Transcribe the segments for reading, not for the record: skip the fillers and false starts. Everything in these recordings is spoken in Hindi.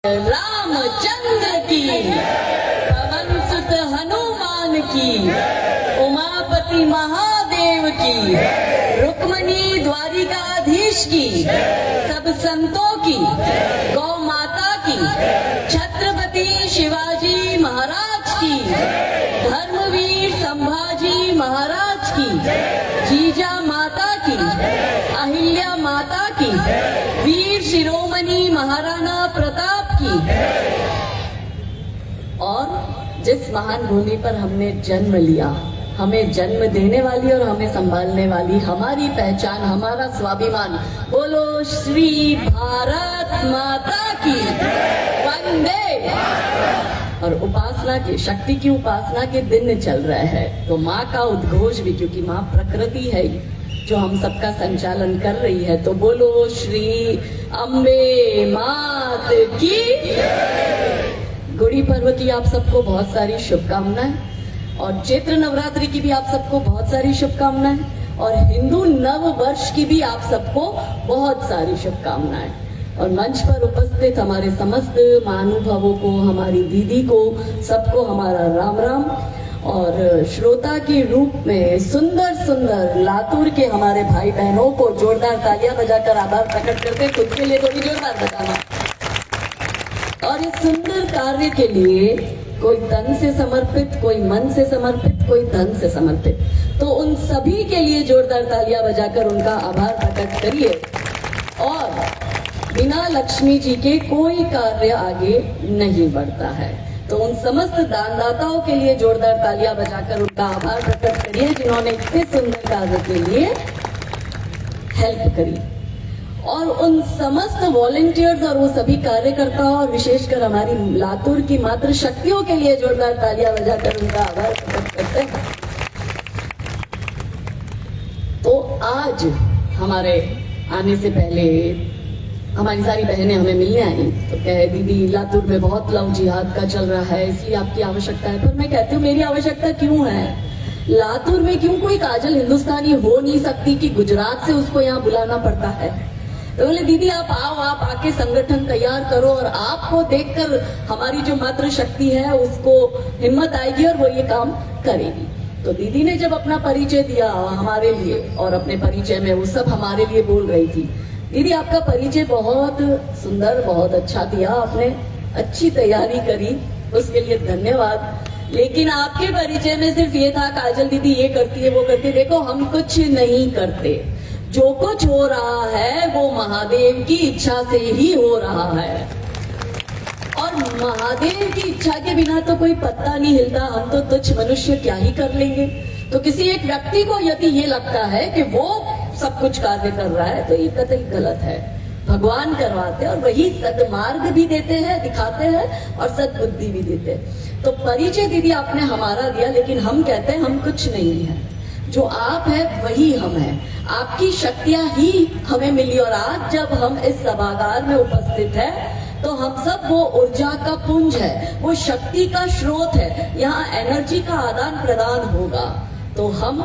रामचंद्र की, पवन सुत हनुमान की, उमापति महादेव की, रुक्मणी द्वारिकाधीश की, सब संतों की, गौ माता की, छत्रपति शिवाजी महाराज की, धर्मवीर संभाजी महाराज की, जीजा माता की, अहिल्या माता की, वीर शिरोमणि महाराणा प्रताप की, और जिस महान भूमि पर हमने जन्म लिया, हमें जन्म देने वाली और हमें संभालने वाली, हमारी पहचान, हमारा स्वाभिमान, बोलो श्री भारत माता की वंदे। और उपासना की, शक्ति की उपासना के दिन चल रहे हैं, तो माँ का उद्घोष भी, क्योंकि माँ प्रकृति है जो हम सबका संचालन कर रही है, तो बोलो श्री अम्बे मात की। गुड़ी पर्व की आप सबको बहुत सारी शुभकामनाएं, और चैत्र नवरात्रि की भी आप सबको बहुत सारी शुभकामनाएं, और हिंदू नव वर्ष की भी आप सबको बहुत सारी शुभकामनाएं। और मंच पर उपस्थित हमारे समस्त महानुभावों को, हमारी दीदी को, सबको हमारा राम राम। और श्रोता के रूप में सुंदर सुंदर लातूर के हमारे भाई बहनों को जोरदार तालियां बजाकर आभार प्रकट करते, खुद के लिए थोड़ी जोरदार बजाना। और इस सुंदर कार्य के लिए कोई तन से समर्पित, कोई मन से समर्पित, कोई धन से समर्पित, तो उन सभी के लिए जोरदार तालियां बजाकर उनका आभार प्रकट करिए। और बिना लक्ष्मी जी के कोई कार्य आगे नहीं बढ़ता है, तो उन समस्त दानदाताओं के लिए जोरदार तालियां बजाकर उनका आभार प्रकट करिए, जिन्होंने इतने सुंदर कार्य के लिए हेल्प करी। और उन समस्त वॉलंटियर्स और वो सभी कार्यकर्ताओं, और विशेषकर हमारी लातूर की मातृ शक्तियों के लिए जोरदार तालियां बजाकर उनका आभार प्रकट करते हैं। तो आज हमारे आने से पहले हमारी सारी बहनें हमें मिलने आई, तो कहे दीदी लातूर में बहुत लव जिहाद का चल रहा है, इसलिए आपकी आवश्यकता है। पर मैं कहती हूँ मेरी आवश्यकता क्यों है? लातूर में क्यों कोई काजल हिंदुस्तानी हो नहीं सकती कि गुजरात से उसको यहाँ बुलाना पड़ता है? तो बोले दीदी आप आओ, आप आके संगठन तैयार करो, और आपको देखकर हमारी जो मातृ शक्ति है उसको हिम्मत आएगी और वो ये काम करेगी। तो दीदी ने जब अपना परिचय दिया हमारे लिए, और अपने परिचय में वो सब हमारे लिए बोल रही थी, दीदी आपका परिचय बहुत सुंदर, बहुत अच्छा दिया, आपने अच्छी तैयारी करी, उसके लिए धन्यवाद। लेकिन आपके परिचय में सिर्फ ये था काजल दीदी ये करती है, वो करती है। देखो हम कुछ नहीं करते, जो कुछ हो रहा है वो महादेव की इच्छा से ही हो रहा है, और महादेव की इच्छा के बिना तो कोई पत्ता नहीं हिलता। हम तो तुच्छ मनुष्य क्या ही कर लेंगे। तो किसी एक व्यक्ति को यदि ये लगता है कि वो सब कुछ कार्य कर रहा है, तो ये कतई गलत है। भगवान करवाते हैं, और वही सदमार्ग भी देते हैं, दिखाते हैं, और सद्बुद्धि भी देते हैं। तो परिचय दीदी आपने हमारा दिया, लेकिन हम कहते हैं हम कुछ नहीं है, जो आप है वही हम है, आपकी शक्तियां ही हमें मिली। और आज जब हम इस सभागार में उपस्थित है, तो हम सब वो ऊर्जा का पुंज है, वो शक्ति का स्रोत है, यहाँ एनर्जी का आदान प्रदान होगा। तो हम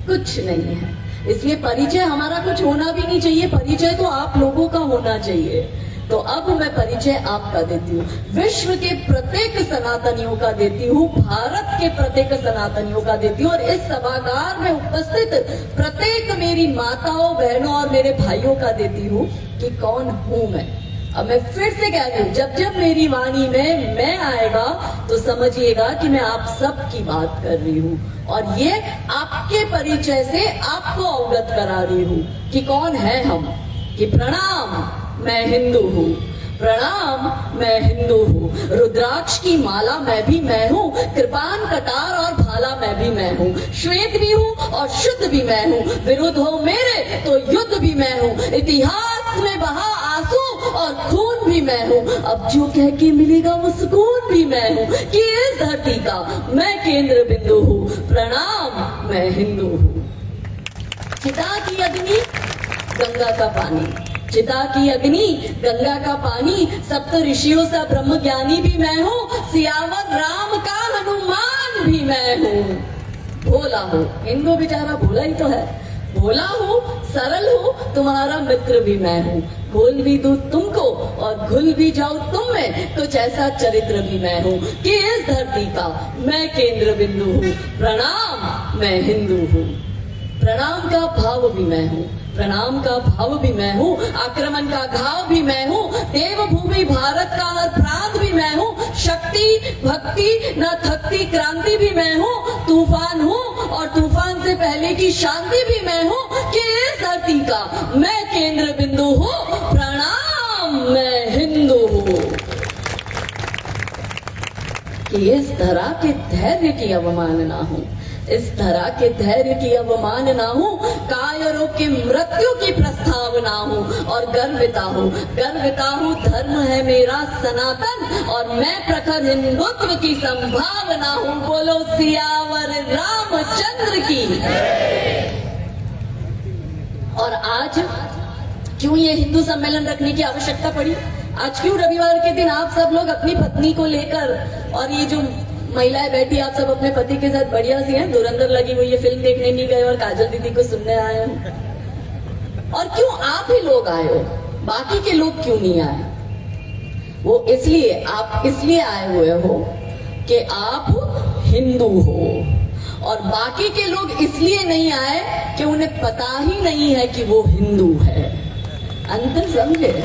कुछ नहीं है, इसलिए परिचय हमारा कुछ होना भी नहीं चाहिए, परिचय तो आप लोगों का होना चाहिए। तो अब मैं परिचय आपका देती हूँ, विश्व के प्रत्येक सनातनियों का देती हूँ, भारत के प्रत्येक सनातनियों का देती हूँ, और इस सभागार में उपस्थित प्रत्येक मेरी माताओं, बहनों और मेरे भाइयों का देती हूँ कि कौन हूँ मैं। अब मैं फिर से कह रही हूँ, जब जब मेरी वाणी में मैं आएगा तो समझिएगा कि मैं आप सब की बात कर रही हूँ, और ये आपके परिचय से आपको अवगत करा रही हूँ कि कौन है हम। कि प्रणाम मैं हिंदू हूँ, प्रणाम मैं हिंदू हूँ, रुद्राक्ष की माला मैं भी मैं हूँ, कृपान कटार और भाला मैं भी मैं हूँ, श्वेत भी हूँ और शुद्ध भी मैं हूँ, विरुद्ध हो मेरे तो युद्ध भी मैं हूँ, इतिहास में बहा आंसू और खून भी मैं हूँ, अब जो कह के मिलेगा वो सुकून भी मैं हूँ, कि इस धरती का मैं केंद्र बिंदु हूँ, प्रणाम मैं हिंदू हूँ। चिता की अग्नि गंगा का पानी, चिता की अग्नि गंगा का पानी, सप्त ऋषियों सा ब्रह्म ज्ञानी भी मैं हूँ, सियावर राम का हनुमान भी मैं हूँ, भोला हूँ। हिंदू बेचारा भोला ही तो है, भोला हूँ, सरल हूँ, तुम्हारा मित्र भी मैं हूँ। घोल भी दूं तुमको और घुल भी जाऊं तुम में, कुछ ऐसा चरित्र भी मैं हूँ कि इस धरती का मैं केंद्र बिंदु हूँ। प्रणाम, मैं हिंदू हूँ। प्रणाम का भाव भी मैं हूँ, प्रणाम का भाव भी मैं हूँ। आक्रमण का घाव भी मैं हूँ। देवभूमि भारत का हर प्रांत भी मैं हूँ। शक्ति भक्ति न थकती क्रांति भी मैं हूँ। तूफान हूँ और तूफान से पहले की शांति भी मैं हूँ कि इस धरती का मैं केंद्र बिंदु हूँ। प्रणाम, मैं हिंदू हूँ। कि इस धरा के धैर्य की अवमानना हूँ, इस धरा के धैर्य की अवमानना हूँ। कायरों की मृत्यु की प्रस्तावना हूँ और गर्विता हूँ, गर्विता हूँ। धर्म है मेरा सनातन और मैं प्रखर हिंदुत्व की संभावना हूँ। बोलो सियावर रामचंद्र की। और आज क्यों ये हिंदू सम्मेलन रखने की आवश्यकता पड़ी? आज क्यों रविवार के दिन आप सब लोग अपनी पत्नी को लेकर, और ये जो महिलाएं बैठी आप सब अपने पति के साथ बढ़िया सी हैं, धुरंधर लगी हुई है, फिल्म देखने नहीं गए और काजल दीदी को सुनने आए हो? और क्यों आप ही लोग आए हो, बाकी के लोग क्यों नहीं आए? वो इसलिए, आप इसलिए आए हुए हो कि आप हिंदू हो, और बाकी के लोग इसलिए नहीं आए कि उन्हें पता ही नहीं है कि वो हिंदू है। अंतर समझे?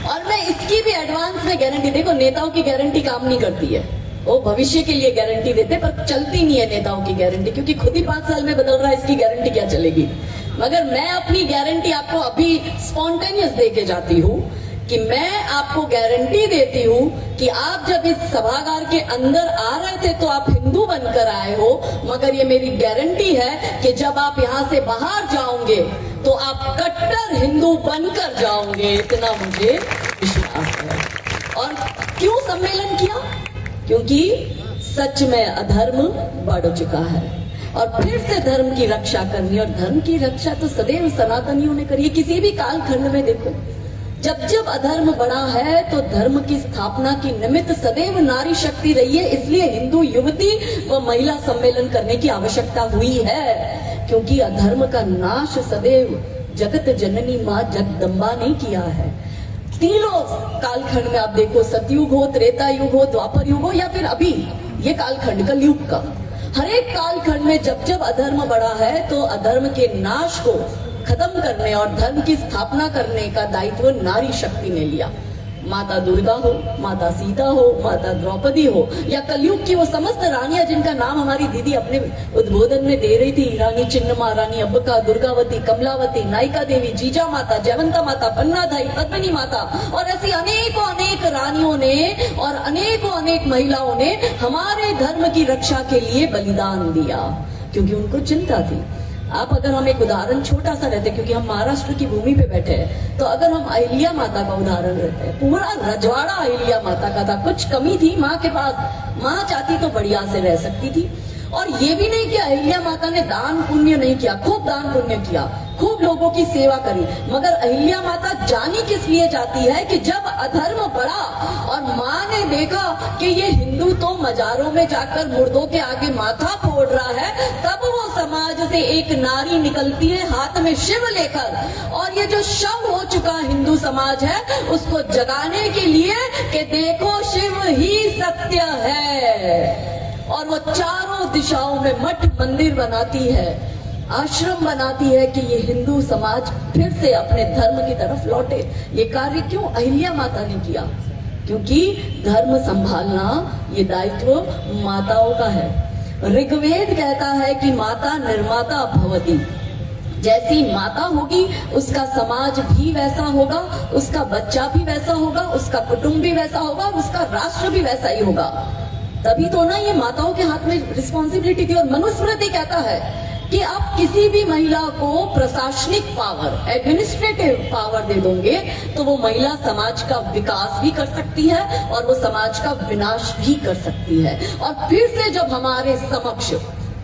और मैं इसकी भी एडवांस में गारंटी, देखो नेताओं की गारंटी काम नहीं करती है, वो भविष्य के लिए गारंटी देते, पर चलती नहीं है नेताओं की गारंटी, क्योंकि खुद ही 5 साल में बदल रहा है, इसकी गारंटी क्या चलेगी। मगर मैं अपनी गारंटी आपको अभी स्पॉन्टेनियस दे के जाती हूँ कि मैं आपको गारंटी देती हूँ कि आप जब इस सभागार के अंदर आ रहे थे तो आप हिंदू बनकर आए हो, मगर ये मेरी गारंटी है कि जब आप यहाँ से बाहर जाओगे तो आप कट्टर हिंदू बनकर जाओगे, इतना मुझे विश्वास है। और क्यों सम्मेलन किया? क्योंकि सच में अधर्म बढ़ चुका है और फिर से धर्म की रक्षा करनी, और धर्म की रक्षा तो सदैव सनातनियों ने करी है। किसी भी कालखंड में देखो, जब जब अधर्म बढ़ा है तो धर्म की स्थापना की निमित्त सदैव नारी शक्ति रही है। इसलिए हिंदू युवती व महिला सम्मेलन करने की आवश्यकता हुई है, क्योंकि अधर्म का नाश सदैव जगत जननी माँ जगदम्बा ने किया है। तीनों कालखंड में आप देखो, सतयुग हो, त्रेता युग हो, द्वापर युग हो, या फिर अभी ये कालखंड कलयुग का, हर एक कालखंड में जब जब अधर्म बढ़ा है तो अधर्म के नाश को खत्म करने और धर्म की स्थापना करने का दायित्व नारी शक्ति ने लिया। माता दुर्गा हो, माता सीता हो, माता द्रौपदी हो, या कलयुग की वो समस्त रानियां जिनका नाम हमारी दीदी अपने उद्बोधन में दे रही थी, रानी चिन्नमा, रानी अब्बका, दुर्गावती, कमलावती, नायिका देवी, जीजा माता, जयवंता माता, पन्नाधाई, पद्मिनी माता, और ऐसी अनेकों अनेक रानियों ने और अनेकों अनेक महिलाओं ने हमारे धर्म की रक्षा के लिए बलिदान दिया, क्योंकि उनको चिंता थी। आप अगर हम एक उदाहरण छोटा सा रहते, क्योंकि हम महाराष्ट्र की भूमि पे बैठे हैं, तो अगर हम अहिल्या माता का उदाहरण रहते हैं, पूरा रजवाड़ा अहिल्या माता का था, कुछ कमी थी माँ के पास, माँ चाहती तो बढ़िया से रह सकती थी। और ये भी नहीं कि अहिल्या माता ने दान पुण्य नहीं किया, खूब दान पुण्य किया, खूब लोगों की सेवा करी, मगर अहिल्या माता जानी किस लिए जाती है कि जब अधर्म बढ़ा और माँ ने देखा कि ये हिंदू तो मजारों में जाकर मुर्दों के आगे माथा फोड़ रहा है, तब वो समाज से एक नारी निकलती है हाथ में शिव लेकर, और ये जो शव हो चुका हिंदू समाज है उसको जगाने के लिए कि देखो शिव ही सत्य है। और वो चारों दिशाओं में मठ मंदिर बनाती है, आश्रम बनाती है कि ये हिंदू समाज फिर से अपने धर्म की तरफ लौटे। ये कार्य क्यों अहिल्या माता ने किया? क्योंकि धर्म संभालना ये दायित्व माताओं का है। ऋग्वेद कहता है कि माता निर्माता भवति, जैसी माता होगी उसका समाज भी वैसा होगा, उसका बच्चा भी वैसा होगा, उसका कुटुंब भी वैसा होगा, उसका राष्ट्र भी वैसा ही होगा। तभी तो ना ये माताओं के हाथ में रिस्पॉन्सिबिलिटी थी। और मनुस्मृति कहता है कि आप किसी भी महिला को प्रशासनिक पावर, एडमिनिस्ट्रेटिव पावर दे दोगे तो वो महिला समाज का विकास भी कर सकती है और वो समाज का विनाश भी कर सकती है। और फिर से जब हमारे समक्ष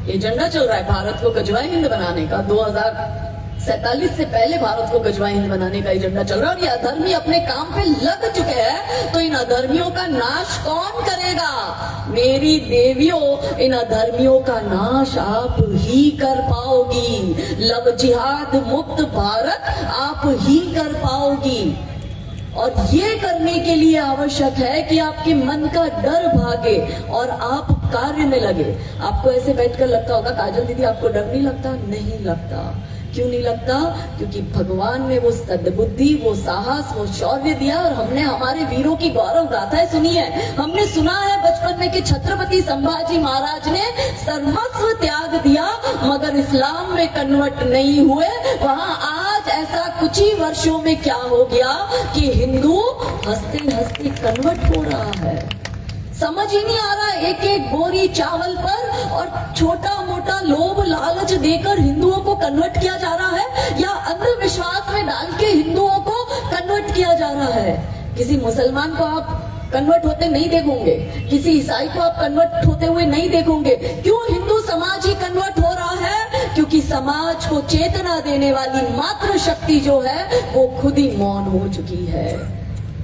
एजेंडा चल रहा है भारत को गजवाए हिंद बनाने का, 2047 से पहले भारत को गजवाए हिंद बनाने का एजेंडा चल रहा है, और ये अधर्मी अपने काम पे लग चुके हैं, तो इन अधर्मियों का नाश कौन करेगा? मिलेगा। मेरी देवियों, इन अधर्मियों का नाश आप ही कर पाओगी। लव जिहाद मुक्त भारत आप ही कर पाओगी। और ये करने के लिए आवश्यक है कि आपके मन का डर भागे और आप कार्य में लगे। आपको ऐसे बैठकर लगता होगा काजल दीदी आपको डर नहीं लगता? नहीं लगता। क्यों नहीं लगता? क्योंकि भगवान ने वो सद्बुद्धि, वो साहस, वो शौर्य दिया। और हमने हमारे वीरों की गौरव गाथाएं सुनी है। हमने सुना है बचपन में कि छत्रपति संभाजी महाराज ने सर्वस्व त्याग दिया मगर इस्लाम में कन्वर्ट नहीं हुए। वहां आज ऐसा कुछ ही वर्षों में क्या हो गया कि हिंदू हंसते हंसते कन्वर्ट हो रहा है। समझ ही नहीं आ रहा, एक एक बोरी चावल पर और छोटा मोटा लोभ लालच देकर हिंदुओं को कन्वर्ट किया जा रहा है या अंधविश्वास में डाल के हिंदुओं को कन्वर्ट किया जा रहा है। किसी मुसलमान को आप कन्वर्ट होते नहीं देखोगे, किसी ईसाई को आप कन्वर्ट होते हुए नहीं देखोगे। क्यों हिंदू समाज ही कन्वर्ट हो रहा है? क्योंकि समाज को चेतना देने वाली मात्र शक्ति जो है वो खुद ही मौन हो चुकी है।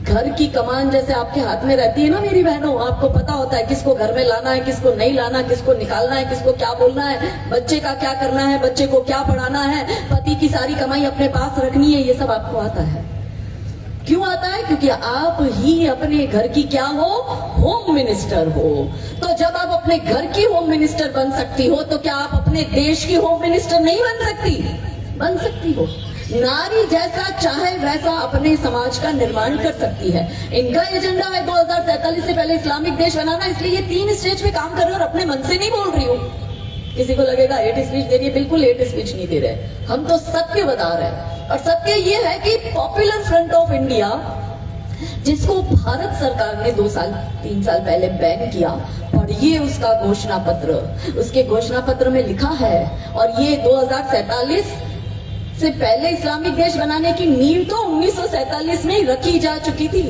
घर की कमान जैसे आपके हाथ में रहती है ना मेरी बहनों, आपको पता होता है किसको घर में लाना है, किसको नहीं लाना, किसको निकालना है, किसको क्या बोलना है, बच्चे का क्या करना है, बच्चे को क्या पढ़ाना है, पति की सारी कमाई अपने पास रखनी है, ये सब आपको आता है। क्यों आता है? क्योंकि आप ही अपने घर की क्या हो? होम मिनिस्टर हो। तो जब आप अपने घर की होम मिनिस्टर बन सकती हो तो क्या आप अपने देश की होम मिनिस्टर नहीं बन सकती? बन सकती हो। नारी जैसा चाहे वैसा अपने समाज का निर्माण कर सकती है। इनका एजेंडा है 2047 से पहले इस्लामिक देश बनाना, इसलिए ये 3 स्टेज पे काम कर रहे हैं और अपने मन से नहीं बोल रही हूँ। किसी को लगेगा हेट स्पीच दे रही है, बिल्कुल हेट स्पीच नहीं दे रहे, हम तो सत्य बता रहे हैं। और सत्य ये है कि पॉपुलर फ्रंट ऑफ इंडिया, जिसको भारत सरकार ने 2-3 साल पहले बैन किया, पढ़िए उसका घोषणा पत्र। उसके घोषणा पत्र में लिखा है, और ये 2047 से पहले इस्लामिक देश बनाने की नींव तो 1947 में ही रखी जा चुकी थी।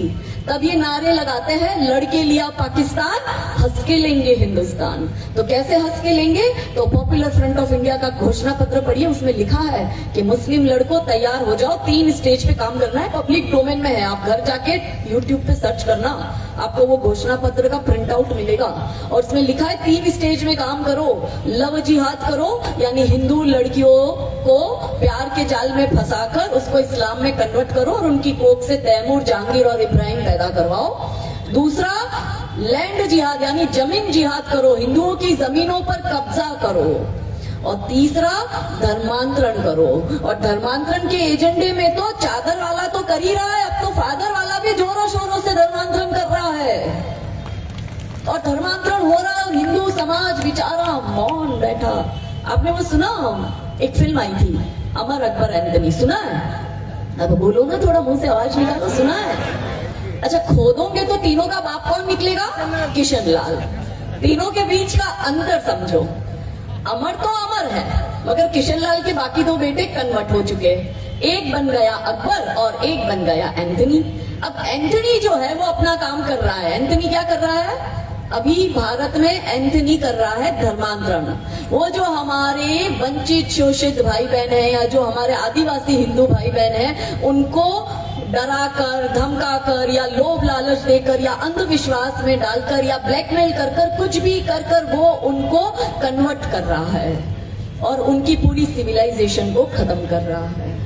तब ये नारे लगाते हैं, लड़के लिया पाकिस्तान, हंस के लेंगे हिंदुस्तान। तो कैसे हंस के लेंगे? तो पॉपुलर फ्रंट ऑफ इंडिया का घोषणा पत्र पढ़िए, उसमें लिखा है कि मुस्लिम लड़कों तैयार हो जाओ, 3 स्टेज पे काम करना है। पब्लिक डोमेन में है, आप घर जाके यूट्यूब पे सर्च करना, आपको वो घोषणा पत्र का प्रिंट आउट मिलेगा। और उसमें लिखा है 3 स्टेज में काम करो। लव जिहाद करो, यानी हिंदू लड़कियों को प्यार के जाल में फंसाकर उसको इस्लाम में कन्वर्ट करो और उनकी कोख से तैमूर, जहांगीर और इब्राहिम पैदा करवाओ। दूसरा, लैंड जिहाद यानी जमीन जिहाद करो, हिंदुओं की जमीनों पर कब्जा करो। और तीसरा, धर्मांतरण करो। और धर्मांतरण के एजेंडे में तो चादर वाला तो कर ही रहा है, अब तो फादर वाला भी जोरों शोरों से धर्मांतरण कर रहा है। और धर्मांतरण हो रहा है और हिंदू समाज बेचारा मौन बैठा। आपने वो सुना, एक फिल्म आई थी अमर अकबर एंथनी, सुना है? अब बोलो ना, थोड़ा मुंह से आवाज निकालो, सुना है? अच्छा, खोदोगे तो तीनों का बाप कौन निकलेगा? किशन लाल। तीनों के बीच का अंतर समझो। अमर तो अमर है, मगर किशन लाल के बाकी 2 बेटे कन्वर्ट हो चुके। एक बन गया अकबर और एक बन गया एंथनी। अब एंथनी जो है वो अपना काम कर रहा है। एंथनी क्या कर रहा है? अभी भारत में एंथनी कर रहा है धर्मांतरण। वो जो हमारे वंचित शोषित भाई बहन है या जो हमारे आदिवासी हिंदू भाई बहन है, उनको डराकर, धमकाकर या लोभ लालच देकर या अंधविश्वास में डालकर या ब्लैकमेल कर कर, कुछ भी कर कर वो उनको कन्वर्ट कर रहा है और उनकी पूरी सिविलाइजेशन को खत्म कर रहा है।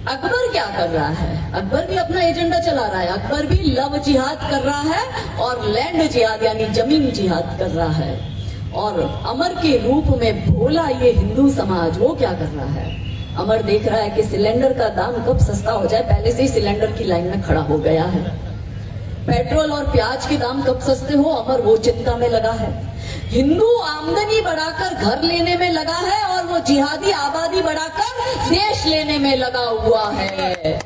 अकबर क्या कर रहा है? अकबर भी अपना एजेंडा चला रहा है। अकबर भी लव जिहाद कर रहा है और लैंड जिहाद यानी जमीन जिहाद कर रहा है। और अमर के रूप में भोला ये हिंदू समाज वो क्या कर रहा है? अमर देख रहा है कि सिलेंडर का दाम कब सस्ता हो जाए, पहले से ही सिलेंडर की लाइन में खड़ा हो गया है। पेट्रोल और प्याज के दाम कब सस्ते हो, अमर वो चिंता में लगा है। हिंदू आमदनी बढ़ाकर घर लेने में लगा है और वो जिहादी आबादी बढ़ाकर देश लेने में लगा हुआ है।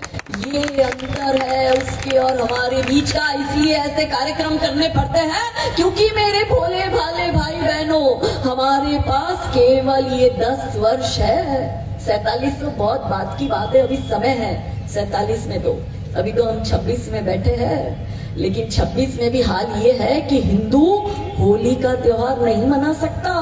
ये अंतर है उसके और हमारे बीच का। इसलिए ऐसे कार्यक्रम करने पड़ते हैं क्योंकि मेरे भोले भाले भाई बहनों, हमारे पास केवल ये 10 वर्ष है। 47 तो बहुत बात की बात है, अभी समय है 47 में, तो अभी तो हम 26 में बैठे हैं। लेकिन 26 में भी हाल ये है कि हिंदू होली का त्योहार नहीं मना सकता।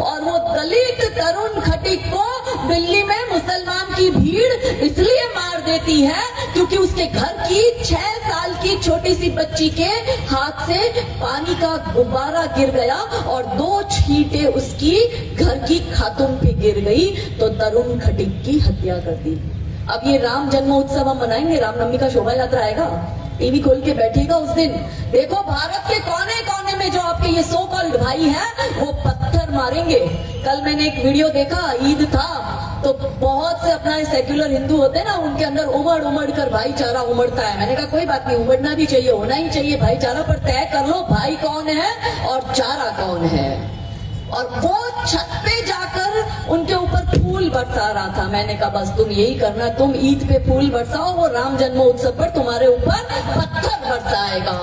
और वो दलित तरुण खटीक को दिल्ली में मुसलमान की भीड़ इसलिए मार देती है क्योंकि उसके घर की 6 साल की छोटी सी बच्ची के हाथ से पानी का गुब्बारा गिर गया और 2 छींटे उसकी घर की खातून पे गिर गई तो तरुण खटीक की हत्या कर दी। अब ये राम जन्म उत्सव हम मनाएंगे, रामनवमी का शोभा यात्रा आएगा, टीवी खोल के बैठिएगा उस दिन, देखो भारत के कोने कोने में जो आपके ये सो कॉल्ड भाई हैं वो पत्थर मारेंगे। कल मैंने एक वीडियो देखा, ईद था तो बहुत से अपना सेक्युलर हिंदू होते हैं ना, उनके अंदर उमड़ उमड़ कर भाईचारा उमड़ता है। मैंने कहा कोई बात नहीं, उमड़ना भी चाहिए, होना ही चाहिए भाईचारा, पर तय कर लो भाई कौन है और चारा कौन है। और वो छत पे जाकर उनके ऊपर फूल बरसा रहा था। मैंने कहा बस तुम यही करना, तुम ईद पे फूल बरसाओ, वो राम जन्म उत्सव पर तुम्हारे ऊपर पत्थर बरसाएगा,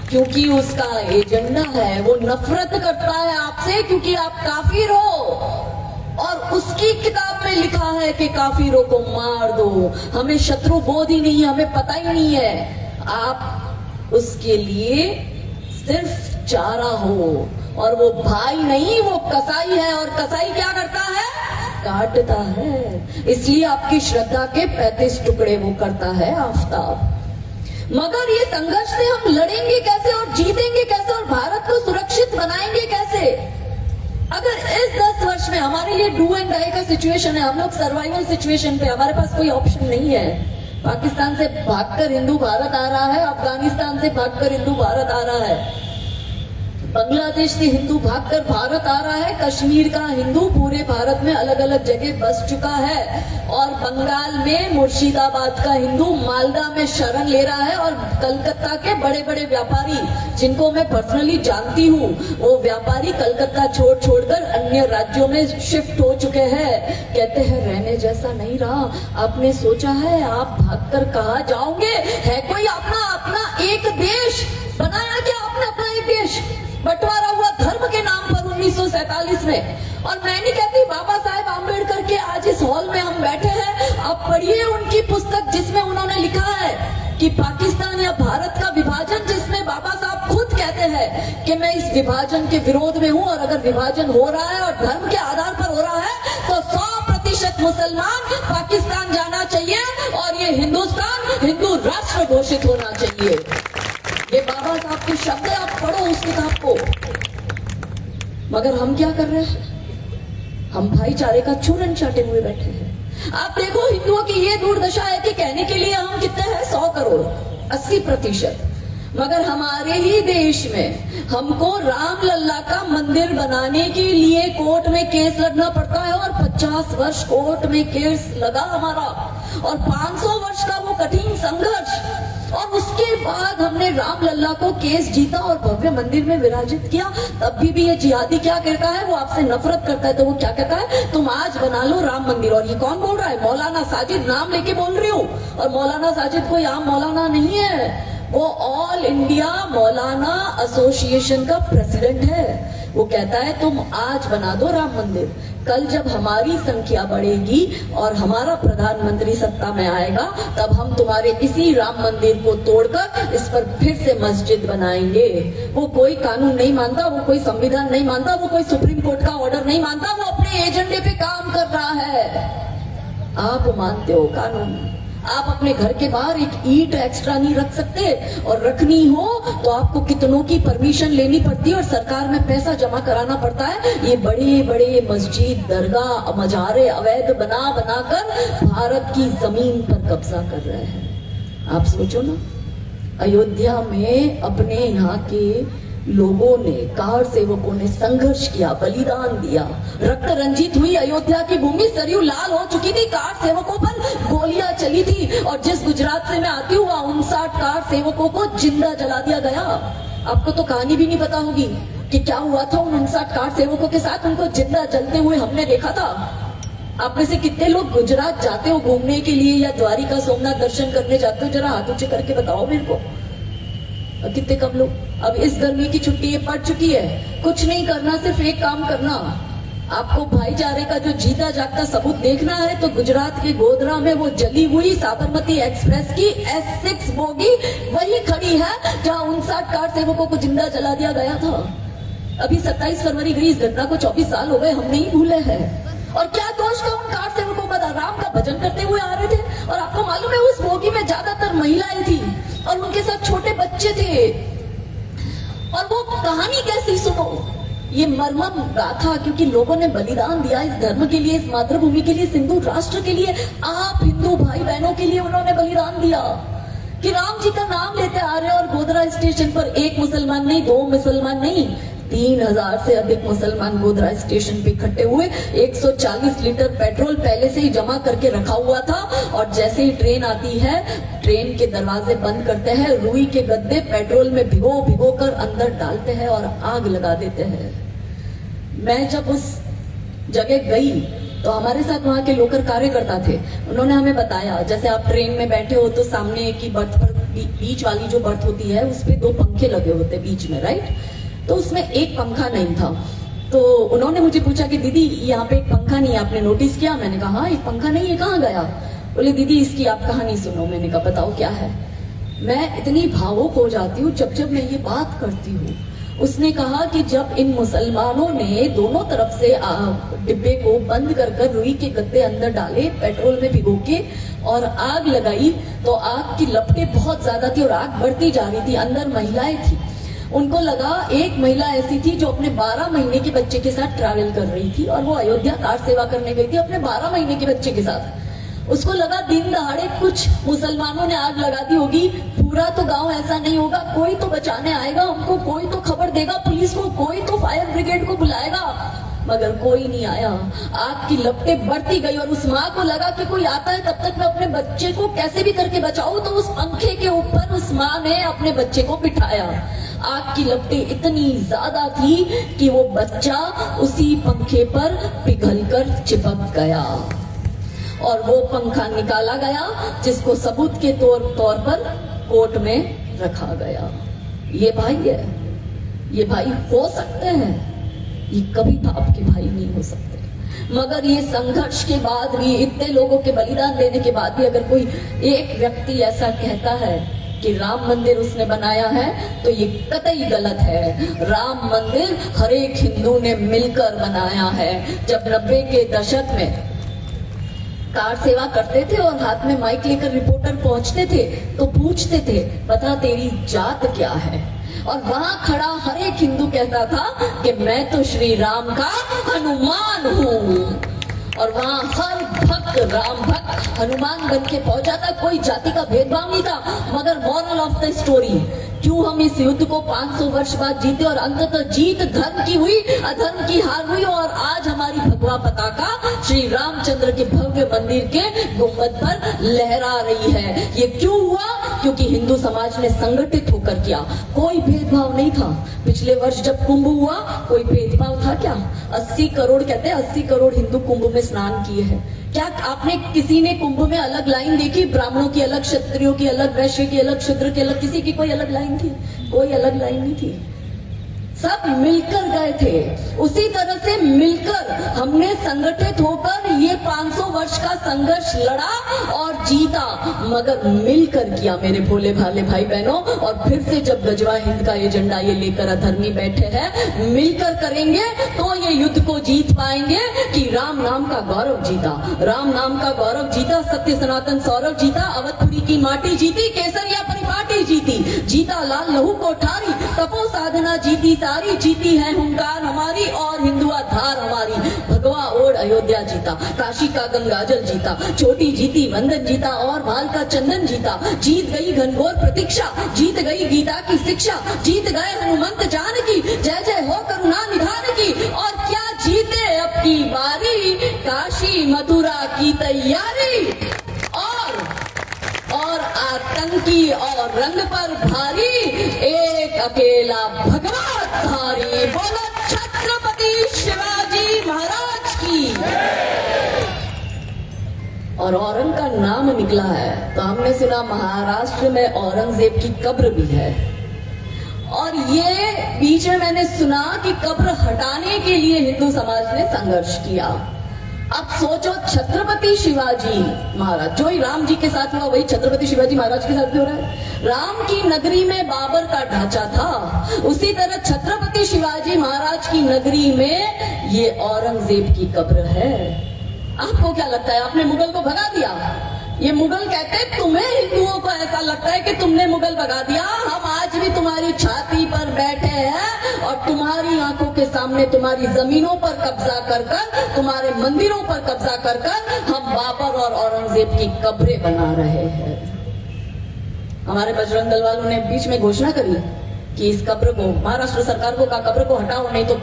क्योंकि उसका एजेंडा है, वो नफरत करता है आपसे क्योंकि आप काफिर हो। और उसकी किताब में लिखा है कि काफिरों को मार दो, हमें शत्रु बोध ही नहीं है, हमें पता ही नहीं है। आप उसके लिए सिर्फ चारा हो और वो भाई नहीं, वो कसाई है। और कसाई क्या करता है? काटता है। इसलिए आपकी श्रद्धा के 35 टुकड़े वो करता है आफताब। मगर ये संघर्ष से हम लड़ेंगे कैसे और जीतेंगे कैसे और भारत को सुरक्षित बनाएंगे कैसे? अगर इस 10 वर्ष में हमारे लिए डू एंड डाई का सिचुएशन है, हम लोग सर्वाइवल सिचुएशन पे, हमारे पास कोई ऑप्शन नहीं है। पाकिस्तान से भागकर हिंदू भारत आ रहा है, अफगानिस्तान से भागकर हिंदू भारत आ रहा है, बांग्लादेश से हिंदू भागकर भारत आ रहा है, कश्मीर का हिंदू पूरे भारत में अलग अलग जगह बस चुका है, और बंगाल में मुर्शिदाबाद का हिंदू मालदा में शरण ले रहा है, और कलकत्ता के बड़े बड़े व्यापारी जिनको मैं पर्सनली जानती हूँ, वो व्यापारी कलकत्ता छोड़कर अन्य राज्यों में शिफ्ट हो चुके हैं। कहते हैं रहने जैसा नहीं रहा, आपने सोचा है आप भागकर कहाँ जाओगे? है कोई अपना एक देश बनाया क्या आपने? अपना एक देश बंटवारा हुआ धर्म के नाम पर 1947 में। और मैं नहीं कहती, बाबा साहेब आम्बेडकर के आज इस हॉल में हम बैठे हैं, आप पढ़िए उनकी पुस्तक जिसमें उन्होंने लिखा है कि पाकिस्तान या भारत का विभाजन, जिसमें बाबा साहब खुद कहते हैं कि मैं इस विभाजन के विरोध में हूँ, और अगर विभाजन हो रहा है और धर्म के आधार पर हो रहा है तो 100% मुसलमान पाकिस्तान जाना चाहिए और ये हिंदुस्तान हिंदू राष्ट्र घोषित होना चाहिए। ये बाबा साहब के शब्द, आप पढ़ो उस किताब को। मगर हम क्या कर रहे हैं? हम भाईचारे का चूरन चाटे हुए बैठे हैं। आप देखो हिंदुओं की ये दुर्दशा है कि कहने के लिए हम कितने हैं, 100 करोड़, 80%, मगर हमारे ही देश में हमको राम लल्ला का मंदिर बनाने के लिए कोर्ट में केस लड़ना पड़ता है, और 50 वर्ष कोर्ट में केस लगा हमारा, और 500 वर्ष का वो कठिन संघर्ष, और उसके बाद हमने राम लल्ला को केस जीता और भव्य मंदिर में विराजित किया। तब भी ये जिहादी क्या कहता है? वो आपसे नफरत करता है, तो वो क्या कहता है? तुम आज बना लो राम मंदिर। और ये कौन बोल रहा है? मौलाना साजिद, नाम लेके बोल रही हूँ। और मौलाना साजिद कोई आम मौलाना नहीं है, वो ऑल इंडिया मौलाना एसोसिएशन का प्रेसिडेंट है। वो कहता है तुम आज बना दो राम मंदिर, कल जब हमारी संख्या बढ़ेगी और हमारा प्रधानमंत्री सत्ता में आएगा, तब हम तुम्हारे इसी राम मंदिर को तोड़कर इस पर फिर से मस्जिद बनाएंगे। वो कोई कानून नहीं मानता, वो कोई संविधान नहीं मानता, वो कोई सुप्रीम कोर्ट का ऑर्डर नहीं मानता, वो अपने एजेंडे पे काम कर रहा है। आप मानते हो कानून? आप अपने घर के बाहर एक ईंट एक्स्ट्रा नहीं रख सकते, और रखनी हो तो आपको कितनों की परमिशन लेनी पड़ती है और सरकार में पैसा जमा कराना पड़ता है। ये बड़े बड़े मस्जिद, दरगाह, मजारे अवैध बनाकर भारत की जमीन पर कब्जा कर रहे हैं। आप सोचो ना, अयोध्या में अपने यहाँ के लोगों ने, कार सेवकों ने संघर्ष किया, बलिदान दिया, रक्त रंजित हुई अयोध्या की भूमि, सरयू लाल हो चुकी थी, कार सेवकों पर गोलियां चली थी, और जिस गुजरात से मैं आती हूँ 59 कार सेवकों को जिंदा जला दिया गया। आपको तो कहानी भी नहीं पता होगी कि क्या हुआ था उन 59 कार सेवकों के साथ, उनको जिंदा जलते हुए हमने देखा था। आप में से कितने लोग गुजरात जाते हो घूमने के लिए या द्वारिका सोमनाथ दर्शन करने जाते हो? जरा हाथ ऊंचे करके बताओ मेरे को, कितने कम लोग। अब इस गर्मी की छुट्टी ये पड़ चुकी है, कुछ नहीं करना, सिर्फ एक काम करना, आपको भाईचारे का जो जीता जागता सबूत देखना है तो गुजरात के गोधरा में वो जली हुई साबरमती एक्सप्रेस की S6 बोगी वही खड़ी है जहां 59 कार सेवकों को जिंदा जला दिया गया था। अभी 27 फरवरी गई, इस घटना को 24 साल हो गए, हम नहीं भूले हैं। और क्या दोष था उन कार सेवकों का? राम का भजन करते हुए आ रहे थे, और आपको मालूम है उस बोगी में ज्यादातर महिलाएं थी और उनके साथ छोटे बच्चे थे। और वो कहानी कैसी सुनो, ये मर्मम गाथा, क्योंकि लोगों ने बलिदान दिया इस धर्म के लिए, इस मातृभूमि के लिए, सिंधु राष्ट्र के लिए, आप हिंदू भाई बहनों के लिए उन्होंने बलिदान दिया कि राम जी का नाम लेते आ रहे। और गोधरा स्टेशन पर एक मुसलमान नहीं, दो मुसलमान नहीं, 3000 से अधिक मुसलमान गोधरा स्टेशन पे इकट्ठे हुए। 140 लीटर पेट्रोल पहले से ही जमा करके रखा हुआ था, और जैसे ही ट्रेन आती है, ट्रेन के दरवाजे बंद करते हैं, रुई के गद्दे पेट्रोल में भिगो भिगो कर अंदर डालते हैं और आग लगा देते हैं। मैं जब उस जगह गई तो हमारे साथ वहां के लोकल कार्यकर्ता थे, उन्होंने हमें बताया, जैसे आप ट्रेन में बैठे हो तो सामने की बर्थ पर, बीच वाली जो बर्थ होती है उस पर 2 पंखे लगे होते बीच में, राइट? तो उसमें एक पंखा नहीं था। तो उन्होंने मुझे पूछा कि दीदी यहाँ पे एक पंखा नहीं है, आपने नोटिस किया? मैंने कहा हाँ, एक पंखा नहीं है, कहाँ गया? बोले दीदी इसकी आप कहानी सुनो। मैंने कहा बताओ क्या है? मैं इतनी भावुक हो जाती हूँ जब मैं ये बात करती हूँ। उसने कहा कि जब इन मुसलमानों ने दोनों तरफ से डिब्बे को बंद कर रुई के गद्दे अंदर डाले, पेट्रोल में भिगो के, और आग लगाई, तो आग की लपटें बहुत ज्यादा थी और आग बढ़ती जा रही थी। अंदर महिलाएं थी, उनको लगा, एक महिला ऐसी थी जो अपने 12 महीने के बच्चे के साथ ट्रैवल कर रही थी, और वो अयोध्या कार सेवा करने गई थी अपने 12 महीने के बच्चे के साथ। उसको लगा दिन दहाड़े कुछ मुसलमानों ने आग लगा दी होगी, पूरा तो गांव ऐसा नहीं होगा, कोई तो बचाने आएगा हमको, कोई तो खबर देगा पुलिस को, कोई तो फायर ब्रिगेड को बुलाएगा, मगर कोई नहीं आया। आग की लपटें बढ़ती गई और उस माँ को लगा कि कोई आता है, तब तक मैं अपने बच्चे को कैसे भी करके बचाऊं। तो उस पंखे के ऊपर उस माँ ने अपने बच्चे को बिठाया। आग की लपटें इतनी ज्यादा थी कि वो बच्चा उसी पंखे पर पिघलकर चिपक गया, और वो पंखा निकाला गया, जिसको सबूत के तौर पर कोर्ट में रखा गया। ये भाई है, ये भाई हो सकते हैं, ये कभी बाप के भाई नहीं हो सकते। मगर ये संघर्ष के बाद भी, इतने लोगों के बलिदान देने के बाद भी, अगर कोई एक व्यक्ति ऐसा कहता है कि राम मंदिर उसने बनाया है, तो ये कतई गलत है। राम मंदिर हर एक हिंदू ने मिलकर बनाया है। जब 90 के दशक में कार सेवा करते थे और हाथ में माइक लेकर रिपोर्टर पहुंचते थे, तो पूछते थे बता तेरी जात क्या है, और वहां खड़ा हर एक हिंदू कहता था कि मैं तो श्री राम का हनुमान हूँ। और वहां हर भक्त राम भक्त हनुमान बन के पहुंचा था, कोई जाति का भेदभाव नहीं था। मगर मॉरल ऑफ द स्टोरी, क्यों हम इस युद्ध को 500 वर्ष बाद जीते, और अंततः जीत धर्म की हुई, अधर्म की हार हुई, और आज हमारी भगवा पताका श्री रामचंद्र के भव्य मंदिर के गुंबद पर लहरा रही है। ये क्यों हुआ? क्योंकि हिंदू समाज ने संगठित होकर किया। कोई भेदभाव नहीं था। पिछले वर्ष जब कुंभ हुआ, कोई भेदभाव था क्या? 80 करोड़ कहते हैं, 80 करोड़ हिंदू कुंभ में स्नान किए हैं। क्या आपने किसी ने कुंभ में अलग लाइन देखी? ब्राह्मणों की अलग, क्षत्रियों की अलग, वैश्य की अलग, शूद्र की अलग, किसी की कोई अलग लाइन थी? कोई अलग लाइन नहीं थी। सब मिलकर गए थे। उसी तरह से मिलकर हमने संगठित होकर ये 500 वर्ष का संघर्ष लड़ा और जीता, मगर मिलकर किया मेरे भोले भाले भाई बहनों। और फिर से जब गजवा हिंद का एजेंडा ये लेकर अधर्मी बैठे हैं, मिलकर करेंगे तो ये युद्ध को जीत पाएंगे कि राम नाम का गौरव जीता, राम नाम का गौरव जीता, सत्य सनातन सौरव जीता, अवधपुरी की माटी जीती, केसरिया परिपाटी जीती, जीता लाल लहू कोठारी, तपो साधना जीती सारी, जीती है हुंकार हमारी और हिंदुआ धार हमारी। भगवा ओढ़ अयोध्या जीता, काशी का गंगाजल जीता, छोटी जीती वंदन जीता और माल का चंदन जीता। जीत गई घनघोर प्रतीक्षा, जीत गई गीता की शिक्षा, जीत गए हनुमंत जानकी, जय जय हो करुणा निधान की। और क्या जीते अब की बारी, काशी मथुरा की तैयारी। और आतंकी और रंग पर भारी, एक अकेला भगवत धारी। बोलो छत्रपति शिवाजी महाराज की। और औरंग का नाम निकला है तो हमने सुना महाराष्ट्र में औरंगजेब की कब्र भी है। और ये बीच में मैंने सुना कि कब्र हटाने के लिए हिंदू समाज ने संघर्ष किया। अब सोचो, छत्रपति शिवाजी महाराज, जो ही राम जी के साथ हुआ वही छत्रपति शिवाजी महाराज के साथ भी हो रहा है। राम की नगरी में बाबर का ढांचा था, उसी तरह छत्रपति शिवाजी महाराज की नगरी में ये औरंगजेब की कब्र है। आपको क्या लगता है, आपने मुगल को भगा दिया? ये मुगल कहते हैं, तुम्हें हिंदुओं को ऐसा लगता है कि तुमने मुगल भगा दिया। हम आज भी तुम्हारी छाती पर बैठे हैं और तुम्हारी आंखों के सामने तुम्हारी जमीनों पर कब्जा कर कर, तुम्हारे मंदिरों पर कब्जा कर कर हम बाबर और औरंगजेब की कब्रें बना रहे हैं। हमारे बजरंग दल वालों ने बीच में घोषणा करी कि इस कब्र को, महाराष्ट्र सरकार को कहा कब्र को हटाओ, नहीं तो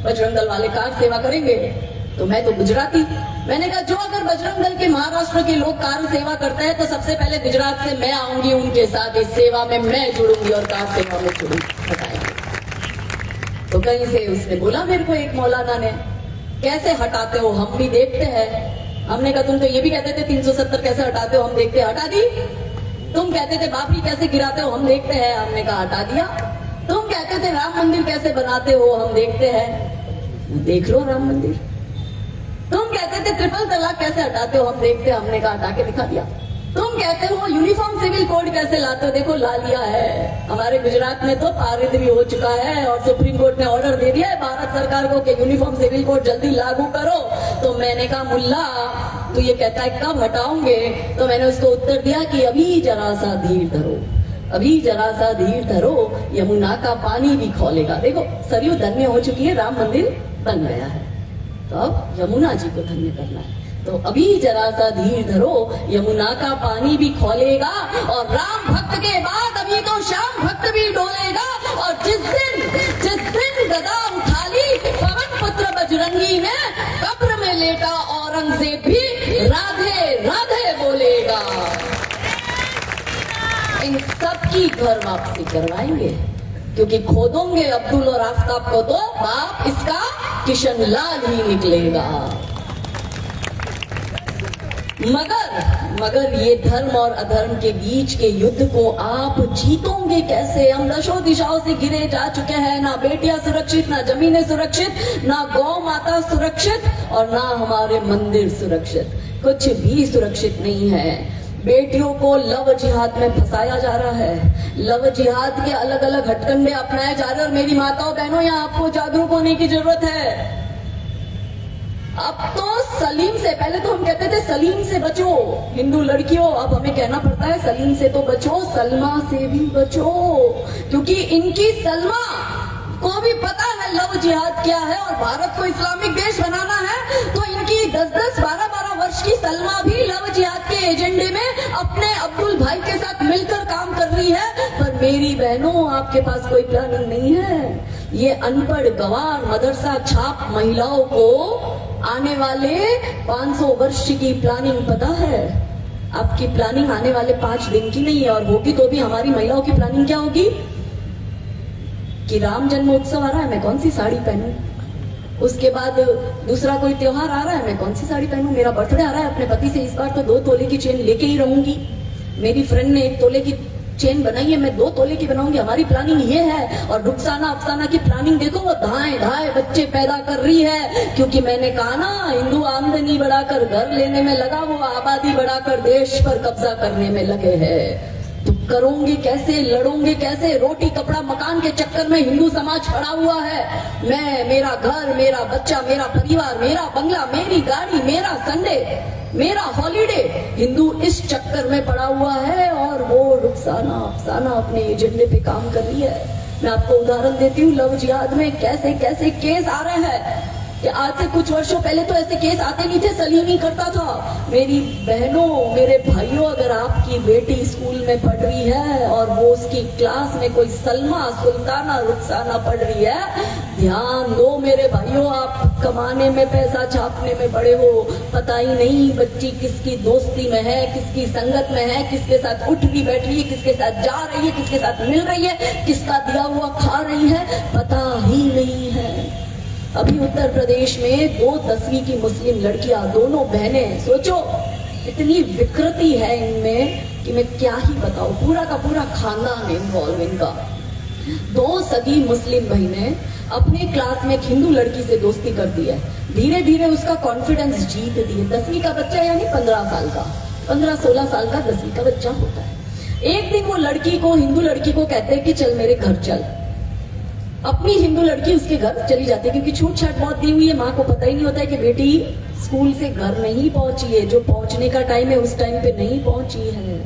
बजरंग दल वाले कार सेवा करेंगे। तो मैं तो गुजराती, मैंने कहा जो अगर बजरंग दल के महाराष्ट्र के लोग कार सेवा करते हैं तो सबसे पहले गुजरात से मैं आऊंगी उनके साथ, इस सेवा में मैं जुड़ूंगी और कार सेवा में जुड़ूंगी, हटाएंगे। तो कहीं से उसने बोला मेरे को, एक मौलाना ने, कैसे हटाते हो, हम भी देखते हैं। हमने कहा तुम तो ये भी कहते थे 370 कैसे हटाते हो, हम देखते हैं, हटा दी। तुम कहते थे बाबरी कैसे गिराते हो, हम देखते हैं, हमने कहा हटा दिया। तुम कहते थे राम मंदिर कैसे बनाते हो, हम देखते हैं, देख लो राम मंदिर। तुम कहते थे ट्रिपल तलाक कैसे हटाते हो, हम देखते हैं, हमने कहा हटा के दिखा दिया। तुम कहते हो यूनिफॉर्म सिविल कोड कैसे लाते हो, देखो ला लिया है। हमारे गुजरात में तो पारित भी हो चुका है और सुप्रीम कोर्ट ने ऑर्डर दे दिया है भारत सरकार को कि यूनिफॉर्म सिविल कोड जल्दी लागू करो। तो मैंने कहा मुल्ला तो ये कहता है कब हटाओगे, तो मैंने उसको उत्तर दिया कि अभी जरा सा धीर धरो, अभी जरा सा धीर धरो, यमुना का पानी भी खौलेगा। देखो सरयू धन्य हो चुकी है, राम मंदिर बन गया है, तो अब यमुना जी को धन्य करना है। तो अभी जरा सा धीर धरो, यमुना का पानी भी खौलेगा और राम भक्त के बाद अभी तो श्याम भक्त भी डोलेगा। और जिस दिन गदा उठा ली पवन पुत्र बजरंगी ने, कब्र में लेटा औरंगजेब भी राधे राधे बोलेगा। इन सब की घर वापसी करवाएंगे, क्योंकि खोदोंगे अब्दुल और आफ्ताब को तो बाप इसका किशन लाल ही निकलेगा। मगर ये धर्म और अधर्म के बीच के युद्ध को आप जीतोगे कैसे? हम दशों दिशाओं से घिरे जा चुके हैं, ना बेटियां सुरक्षित, ना जमीनें सुरक्षित, ना गौ माता सुरक्षित और ना हमारे मंदिर सुरक्षित, कुछ भी सुरक्षित नहीं है। बेटियों को लव जिहाद में फंसाया जा रहा है, लव जिहाद के अलग अलग हथकंडे अपनाए जा रहे हैं। और मेरी माताओं बहनों, यहाँ आपको जागरूक होने की जरूरत है। अब तो सलीम से, पहले तो हम कहते थे सलीम से बचो हिंदू लड़कियों, अब हमें कहना पड़ता है सलीम से तो बचो, सलमा से भी बचो, क्योंकि इनकी सलमा को भी पता है लव जिहाद क्या है और भारत को इस्लामिक देश बनाना है। तो इनकी 10-10, 12-12 वर्ष की सलमा भी लव जिहाद के एजेंडे में अपने अब्दुल भाई के साथ मिलकर काम कर रही है। पर मेरी बहनों, आपके पास कोई प्लानिंग नहीं है। ये अनपढ़ गंवार मदरसा छाप महिलाओं को आने वाले 500 वर्ष की प्लानिंग पता है। आपकी प्लानिंग आने वाले 5 दिन की नहीं है, और होगी तो भी हमारी महिलाओं की प्लानिंग क्या होगी कि राम जन्म उत्सव आ रहा है, मैं कौन सी साड़ी पहनूं, उसके बाद दूसरा कोई त्योहार आ रहा है, मैं कौन सी साड़ी पहनूं, मेरा बर्थडे आ रहा है, अपने पति से इस बार तो 2 तोले की चेन लेके ही रहूंगी, मेरी फ्रेंड ने 1 तोले की चेन बनाई है, मैं 2 तोले की बनाऊंगी। हमारी प्लानिंग ये है। और रुखसाना अफसाना की प्लानिंग देखो, वो धाए बच्चे पैदा कर रही है, क्योंकि मैंने कहा ना, हिंदू आमदनी बढ़ाकर घर लेने में लगा, वो आबादी बढ़ाकर देश पर कब्जा करने में लगे हैं। तो करोगे कैसे, लड़ोगे कैसे? रोटी कपड़ा मकान के चक्कर में हिंदू समाज पड़ा हुआ है। मैं, मेरा घर, मेरा बच्चा, मेरा परिवार, मेरा बंगला, मेरी गाड़ी, मेरा संडे, मेरा हॉलीडे, हिंदू इस चक्कर में पड़ा हुआ है और वो रुखसाना अफसाना अपने एजेंडे पे काम कर रही है। मैं आपको उदाहरण देती हूँ, लव जिहाद में कैसे कैसे केस आ रहे हैं कि आज से कुछ वर्षों पहले तो ऐसे केस आते नहीं थे, सलीम ही करता था। मेरी बहनों, मेरे भाइयों, अगर आपकी बेटी स्कूल में पढ़ रही है और वो उसकी क्लास में कोई सलमा, सुल्ताना, रुखसाना पढ़ रही है, ध्यान दो मेरे भाइयों, आप कमाने में, पैसा छापने में बड़े हो, पता ही नहीं बच्ची किसकी दोस्ती में है, किसकी संगत में है, किसके साथ उठ रही बैठ रही है, किसके साथ जा रही है, किसके साथ मिल रही है, किसका दिया हुआ खा रही है, पता ही नहीं है। अभी उत्तर प्रदेश में 2 10वीं की मुस्लिम लड़कियां, दोनों बहनें, सोचो इतनी विकृति है इनमें कि मैं क्या ही बताऊं, पूरा का पूरा खानदान इन्वॉल्व इनका। 2 सगी मुस्लिम बहनें अपने क्लास में एक हिंदू लड़की से दोस्ती कर दी है, धीरे धीरे उसका कॉन्फिडेंस जीत दी है। 10वीं का बच्चा यानी 15 साल का, 15-16 साल का 10वीं का बच्चा होता है। एक दिन वो लड़की को, हिंदू लड़की को कहते हैं कि चल मेरे घर चल। अपनी हिंदू लड़की उसके घर चली जाती है, क्योंकि छूट छाट बहुत दी हुई है, माँ को पता ही नहीं होता है कि बेटी स्कूल से घर नहीं पहुंची है, जो पहुंचने का टाइम है उस टाइम पे नहीं पहुंची है।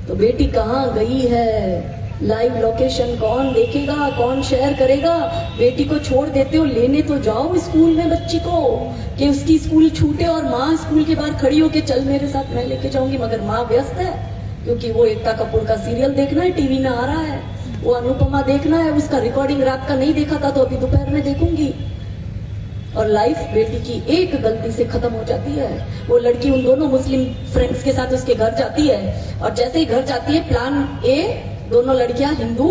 तो बेटी कहाँ गई है, लाइव लोकेशन कौन देखेगा, कौन शेयर करेगा? बेटी को छोड़ देते हो, लेने तो जाओ स्कूल में बच्ची को, कि उसकी स्कूल छूटे और माँ स्कूल के बाहर खड़ी होके चल मेरे साथ मैं लेके जाऊंगी, मगर माँ व्यस्त है क्योंकि वो एकता कपूर का सीरियल देखना है, टीवी में आ रहा है, वो अनुपमा देखना है, उसका रिकॉर्डिंग रात का नहीं देखा था तो अभी दोपहर में देखूंगी। और लाइफ बेटी की एक गलती से खत्म हो जाती है। वो लड़की उन दोनों मुस्लिम फ्रेंड्स के साथ उसके घर जाती है, और जैसे ही घर जाती है, प्लान ए, दोनों लड़कियां हिंदू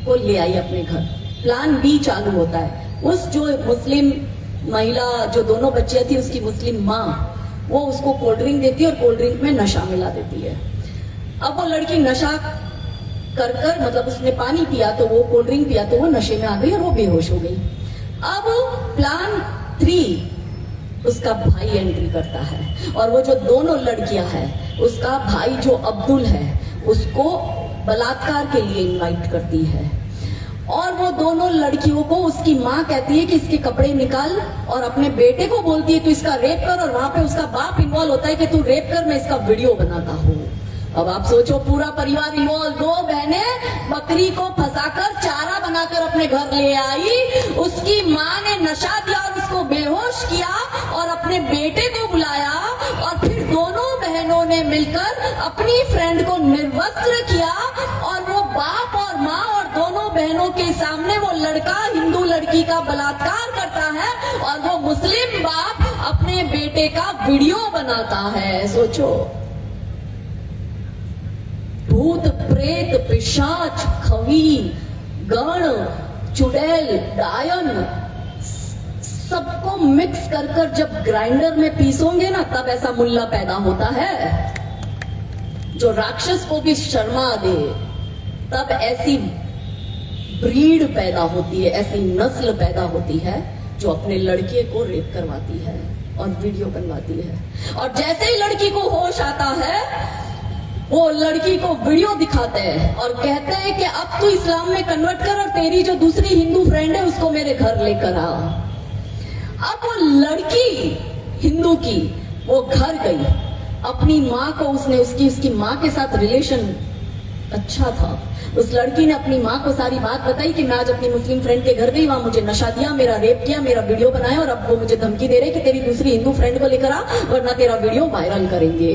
को ले आई अपने घर, प्लान बी चालू होता है। उस जो मुस्लिम महिला, जो दोनों बच्चियां थी, उसकी मुस्लिम माँ, वो उसको कोल्ड ड्रिंक देती है और कोल्ड ड्रिंक में नशा मिला देती है। अब वो लड़की नशा कर मतलब उसने पानी पिया तो वो कोल्ड ड्रिंक पिया तो वो नशे में आ गई और वो बेहोश हो गई। अब प्लान 3, उसका भाई एंट्री करता है, और वो जो दोनों लड़कियां हैं, उसका भाई जो अब्दुल है, उसको बलात्कार के लिए इनवाइट करती है। और वो दोनों लड़कियों को उसकी माँ कहती है कि इसके कपड़े निकाल, और अपने बेटे को बोलती है तू इसका रेप कर, और वहां पे उसका बाप इन्वॉल्व होता है कि तू रेप कर, मैं इसका वीडियो बनाता हूँ। अब आप सोचो, पूरा परिवार इन्वॉल्व, 2 बहनें बकरी को फंसाकर चारा बनाकर अपने घर ले आई, उसकी माँ ने नशा दिया और उसको बेहोश किया, और अपने बेटे को बुलाया, और फिर दोनों बहनों ने मिलकर अपनी फ्रेंड को निर्वस्त्र किया, और वो बाप और माँ और दोनों बहनों के सामने वो लड़का हिंदू लड़की का बलात्कार करता है, और वो मुस्लिम बाप अपने बेटे का वीडियो बनाता है। सोचो, भूत प्रेत पिशाच खवी गण चुड़ैल डायन सबको मिक्स कर कर जब ग्राइंडर में पीसोगे ना, तब ऐसा मुल्ला पैदा होता है जो राक्षस को भी शर्मा दे। तब ऐसी ब्रीड पैदा होती है, ऐसी नस्ल पैदा होती है जो अपने लड़के को रेप करवाती है और वीडियो बनवाती है। और जैसे ही लड़की को होश आता है, वो लड़की को वीडियो दिखाते हैं और कहते हैं कि अब तू इस्लाम में कन्वर्ट कर, और तेरी जो दूसरी हिंदू फ्रेंड है उसको मेरे घर लेकर आ। अब वो लड़की हिंदू की वो घर गई, अपनी माँ को उसने उसकी माँ के साथ रिलेशन अच्छा था। उस लड़की ने अपनी माँ को सारी बात बताई कि मैं आज अपनी मुस्लिम फ्रेंड के घर गई, वहां मुझे नशा दिया, मेरा रेप किया, मेरा वीडियो बनाया, और अब वो मुझे धमकी दे रहे कि तेरी दूसरी हिंदू फ्रेंड को लेकर आ वरना तेरा वीडियो वायरल करेंगे।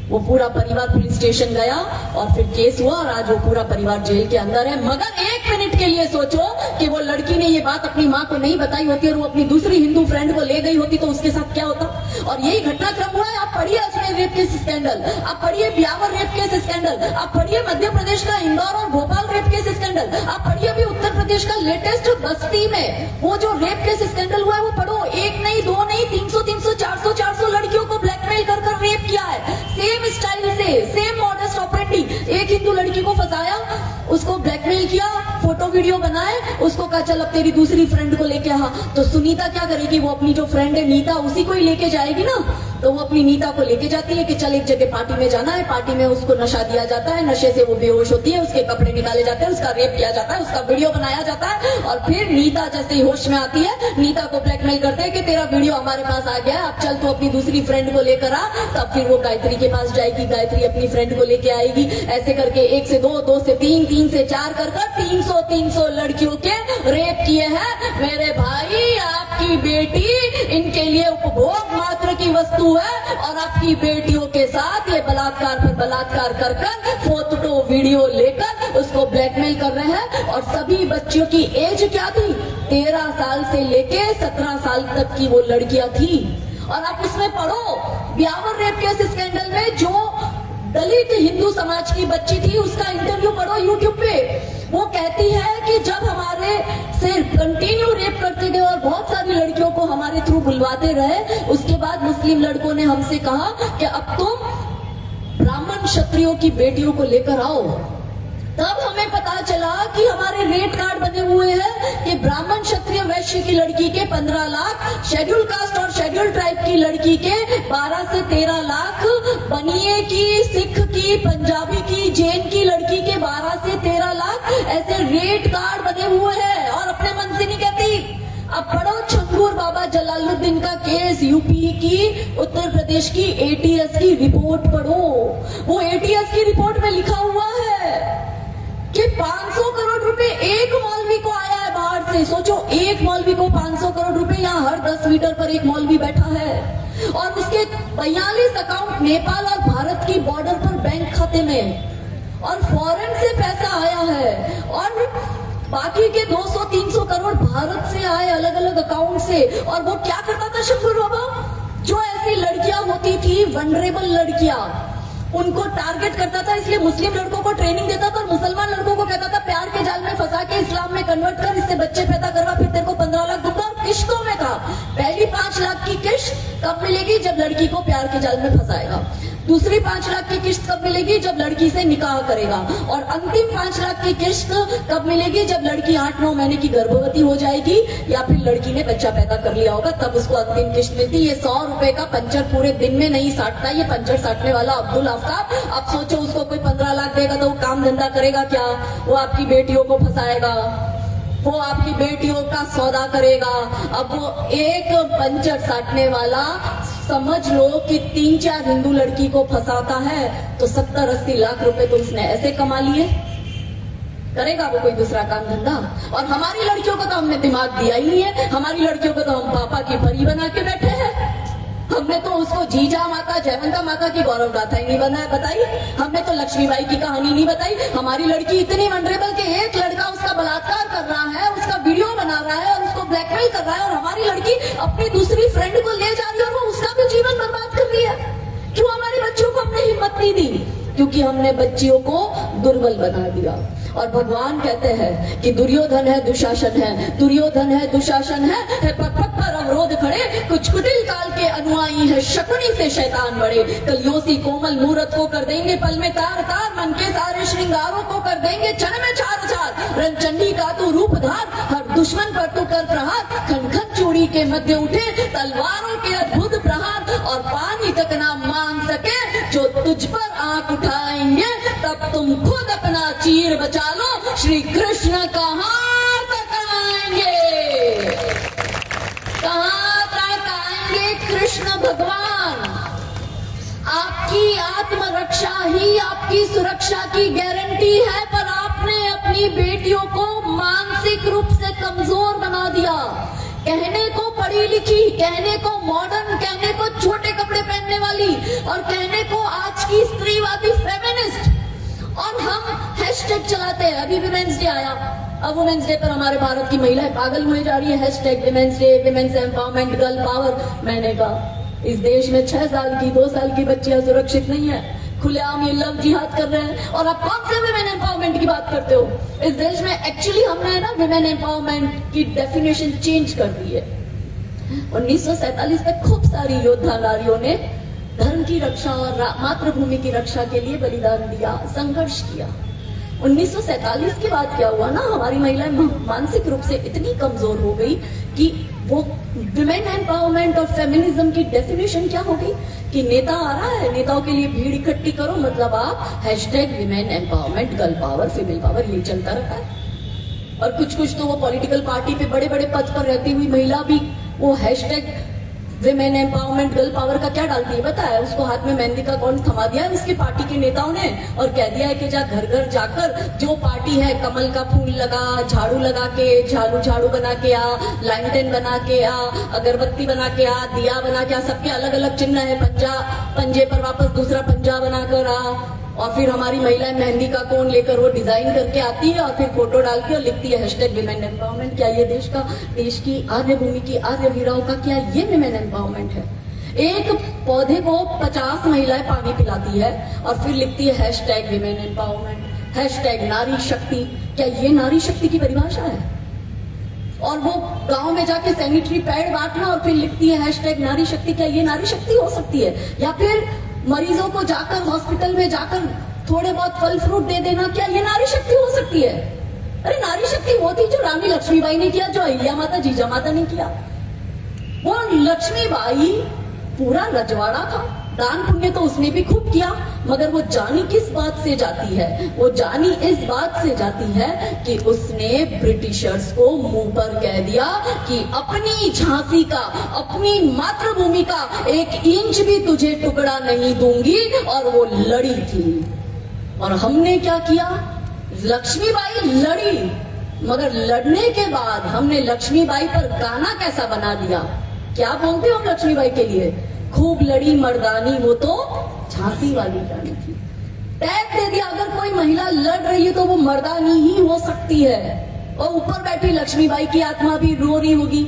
वो पूरा परिवार पुलिस स्टेशन गया और फिर केस हुआ, और आज वो पूरा परिवार जेल के अंदर है। मगर 1 मिनट के लिए सोचो कि वो लड़की ने ये बात अपनी माँ को नहीं बताई होती और वो अपनी दूसरी हिंदू फ्रेंड को ले गई होती तो उसके साथ क्या होता। और यही घटनाक्रम हुआ है। आप पढ़िए अजमेर रेप केस स्कैंडल, आप पढ़िए ब्यावर रेप केस स्कैंडल, आप पढ़िए मध्य प्रदेश का इंदौर और भोपाल रेप केस स्कैंडल, आप पढ़िए अभी उत्तर प्रदेश का लेटेस्ट बस्ती में वो जो रेप केस स्कैंडल हुआ है, वो पढ़ो। 1 नहीं 2 नहीं 300 400 लड़कियों को ब्लैकमेल कर कर रेप किया है, सेम स्टाइल से, सेम मॉडस ऑपरेंडी। एक हिंदू लड़की को फंसाया, उसको ब्लैकमेल किया, फोटो वीडियो बनाए, उसको कहा चल अब तेरी दूसरी फ्रेंड को लेके आ। तो सुनीता क्या करेगी, वो अपनी जो फ्रेंड है नीता, उसी को ही लेके जाएगी ना। तो वो अपनी नीता को लेके जाती है कि चल एक जगह पार्टी में जाना है, पार्टी में उसको नशा दिया जाता है, नशे से वो बेहोश होती है, उसके कपड़े निकाले जाते हैं, उसका रेप किया जाता है, उसका वीडियो बनाया जाता है, और फिर नीता जैसे ही होश में आती है, नीता को ब्लैकमेल करते हैं कि तेरा वीडियो हमारे पास आ गया, अब चल तू अपनी दूसरी फ्रेंड को लेकर आ। तब फिर वो गायत्री के पास जाएगी, गायत्री अपनी फ्रेंड को लेके आएगी, ऐसे करके 1 से 2, 2 से 3, 3 से 4 कर 300 लड़कियों के रेप किए हैं। मेरे भाई, आपकी बेटी इनके लिए उपभोग मात्र की वस्तु है, और आपकी बेटियों के साथ ये बलात्कार पर बलात्कार कर कर फोटो वीडियो लेकर उसको ब्लैकमेल कर रहे हैं। और सभी बच्चियों की एज क्या थी, 13 साल से लेके 17 साल तक की वो लड़कियां थी। और आप उसमें पढ़ो, ब्यावर रेप केस स्कैंडल में जो दलित हिंदू समाज की बच्ची थी, उसका इंटरव्यू पढ़ो यूट्यूब पे। वो कहती है कि जब हमारे से कंटिन्यू रेप करते गए और बहुत सारी लड़कियों को हमारे थ्रू बुलवाते रहे, उसके बाद मुस्लिम लड़कों ने हमसे कहा कि अब तुम ब्राह्मण क्षत्रियों की बेटियों को लेकर आओ। तब हमें पता चला कि हमारे रेट कार्ड बने हुए हैं कि ब्राह्मण क्षत्रिय वैश्य की लड़की के 15 लाख, शेड्यूल कास्ट और शेड्यूल ट्राइब की लड़की के 12 से 13 लाख, बनिए की, सिख की, पंजाबी की, जैन की लड़की के 12 से 13 लाख, ऐसे रेट कार्ड बने हुए हैं और अपने मन से नहीं कहती। अब पढ़ो छंगूर बाबा जलालुद्दीन का केस, यूपी की, उत्तर प्रदेश की एटीएस की रिपोर्ट पढ़ो। वो एटीएस की रिपोर्ट में लिखा हुआ है कि 500 करोड़ रुपए एक मौलवी को आया है बाहर से। सोचो, एक मौलवी को 500 करोड़ रुपए, यहाँ हर 10 मीटर पर एक मौलवी बैठा है और उसके 42 अकाउंट नेपाल और भारत की बॉर्डर पर बैंक खाते में, और फॉरेन से पैसा आया है, और बाकी के 200-300 करोड़ भारत से आए अलग अलग अकाउंट से। और वो क्या करता था शंकर बाबा, जो ऐसी लड़कियां होती थी वनरेबल लड़कियां, उनको टारगेट करता था, इसलिए मुस्लिम लड़कों को ट्रेनिंग देता था और मुसलमान लड़कों को कहता था प्यार के जाल में फंसा के इस्लाम में कन्वर्ट कर, इससे बच्चे पैदा करवा, फिर तेरे को 15 लाख दूंगा। और किश्तों में था, पहली 5 लाख की किश्त कब मिलेगी, जब लड़की को प्यार के जाल में फंसाएगा। दूसरी 5 लाख की किश्त कब मिलेगी, जब लड़की से निकाह करेगा। और अंतिम 5 लाख की किश्त कब मिलेगी, जब लड़की 8-9 महीने की गर्भवती हो जाएगी या फिर लड़की ने बच्चा पैदा कर लिया होगा, तब उसको अंतिम किश्त मिलती। ये 100 रुपए का पंचर पूरे दिन में नहीं साटता, ये पंचर साटने वाला अब्दुल आफ्ताब। अब सोचो, उसको कोई 15 लाख देगा तो वो काम धंधा करेगा क्या? वो आपकी बेटियों को फंसाएगा, वो आपकी बेटियों का सौदा करेगा। अब वो एक पंचर साटने वाला समझ लो कि 3-4 हिंदू लड़की को फंसाता है, तो 70-80 लाख रुपए तो उसने ऐसे कमा लिए। करेगा वो कोई दूसरा काम धंधा? और हमारी लड़कियों को तो हमने दिमाग दिया ही नहीं है। हमारी लड़कियों को तो हम पापा की परी बना के बैठे हैं। हमने तो उसको जीजा माता, जयवंता माता की गौरव गाथा ही नहीं बताई। हमने तो लक्ष्मीबाई की कहानी नहीं बताई। हमारी लड़की इतनी वनरेबल कि एक लड़का उसका बलात्कार कर रहा है, उसका वीडियो बना रहा है और उसको ब्लैकमेल कर रहा है, और हमारी लड़की अपनी दूसरी फ्रेंड को ले जा रही है और वो उसका भी जीवन बर्बाद कर रही है। क्यों हमारी बच्चियों को हमने हिम्मत नहीं दी? क्योंकि हमने बच्चियों को दुर्बल बना दिया। और भगवान कहते हैं कि दुर्योधन है दुशासन है, दुर्योधन है दुशासन है पग पग पर अवरोध खड़े, कुछ कुटिल काल के अनुयायी है, शकुनी से शैतान बड़े। कलियोसी कोमल मूरत को कर देंगे पल में तार तार, मन के सारे श्रृंगारों को कर देंगे क्षण में चार चार। रंगचंडी का तू रूप धार, हर दुश्मन पर तू कर प्रहार, खन खन चूड़ी के मध्य उठे तलवारों के अद्भुत प्रहार। और पानी तक ना मांग सके जो तुझ पर आंख उठाएंगे, तब तुम खुद अपना चीर बचा लो, श्री कृष्ण कहाँ तक आएंगे, कहाँ तक आएंगे कृष्ण भगवान। आपकी आत्मरक्षा ही आपकी सुरक्षा की गारंटी है, पर आपने अपनी बेटियों को मानसिक रूप से कमजोर बना दिया। कहने को पढ़ी लिखी, कहने को मॉडर्न, कहने को छोटे कपड़े पहनने वाली, और कहने को आज की स्त्रीवादी फेमिनिस्ट। और हम हैशटैग चलाते हैं। अभी विमेंस डे आया, अब वुमेन्स डे पर हमारे भारत की महिलाएं पागल हुए जा रही है। Hashtag women's day, women's empowerment, girl power. मैंने कहा इस देश में 6 साल की 2 साल की बच्चियां सुरक्षित नहीं है, खुलेआम ये लव जिहाद कर रहे हैं, और आप कौन से विमेन एम्पावरमेंट की बात करते हो? इस देश में एक्चुअली हमने ना विमेन एम्पावरमेंट की डेफिनेशन चेंज कर दी है। 1947 में खूब सारी योद्धा नारियों ने धर्म की रक्षा और मातृभूमि की रक्षा के लिए बलिदान दिया, संघर्ष किया। 1947 के बाद क्या हुआ ना, हमारी महिलाएं मानसिक रूप से इतनी कमजोर हो गई कि वो विमेन एम्पावरमेंट और फेमिनिज्म की डेफिनेशन क्या हो गई कि नेता आ रहा है, नेताओं के लिए भीड़ इकट्ठी करो, मतलब आप hashtag women empowerment, girl power, female power, ये चलता रहता है। और कुछ तो वो पॉलिटिकल पार्टी पे बड़े बड़े पद पर रहती हुई महिला भी वो hashtag women empowerment, girl power का क्या डालती है पता है? उसको हाथ में मेहंदी का कौन थमा दिया है उसकी पार्टी के नेताओं ने, और कह दिया है कि जा घर घर जाकर जो पार्टी है कमल का फूल लगा, झाड़ू लगा के, झाड़ू बना के आ, लैंटर्न बना के आ, अगरबत्ती बना के आ, दिया बना के आ, सबके अलग अलग चिन्ह है, पंजे पर वापस दूसरा पंजा बनाकर आ। और फिर हमारी महिलाएं मेहंदी का कोन लेकर वो डिजाइन करके आती है और फिर फोटो डालती है और लिखती है हैशटैग विमेन एम्पावरमेंट। क्या ये देश की आर्य भूमि की आर्य वीराओं का क्या ये विमेन एम्पावरमेंट है? एक पौधे को 50 महिलाएं पानी पिलाती है और फिर लिखती है हैशटैग विमेन एम्पावरमेंट, हैशटैग नारी शक्ति। क्या ये नारी शक्ति की परिभाषा है? और वो गांव में जाके सैनिटरी पैड बांटना और फिर लिखती है हैशटैग नारी शक्ति। क्या ये नारी शक्ति हो सकती है? या फिर मरीजों को जाकर हॉस्पिटल में जाकर थोड़े बहुत फल फ्रूट दे देना, क्या ये नारी शक्ति हो सकती है? अरे नारी शक्ति वो थी जो रानी लक्ष्मीबाई ने किया, जो अहिल्या माता, जीजा माता ने किया। वो लक्ष्मीबाई पूरा रजवाड़ा था, दान पुण्य तो उसने भी खूब किया, मगर वो जानी किस बात से जाती है? वो जानी इस बात से जाती है कि उसने ब्रिटिशर्स को मुंह पर कह दिया कि अपनी झांसी का, अपनी मातृभूमि का 1 इंच भी तुझे टुकड़ा नहीं दूंगी, और वो लड़ी थी। और हमने क्या किया? लक्ष्मीबाई लड़ी, मगर लड़ने के बाद हमने लक्ष्मीबाई पर गाना कैसा बना दिया? क्या बोलते हो हम लक्ष्मीबाई के लिए? खूब लड़ी मर्दानी, वो तो झांसी वाली रानी थी। टैग दे दिया, अगर कोई महिला लड़ रही है तो वो मर्दानी ही हो सकती है। और ऊपर बैठी लक्ष्मीबाई की आत्मा भी रो रही होगी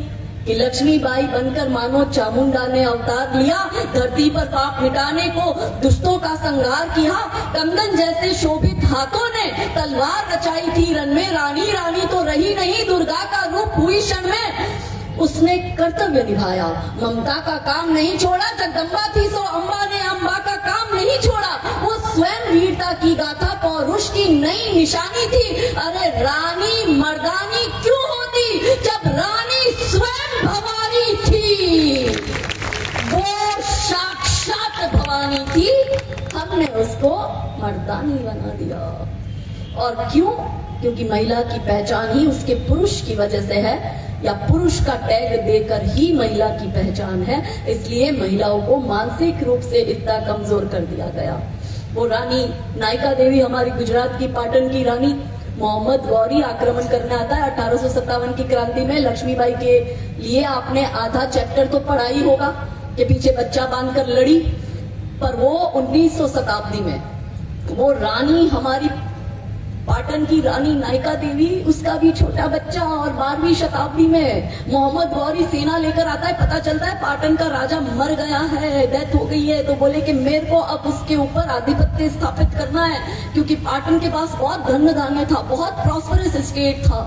कि लक्ष्मीबाई बनकर मानो चामुंडा ने अवतार लिया, धरती पर पाप मिटाने को दुष्टों का संहार किया। कंगन जैसे शोभित हाथों ने तलवार रचाई थी रन में, रानी रानी तो रही नहीं, दुर्गा का रूप हुई क्षण में। उसने कर्तव्य निभाया, ममता का काम नहीं छोड़ा, जगदम्बा थी सो अम्बा ने अम्बा का काम नहीं छोड़ा। वो स्वयं वीरता की गाथा, पौरुष की नई निशानी थी। अरे रानी मर्दानी क्यों होती जब रानी स्वयं भवानी थी? वो साक्षात भवानी थी, हमने उसको मर्दानी बना दिया। और क्यों? क्योंकि महिला की पहचान ही उसके पुरुष की वजह से है, या पुरुष का टैग देकर ही महिला की पहचान है। इसलिए महिलाओं को मानसिक रूप से इतना कमजोर कर दिया गया। वो रानी नायका देवी, हमारी गुजरात की पाटन की रानी, मोहम्मद गौरी आक्रमण करने आता है 1857 की क्रांति में। लक्ष्मीबाई के लिए आपने आधा चैप्टर तो पढ़ा ही होगा कि पीछे बच्चा बांधकर लड़ी, पर वो 1900 शताब्दी में वो रानी, हमारी पाटन की रानी नायका देवी, उसका भी छोटा बच्चा, और 12वीं शताब्दी में मोहम्मद गौरी सेना लेकर आता है। पता चलता है पाटन का राजा मर गया है, डेथ हो गई है, तो बोले कि मेरे को अब उसके ऊपर आधिपत्य स्थापित करना है, क्योंकि पाटन के पास बहुत धन धान्य था, बहुत प्रॉस्परस स्टेट था।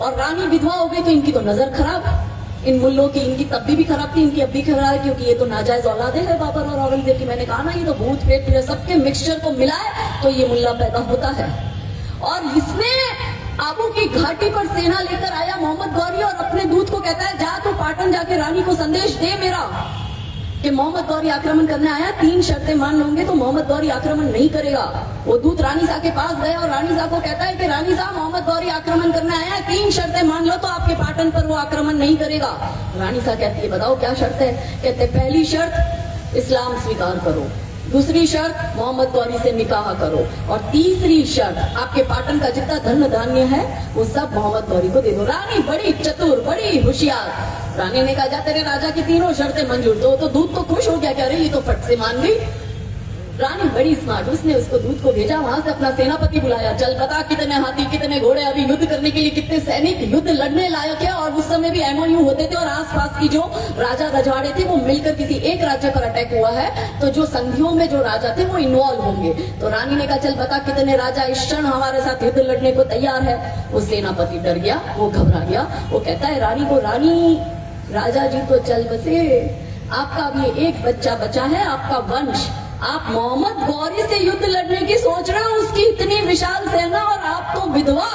और रानी विधवा हो गई तो इनकी तो नजर खराब, इन मुल्लों की, इनकी तब भी खराब थी, इनकी अब भी खराब है, क्योंकि ये तो नाजायज औलादे है बाबर और औरंगजेब की। मैंने कहा ना, ये तो भूत प्रेत सबके मिक्सचर को मिलाए तो ये मुल्ला पैदा होता है। और इसने आबू की घाटी पर सेना लेकर आया मोहम्मद गौरी, और अपने दूत को कहता है, जा तू पाटन जाके रानी को संदेश दे मेरा कि मोहम्मद गौरी आक्रमण करने आया, 3 शर्तें मान लोगे तो मोहम्मद गौरी आक्रमण नहीं करेगा। वो दूत रानी साहब के पास गया और रानी साहब को कहता है कि रानी साहब, मोहम्मद गौरी आक्रमण करने आया है, 3 शर्तें मान लो तो आपके पाटन पर वो आक्रमण नहीं करेगा। रानी साहब कहती है, बताओ क्या शर्त है? कहते, पहली शर्त इस्लाम स्वीकार करो, दूसरी शर्त मोहम्मद गौरी से निकाह करो, और तीसरी शर्त आपके पाटन का जितना धन धान्य है वो सब मोहम्मद गौरी को दे दो। रानी बड़ी चतुर, बड़ी होशियार। रानी ने कहा, जा तेरे राजा की तीनों शर्तें मंजूर। तो दूत तो खुश हो गया, कह रही ये तो फट से मान गई। रानी बड़ी स्मार्ट, उसने उसको दूत को भेजा, वहां से अपना सेनापति बुलाया, चल बता कितने हाथी, कितने घोड़े, अभी युद्ध करने के लिए कितने सैनिक युद्ध लड़ने लायक है। और उस समय भी MOU होते थे, और आसपास की जो राजा रजवाड़े थे वो मिलकर किसी एक राज्य पर अटैक हुआ है तो जो संधियों में जो राजा थे वो इन्वॉल्व होंगे। तो रानी ने कहा, चल बता कितने राजा इस क्षण हमारे साथ युद्ध लड़ने को तैयार है। वो सेनापति डर गया, वो घबरा गया। वो कहता है रानी को, रानी राजा जी तो चल बसे, आपका अभी एक बच्चा बचा है, आपका वंश, आप मोहम्मद गौरी से युद्ध लड़ने की सोच रहे हो, उसकी इतनी विशाल सेना, और आप तो विधवा,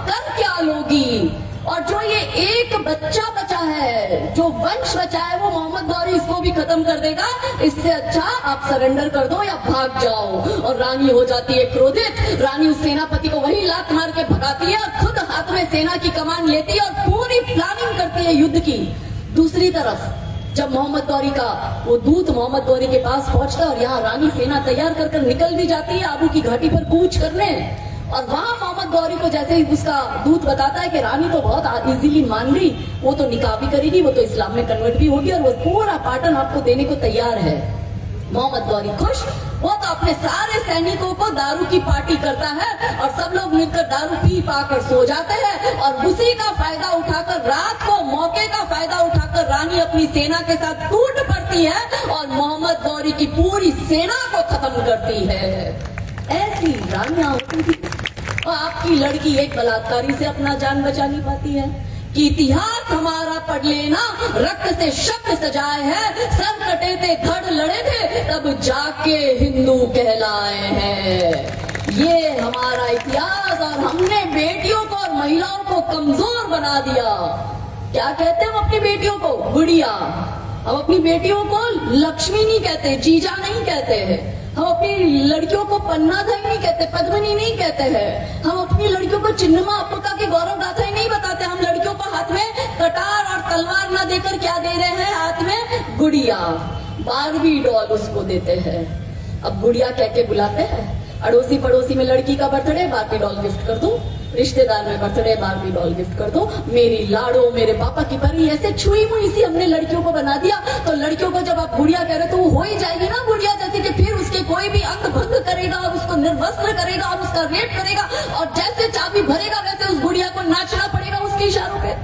कर क्या लोगी? और जो ये एक बच्चा बचा है, जो वंश बचा है, वो मोहम्मद गौरी इसको भी खत्म कर देगा। इससे अच्छा आप सरेंडर कर दो या भाग जाओ। और रानी हो जाती है क्रोधित। रानी उस सेनापति को वही लात मार के भगाती है और खुद हाथ में सेना की कमान लेती है और पूरी प्लानिंग करती है युद्ध की। दूसरी तरफ जब मोहम्मद गौरी का वो दूत मोहम्मद गौरी के पास पहुंचता है, और यहाँ रानी सेना तैयार कर निकल भी जाती है आबू की घाटी पर कूच करने, और वहां मोहम्मद गौरी को जैसे ही उसका दूत बताता है कि रानी तो बहुत इजीली मान गई, वो तो निकाह भी करेगी, वो तो इस्लाम में कन्वर्ट भी होगी, और वो पूरा पाटन आपको देने को तैयार है। मोहम्मद गौरी खुश, वो तो अपने सारे सैनिकों को दारू की पार्टी करता है, और सब लोग मिलकर दारू पी पाकर सो जाते हैं, और उसी का फायदा उठाकर रात को मौके का फायदा उठाकर रानी अपनी सेना के साथ टूट पड़ती है और मोहम्मद गौरी की पूरी सेना को खत्म करती है। ऐसी रानियां होती थी। और आपकी लड़की एक बलात्कारी से अपना जान बचा नहीं पाती है कि इतिहास हमारा पढ़ लेना, रक्त से शब्द सजाए हैं, सर कटे थे, धड़ लड़े थे, तब जाके हिंदू कहलाए हैं। ये हमारा इतिहास, और हमने बेटियों को और महिलाओं को कमजोर बना दिया। क्या कहते हैं हम अपनी बेटियों को? गुड़िया। हम अपनी बेटियों को लक्ष्मी नहीं कहते, जीजा नहीं कहते हैं। हम अपनी लड़कियों को पन्नाधर नहीं कहते, पद्मिनी नहीं कहते हैं। हम अपनी लड़कियों को चिन्नमा अप्पका की गौरव गाथाएं नहीं बताते। हम लड़कियों को हाथ में कटार और तलवार ना देकर क्या दे रहे हैं, हाथ में गुड़िया, बारबी डॉल उसको देते हैं। अब गुड़िया कह के बुलाते हैं। अड़ोसी पड़ोसी में लड़की का बर्थडे, बारबी डॉल गिफ्ट कर दो। रिश्तेदार में बर्थडे, बारबी डॉल गिफ्ट कर दो। मेरी लाडो, मेरे पापा की परी, ऐसे छुई मुई सी हमने लड़कियों को बना दिया। तो लड़कियों को जब आप गुड़िया कह रहे हो तो वो हो ही जाएगी ना गुड़िया जैसी, कि फिर उसके कोई भी अंग भंग करेगा और उसको निर्वस्त्र करेगा और उसका रेप करेगा और जैसे चाबी भरेगा वैसे उस गुड़िया को नाचना पड़ेगा उसके इशारों पे।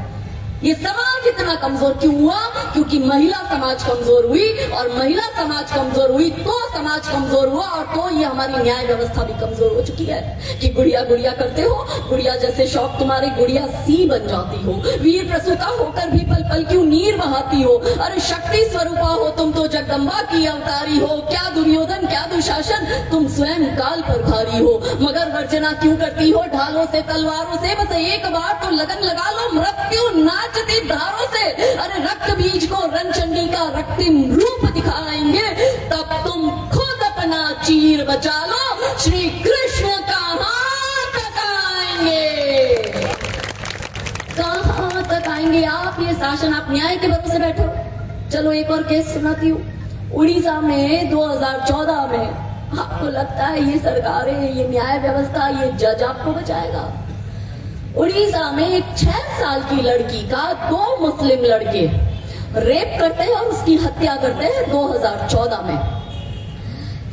ये समाज इतना कमजोर क्यों हुआ? क्योंकि महिला समाज कमजोर हुई, और महिला समाज कमजोर हुई तो समाज कमजोर हुआ, और तो ये हमारी न्याय व्यवस्था भी कमजोर हो चुकी है। कि गुड़िया गुड़िया करते हो, गुड़िया जैसे शौक तुम्हारे गुड़िया सी बन जाती हो। वीर प्रसूता होकर भी पल पल क्यों नीर बहाती हो? अरे शक्ति स्वरूपा हो तुम तो, जगदम्बा की अवतारी हो। क्या दुर्योधन क्या दुशासन, तुम स्वयं काल पर भारी हो। मगर वर्जना क्यों करती हो ढालों से तुलवारों से? बस एक बार तो लगन लगा लो, मृत्यु नाचती धारों से। अरे रक्त बीज को रणचंडी का रक्तिम रूप दिखाएंगे, तब तुम खुद अपना चीर बचा लो। श्री कृष्ण कहां तक आएंगे, कहां तक आएंगे? आप ये शासन, आप न्याय के भरोसे बैठो। चलो एक और केस सुनाती हूँ। उड़ीसा में 2014 में, आपको लगता है ये सरकारें, ये न्याय व्यवस्था, ये जज आपको बचाएगा? उड़ीसा में एक 6 साल की लड़की का 2 मुस्लिम लड़के रेप करते हैं और उसकी हत्या करते हैं 2014 में।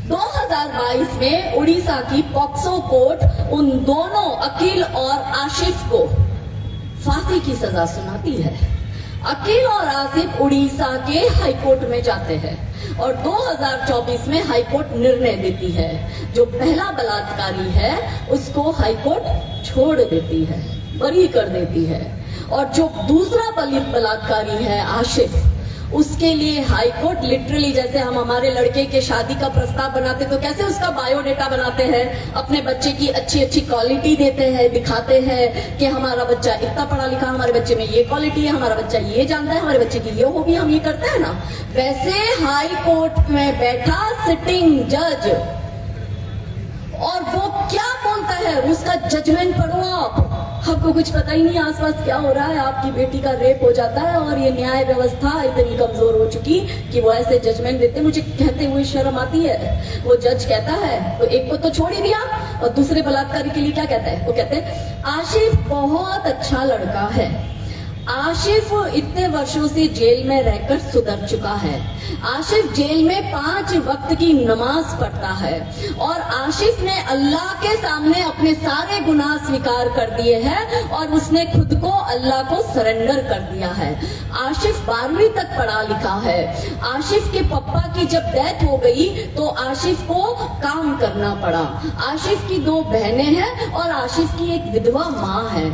2022 में उड़ीसा की पॉक्सो कोर्ट उन दोनों अकील और आशिफ को फांसी की सजा सुनाती है। अकील और आसिफ उड़ीसा के हाईकोर्ट में जाते हैं और 2024 में हाईकोर्ट निर्णय देती है। जो पहला बलात्कारी है उसको हाईकोर्ट छोड़ देती है, बरी कर देती है, और जो दूसरा बलात्कारी है आशिफ, उसके लिए हाईकोर्ट लिटरली, जैसे हम हमारे लड़के के शादी का प्रस्ताव बनाते तो कैसे उसका बायोडेटा बनाते हैं, अपने बच्चे की अच्छी अच्छी क्वालिटी देते हैं, दिखाते हैं कि हमारा बच्चा इतना पढ़ा लिखा, हमारे बच्चे में ये क्वालिटी है, हमारा बच्चा ये जानता है, हमारे बच्चे की ये हॉबी, हम ये करते हैं ना। वैसे हाई कोर्ट में बैठा सिटिंग जज, और वो क्या बोलता है, उसका जजमेंट पढ़ो आप। आपको कुछ पता ही नहीं आसपास क्या हो रहा है, आपकी बेटी का रेप हो जाता है और ये न्याय व्यवस्था इतनी कमजोर हो चुकी कि वो ऐसे जजमेंट देते। मुझे कहते हुए शर्म आती है। वो जज कहता है, तो एक को तो छोड़ ही दिया, और दूसरे बलात्कारी के लिए क्या कहता है? वो कहते हैं आशिफ बहुत अच्छा लड़का है, आशिफ इतने वर्षों से जेल में रहकर सुधर चुका है, आशिफ जेल में 5 वक्त की नमाज पढ़ता है, और आशिफ ने अल्लाह के सामने अपने सारे गुनाह स्वीकार कर दिए हैं और उसने खुद को अल्लाह को सरेंडर कर दिया है। आशिफ 12वीं तक पढ़ा लिखा है। आशिफ के पापा की जब डेथ हो गई तो आशिफ को काम करना पड़ा। आशिफ की 2 बहनें हैं और आशिफ की एक विधवा माँ है।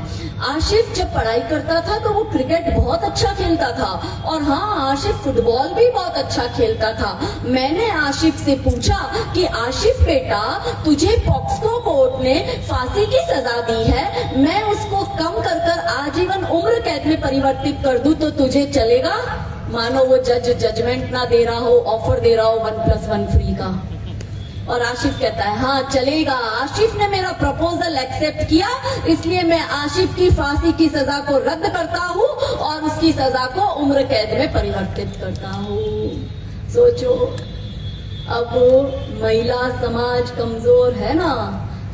आशिफ जब पढ़ाई करता था तो वो क्रिकेट बहुत अच्छा खेलता था, और हाँ, आशिफ फुटबॉल भी बहुत अच्छा खेलता था। मैंने आशिफ से पूछा कि आशिफ बेटा, तुझे पॉक्सो कोर्ट ने फांसी की सजा दी है, मैं उसको कम कर कर आजीवन उम्र कैद में परिवर्तित कर दूं तो तुझे चलेगा? मानो वो जज जजमेंट ना दे रहा हो, ऑफर दे रहा हो 1+1 फ्री का, और आशिफ कहता है हाँ चलेगा। आशिफ ने मेरा प्रपोजल एक्सेप्ट किया, इसलिए मैं आशिफ की फांसी की सजा को रद्द करता हूँ और उसकी सजा को उम्र कैद में परिवर्तित करता हूँ। सोचो, अब महिला समाज कमजोर है ना,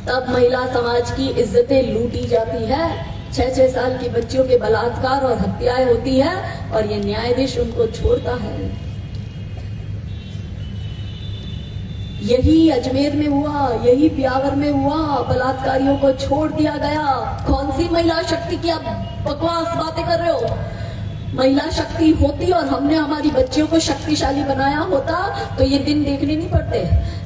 तब महिला समाज की इज्जतें लूटी जाती है। 6-6 साल की बच्चियों के बलात्कार और हत्याएं होती है और ये न्यायाधीश उनको छोड़ता है। यही अजमेर में हुआ, यही ब्यावर में हुआ, बलात्कारियों को छोड़ दिया गया। कौन सी महिला शक्ति की आप बकवास बातें कर रहे हो? महिला शक्ति होती और हमने हमारी बच्चियों को शक्तिशाली बनाया होता तो ये दिन देखने नहीं पड़ते।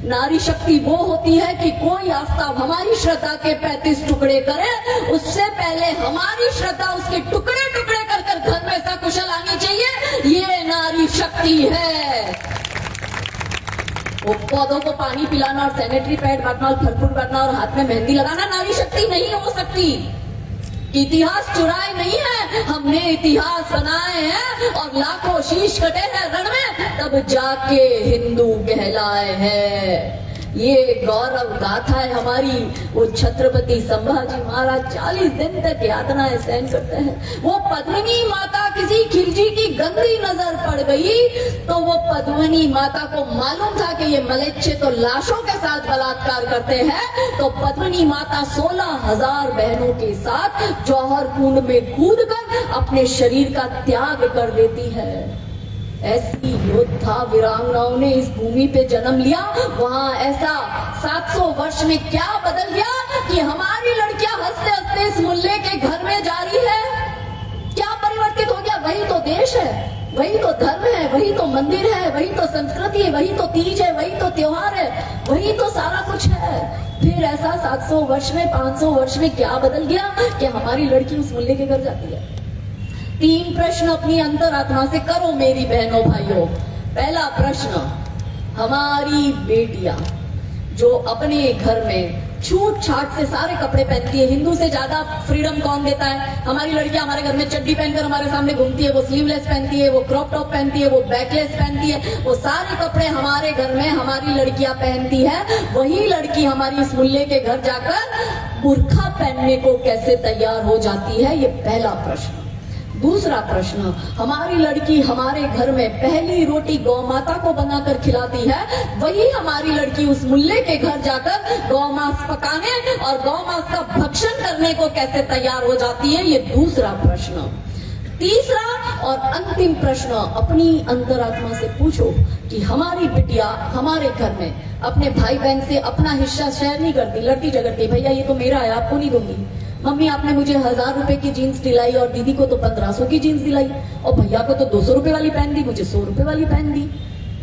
नारी शक्ति वो होती है कि कोई आफ्ताब हमारी श्रद्धा के 35 टुकड़े करे, उससे पहले हमारी श्रद्धा उसके टुकड़े टुकड़े कर कर घर में सकुशल आनी चाहिए। ये नारी शक्ति है। वो पौधों को पानी पिलाना और सैनिटरी पैड बांटना और फल फ्रूट बांटना और हाथ में मेहंदी लगाना नारी शक्ति नहीं हो सकती। कि इतिहास चुराए नहीं है, हमने इतिहास बनाए हैं और लाखों शीश कटे हैं रण में, तब जाके हिंदू कहलाए हैं। ये गौरव गाथा है हमारी। वो छत्रपति संभाजी महाराज 40 दिन तक यातनाएं सहन करते हैं। वो पद्मिनी माता किसी खिलजी की गंदी नजर पड़ गई तो वो पद्मिनी माता को मालूम था कि ये मलेच्छे तो लाशों के साथ बलात्कार करते हैं, तो पद्मिनी माता 16,000 बहनों के साथ जौहर कुंड में कूदकर अपने शरीर का त्याग कर देती है। ऐसी योद्धा वीरांगनाओं ने इस भूमि पे जन्म लिया। वहां ऐसा 700 वर्ष में क्या बदल गया कि हमारी लड़कियां हंसते हंसते इस मुल्ले के घर में जा रही है? क्या परिवर्तित हो गया? वही तो देश है, वही तो धर्म है, वही तो मंदिर है, वही तो संस्कृति है, वही तो तीज है, वही तो त्योहार है, वही तो सारा कुछ है। फिर ऐसा 700 वर्ष में 500 वर्ष में क्या बदल गया कि हमारी लड़की उस मुल्ले के घर जाती है? 3 प्रश्न अपनी अंतरात्मा से करो मेरी बहनों भाइयों। पहला प्रश्न, हमारी बेटियां जो अपने घर में छूट छाट से सारे कपड़े पहनती है, हिंदू से ज्यादा फ्रीडम कौन देता है? हमारी लड़कियां हमारे घर में चड्डी पहनकर हमारे सामने घूमती है, वो स्लीवलेस पहनती है, वो क्रॉप टॉप पहनती है, वो बैकलेस पहनती है, वो सारे कपड़े हमारे घर में हमारी लड़कियां पहनती है। वही लड़की हमारी इस मुल्ले के घर जाकर बुर्खा पहनने को कैसे तैयार हो जाती है? ये पहला प्रश्न। दूसरा प्रश्न, हमारी लड़की हमारे घर में पहली रोटी गौ माता को बनाकर खिलाती है, वही हमारी लड़की उस मुल्ले के घर जाकर गौ मांस पकाने और गौ मांस का भक्षण करने को कैसे तैयार हो जाती है? ये दूसरा प्रश्न। तीसरा और अंतिम प्रश्न, अपनी अंतरात्मा से पूछो कि हमारी बिटिया हमारे घर में अपने भाई बहन से अपना हिस्सा शेयर नहीं करती, लड़ती झगड़ती, भैया ये तो मेरा है आपको नहीं दूंगी, मम्मी आपने मुझे 1000 रुपए की जीन्स दिलाई और दीदी को तो 1500 की जीन्स दिलाई, और भैया को तो 200 रुपए वाली पहन दी, मुझे 100 रुपए वाली पहन दी।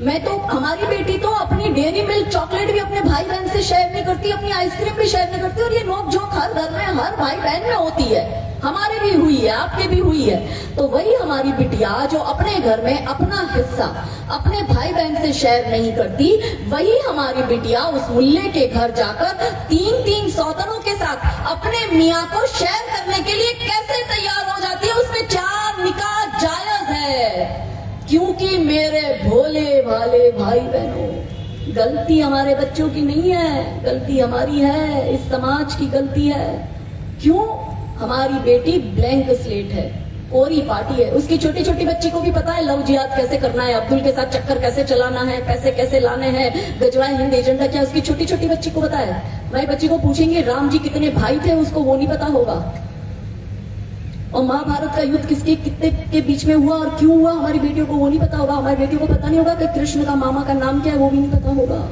मैं तो, हमारी बेटी तो अपनी डेयरी मिल्क चॉकलेट भी अपने भाई बहन से शेयर नहीं करती, अपनी आइसक्रीम भी शेयर नहीं करती, और ये नोक झोंक हर घर में हर भाई बहन में होती है। हमारे भी हुई है, आपके भी हुई है। तो वही हमारी बिटिया जो अपने घर में अपना हिस्सा अपने भाई बहन से शेयर नहीं करती, वही हमारी बिटिया उस मुल्ले के घर जाकर 3-3 सौतनों के साथ अपने मियाँ को शेयर करने के लिए कैसे तैयार हो जाती है? उसमें 4 निकाह जायज है। क्योंकि मेरे भोले भाले भाई बहनों, गलती हमारे बच्चों की नहीं है, गलती हमारी है, इस समाज की गलती है। क्यों? हमारी बेटी ब्लैंक स्लेट है, कोरी पार्टी है। उसकी छोटी छोटी बच्ची को भी पता है लव जिहाद कैसे करना है, अब्दुल के साथ चक्कर कैसे चलाना है, पैसे कैसे लाने हैं, गजवाए हिंद एजेंडा क्या, उसकी छोटी छोटी बच्ची को पता है। भाई बच्ची को पूछेंगे राम जी कितने भाई थे, उसको वो नहीं पता होगा। और महाभारत का युद्ध किसके कितने के बीच में हुआ और क्यों हुआ, हमारी बेटियों को वो नहीं पता होगा। हमारी बेटियों को पता नहीं होगा कि कृष्ण का मामा का नाम क्या है, वो भी नहीं पता होगा।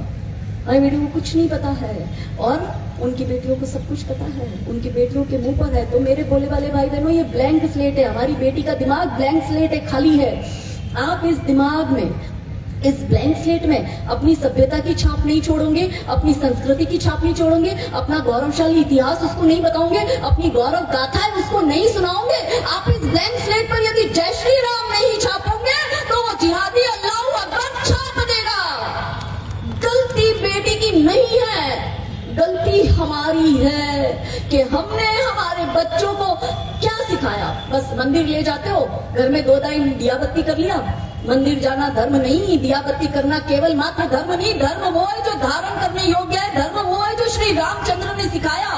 हमारी बेटियों को कुछ नहीं पता है, और उनकी बेटियों को सब कुछ पता है, उनकी बेटियों के मुंह पर है। तो मेरे बोले वाले भाई बहनों, ये ब्लैंक स्लेट है, हमारी बेटी का दिमाग ब्लैंक स्लेट है, खाली है। आप इस दिमाग में, इस ब्लैंक स्लेट में अपनी सभ्यता की छाप नहीं छोड़ोगे, अपनी संस्कृति की छाप नहीं छोड़ोगे, अपना गौरवशाली इतिहास उसको नहीं बताओगे, अपनी गौरव गाथाएं उसको नहीं सुनाओगे। आप इस ब्लैंक स्लेट पर यदि जय श्री राम नहीं छापोगे तो वो जिहादी अल्लाह अकबर छाप देगा। गलती बेटी की नहीं है, गलती हमारी है कि हमने हमारे बच्चों को क्या सिखाया। बस मंदिर ले जाते हो, घर में 2 टाइम दिया बत्ती कर लिया। मंदिर जाना धर्म नहीं, दिया बत्ती करना केवल मात्र धर्म नहीं। धर्म वो है जो धारण करने योग्य है, धर्म वो है जो श्री रामचंद्र ने सिखाया,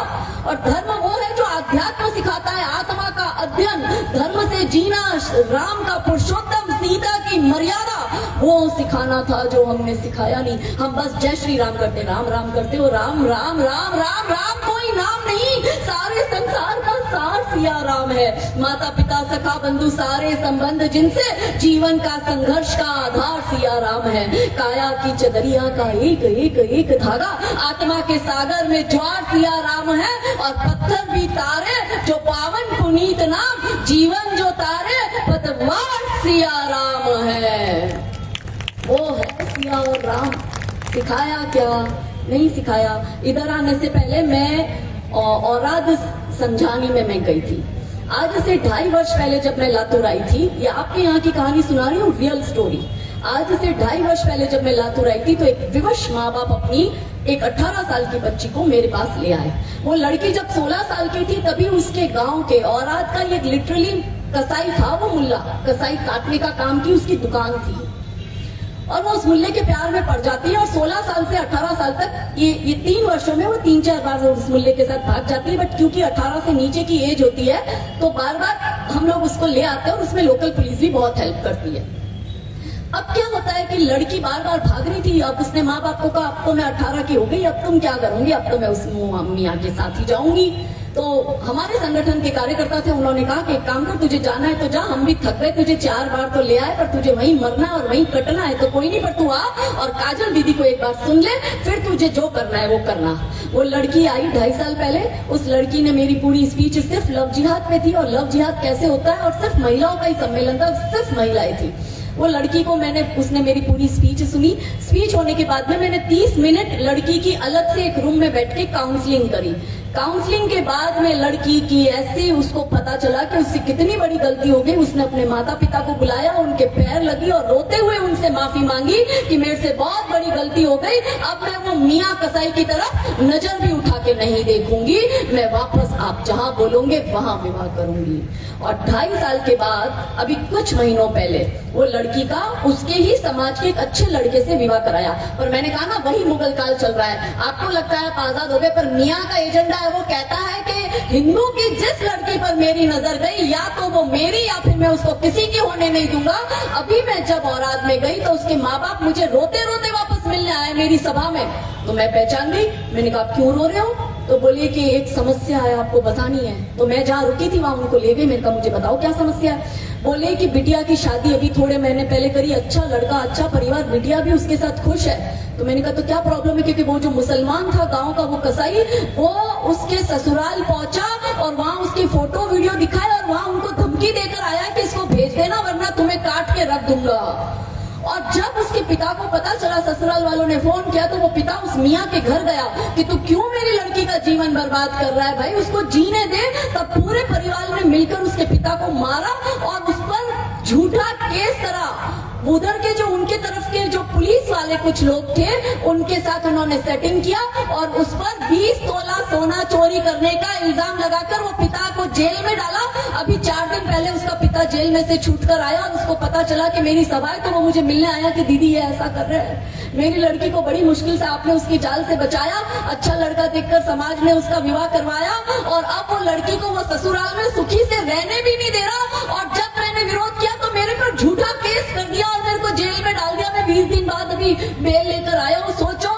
और धर्म वो है जो आध्यात्म सिखाता है, आत्मा का अध्ययन, धर्म से जीना, राम का पुरुषोत्तम, सीता की मर्यादा, वो सिखाना था जो हमने सिखाया नहीं। हम बस जय श्री राम करते, राम राम करते हो, राम राम राम राम राम कोई नाम नहीं, सारे संसार का सार सिया राम है। माता पिता सखा बंधु सारे संबंध जिनसे जीवन का संघर्ष का आधार सिया राम है। काया की चदरिया का एक एक एक धागा, आत्मा के सागर में ज्वार सिया राम है। और पत्थर भी तारे जो पावन पुनीत नाम, जीवन जो तारे पतवार सिया राम है। वो है सिया और राम। सिखाया क्या? नहीं सिखाया। इधर आने से पहले मैं औराद संजानी में मैं गई थी। आज से 2.5 वर्ष पहले जब मैं लातूर आई थी, ये आपके यहाँ की कहानी सुना रही हूँ, रियल स्टोरी। आज से 2.5 वर्ष पहले जब मैं लातूर आई थी तो एक विवश माँ बाप अपनी एक 18 साल की बच्ची को मेरे पास ले आए। वो लड़की जब 16 साल की थी तभी उसके गांव के औरत का एक लिटरली कसाई था, वो मुल्ला कसाई काटने का काम की उसकी दुकान थी और वो उस मुल्ले के प्यार में पड़ जाती है और 16 साल से 18 साल तक ये 3 वर्षों में वो 3-4 बार उस मुल्ले के साथ भाग जाती है। बट क्योंकि 18 से नीचे की एज होती है तो बार बार हम लोग उसको ले आते हैं और उसमें लोकल पुलिस भी बहुत हेल्प करती है। अब क्या होता है कि लड़की बार बार भाग रही थी। अब उसने माँ बाप को कहा अब तो मैं 18 की हो गई, अब तुम क्या करोगे, अब तो मैं उस मियाँ के साथ ही जाऊंगी। तो हमारे संगठन के कार्यकर्ता थे, उन्होंने कहा कि एक काम कर, तुझे जाना है तो जा, हम भी थक गए, तुझे 4 बार तो ले आए पर तुझे वहीं मरना और वहीं कटना है तो कोई नहीं, पर तू आ और काजल दीदी को एक बार सुन ले, फिर तुझे जो करना है वो करना। वो लड़की आई 2.5 साल पहले। उस लड़की ने मेरी पूरी स्पीच सिर्फ लव जिहाद पे थी और लव जिहाद कैसे होता है और सिर्फ महिलाओं का ही सम्मेलन था, सिर्फ महिलाएं थी। वो लड़की को उसने मेरी पूरी स्पीच सुनी। स्पीच होने के बाद में मैंने 30 मिनट लड़की की अलग से एक रूम में बैठ के काउंसलिंग करी। काउंसलिंग के बाद में लड़की की ऐसे उसको पता चला कि उससे कितनी बड़ी गलती हो गई। उसने अपने माता पिता को बुलाया, उनके पैर लगी और रोते हुए उनसे माफी मांगी कि मेरे से बहुत बड़ी गलती हो गई, अब मैं वो मियाँ कसाई की तरफ नजर भी उठा के नहीं देखूंगी, मैं वापस आप जहां बोलोगे वहां विवाह करूंगी। और 2.5 साल के बाद अभी कुछ महीनों पहले वो लड़की का उसके ही समाज के एक अच्छे लड़के से विवाह कराया। पर मैंने कहा ना, वही मुगल काल चल रहा है। आपको लगता है आप आजाद हो गए, पर मियाँ का एजेंडा है, वो कहता है कि हिंदू की जिस लड़की पर मेरी नजर गई या तो वो मेरी या फिर मैं उसको किसी की होने नहीं दूंगा। अभी मैं जब औराद में गई तो उसके माँ बाप मुझे रोते रोते वापस मिलने आए मेरी सभा में, तो मैं पहचान गई। मैंने कहा क्यों रो रहे हो? तो बोलिए कि एक समस्या है, आपको बतानी है। तो मैं जहाँ रुकी थी वहां उनको ले गई। मैंने कहा मुझे बताओ क्या समस्या है। बोले कि बिटिया की शादी अभी थोड़े महीने पहले करी, अच्छा लड़का, अच्छा परिवार, बिटिया भी उसके साथ खुश है। तो मैंने कहा तो क्या प्रॉब्लम है? क्योंकि वो जो मुसलमान था गांव का, वो कसाई, वो उसके ससुराल पहुंचा और वहां उसकी फोटो वीडियो दिखाए और वहां उनको धमकी देकर आया कि इसको भेज देना वरना तुम्हें काट के रख दूंगा। और जब उसके पिता को पता चला, ससुराल वालों ने फोन किया, तो वो पिता उस मियाँ के घर गया कि तू क्यों मेरी लड़की का जीवन बर्बाद कर रहा है, भाई उसको जीने दे। तब पूरे परिवार ने मिलकर उसके पिता को मारा और उस पर झूठा केस करा। उधर के जो उनके तरफ के जो पुलिस वाले कुछ लोग थे, उनके साथ उन्होंने सेटिंग किया और उस पर 20 तोला सोना चोरी करने का इल्जाम लगाकर वो पिता को जेल में डाला। अभी 4 दिन पहले उसका पिता जेल में से छूटकर आया और उसको पता चला कि मेरी सभा है, तो वो मुझे मिलने आया कि दीदी ये ऐसा कर रहे हैं। मेरी लड़की को बड़ी मुश्किल से आपने उसकी जाल से बचाया, अच्छा लड़का देखकर समाज ने उसका विवाह करवाया और अब वो लड़की को वो ससुराल में सुखी से रहने भी नहीं दे रहा। और जब मैंने विरोध किया तो मेरे पर झूठा केस कर दिया और मेरे को जेल में डाल दिया। मैं 20 दिन बाद अभी बेल लेकर आया हूँ। सोचो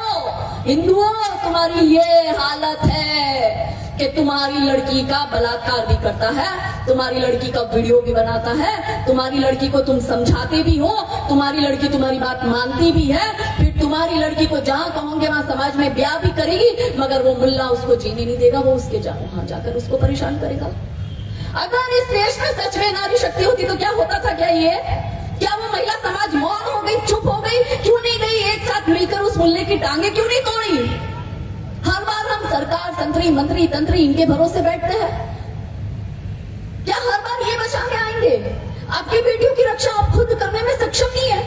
हिंदुओं, तुम्हारी ये हालत है कि तुम्हारी लड़की का बलात्कार भी करता है, तुम्हारी लड़की का वीडियो भी बनाता है, तुम्हारी लड़की को तुम समझाते भी हो, तुम्हारी लड़की तुम्हारी बात मानती भी है, फिर तुम्हारी लड़की को जहां कहोगे वहां समाज में ब्याह भी करेगी, मगर वो मुल्ला उसको जीने नहीं देगा, वो उसके वहां जाकर उसको परेशान करेगा। अगर इस देश में सच में नारी शक्ति होती तो क्या होता था? क्या वो महिला समाज मौन हो गई, चुप हो गई? क्यों नहीं गई एक साथ मिलकर उस मुल्ले की टांगे क्यों नहीं तोड़ी? हर बार हम सरकार, संतरी, मंत्री, तंत्री इनके भरोसे बैठते हैं। क्या हर बार ये बचा के आएंगे? आपकी बेटियों की रक्षा आप खुद करने में सक्षम नहीं है,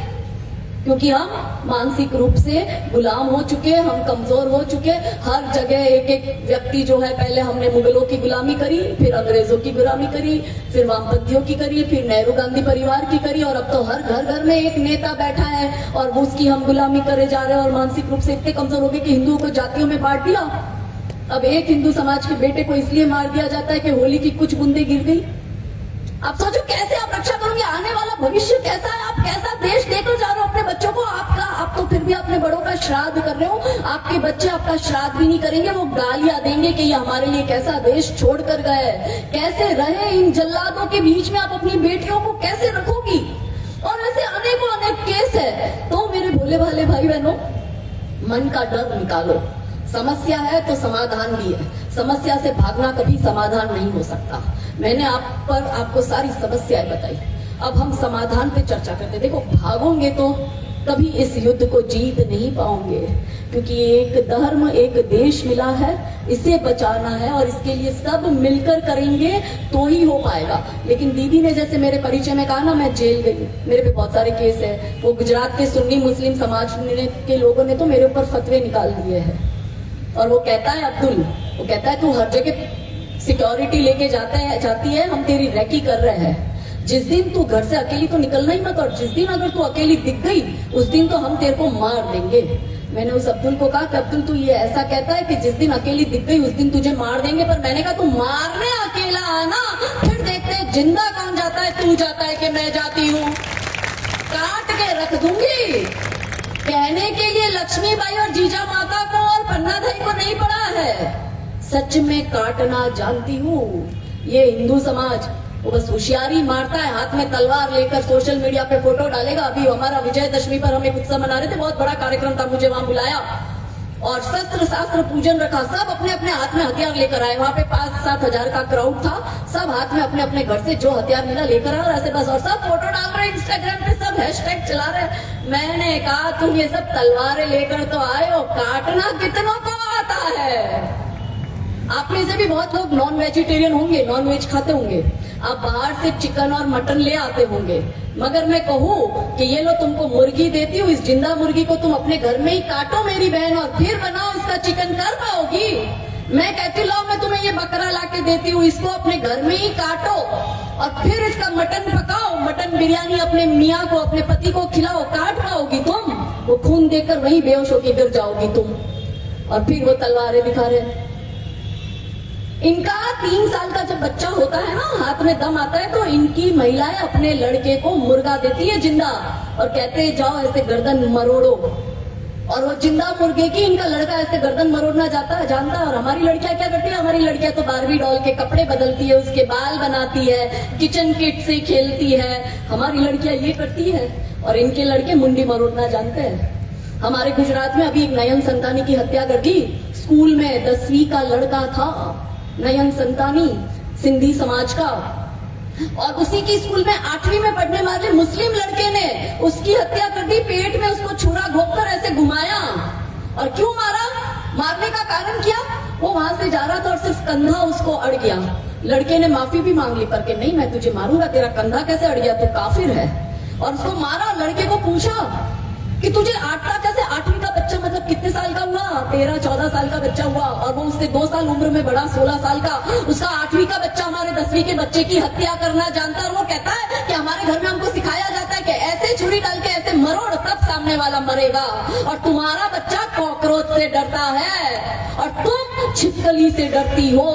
क्योंकि हम मानसिक रूप से गुलाम हो चुके, हम कमजोर हो चुके। हर जगह एक एक व्यक्ति जो है, पहले हमने मुगलों की गुलामी करी, फिर अंग्रेजों की गुलामी करी, फिर वामपंथियों की करी, फिर नेहरू गांधी परिवार की करी, और अब तो हर घर घर में एक नेता बैठा है और उसकी हम गुलामी करे जा रहे हैं। और मानसिक रूप से इतने कमजोर हो गए कि हिंदुओं को जातियों में बांट दिया। अब एक हिंदू समाज के बेटे को इसलिए मार दिया जाता है कि होली की कुछ बूंदे गिर गई। आप सोचो कैसे आप रक्षा करोगे? आने वाला भविष्य कैसा है? आप कैसा देश देकर जा रहे हो अपने बच्चों को? आप तो फिर भी अपने बड़ों का श्राद्ध कर रहे हो, आपके बच्चे आपका श्राद्ध भी नहीं करेंगे। वो गालियां देंगे कि ये हमारे लिए कैसा देश छोड़ कर गए, कैसे रहे इन जल्लादों के बीच में, आप अपनी बेटियों को कैसे रखोगी? और ऐसे अनेकों अनेक केस है। तो मेरे भोले भाले भाई बहनों, मन का डर निकालो। समस्या है तो समाधान भी है। समस्या से भागना कभी समाधान नहीं हो सकता। मैंने आपको सारी समस्याएं बताई, अब हम समाधान पे चर्चा करते। देखो, भागोगे तो कभी इस युद्ध को जीत नहीं पाओगे, क्योंकि एक धर्म एक देश मिला है, इसे बचाना है और इसके लिए सब मिलकर करेंगे तो ही हो पाएगा। लेकिन दीदी ने जैसे मेरे परिचय में कहा ना, मैं जेल गई, मेरे पे बहुत सारे केस है। वो गुजरात के सुन्नी मुस्लिम समाज के लोगों ने तो मेरे ऊपर फतवे निकाल दिए हैं। और वो कहता है अब्दुल, वो कहता है तू हर जगह सिक्योरिटी लेके जाती है, हम तेरी रैकी कर रहे हैं। जिस दिन तू घर से अकेली तो निकलना ही मत, और जिस दिन अगर तू अकेली दिख गई उस दिन तो हम तेरे को मार देंगे। मैंने उस अब्दुल को कहा कि अब्दुल तू ये ऐसा कहता है कि जिस दिन अकेली दिख गई उस दिन तुझे मार देंगे, पर मैंने कहा तू मारने अकेला आना, फिर देखते हैं जिंदा कौन जाता है, तू जाता है कि मैं जाती हूँ, काट के रख दूंगी। कहने के लिए लक्ष्मीबाई और जीजा माता को और पन्ना भाई को नहीं पड़ा है, सच में काटना जानती हूँ। ये हिंदू समाज वो बस होशियारी मारता है, हाथ में तलवार लेकर सोशल मीडिया पे फोटो डालेगा। अभी हमारा विजयदशमी पर हम एक उत्सव मना रहे थे, बहुत बड़ा कार्यक्रम था, मुझे वहां बुलाया और शस्त्र शास्त्र पूजन रखा। सब अपने अपने हाथ में हथियार लेकर आए। वहां पे 5-7 हजार का क्राउड था, सब हाथ में अपने अपने घर से जो हथियार मिला लेकर आए और ऐसे बस, और सब फोटो डाल रहे हैं इंस्टाग्राम पे, सब हैशटैग चला रहे। मैंने कहा तुम ये सब तलवारें लेकर तो आए हो, काटना कितनों को आता है? आप में से भी बहुत लोग नॉन वेजिटेरियन होंगे, नॉन वेज खाते होंगे, आप बाहर से चिकन और मटन ले आते होंगे, मगर मैं कहूँ कि ये लो तुमको मुर्गी देती हूँ, इस जिंदा मुर्गी को तुम अपने घर में ही काटो मेरी बहन, और फिर बनाओ इसका चिकन, कर पाओगी? मैं कहती लो मैं तुम्हें ये बकरा लाके देती हूँ, इसको अपने घर में ही काटो और फिर इसका मटन पकाओ, मटन बिरयानी अपने मियाँ को, अपने पति को खिलाओ, काट पाओगी तुम? वो खून देकर वही बेहोश होकर गिर जाओगी तुम। और फिर वो तलवारें दिखा रहे। इनका 3 साल का जब बच्चा होता है ना, हाथ में दम आता है, तो इनकी महिलाएं अपने लड़के को मुर्गा देती है जिंदा और कहते हैं जाओ ऐसे गर्दन मरोड़ो, और वो जिंदा मुर्गे की इनका लड़का ऐसे गर्दन मरोड़ना जानता है। और हमारी लड़कियां क्या करती है? हमारी लड़कियां तो बारबी डॉल के कपड़े बदलती है, उसके बाल बनाती है, किचन किट से खेलती है। हमारी लड़कियां ये करती है और इनके लड़के मुंडी मरोड़ना जानते हैं। हमारे गुजरात में अभी एक नयन संतानी की हत्या कर दी। स्कूल में 10वीं का लड़का था, नयन संतानी, सिंधी समाज का, और उसी की स्कूल में 8वीं में पढ़ने वाले मुस्लिम लड़के ने उसकी हत्या कर दी। पेट में उसको छुरा घोंपकर ऐसे घुमाया। और क्यों मारा? मारने का कारण क्या? वो वहां से जा रहा था और सिर्फ कंधा उसको अड़ गया। लड़के ने माफी भी मांग ली, पर के नहीं मैं तुझे मारूंगा, तेरा कंधा कैसे अड़ गया, तू काफिर है। और उसको मारा। लड़के को पूछा कि तुझे आटा कैसे? 8वीं का बच्चा मतलब कितने साल का हुआ? 13-14 साल का बच्चा हुआ, और वो उससे 2 साल उम्र में बड़ा 16 साल का। उसका 8वीं का बच्चा हमारे 10वीं के बच्चे की हत्या करना जानता है। और वो कहता है कि हमारे घर में हमको सिखाया जाता है कि ऐसे छुरी डाल के ऐसे मरोड़, तब सामने वाला मरेगा। और तुम्हारा बच्चा कॉकरोच से डरता है और तुम छिपकली से डरती हो।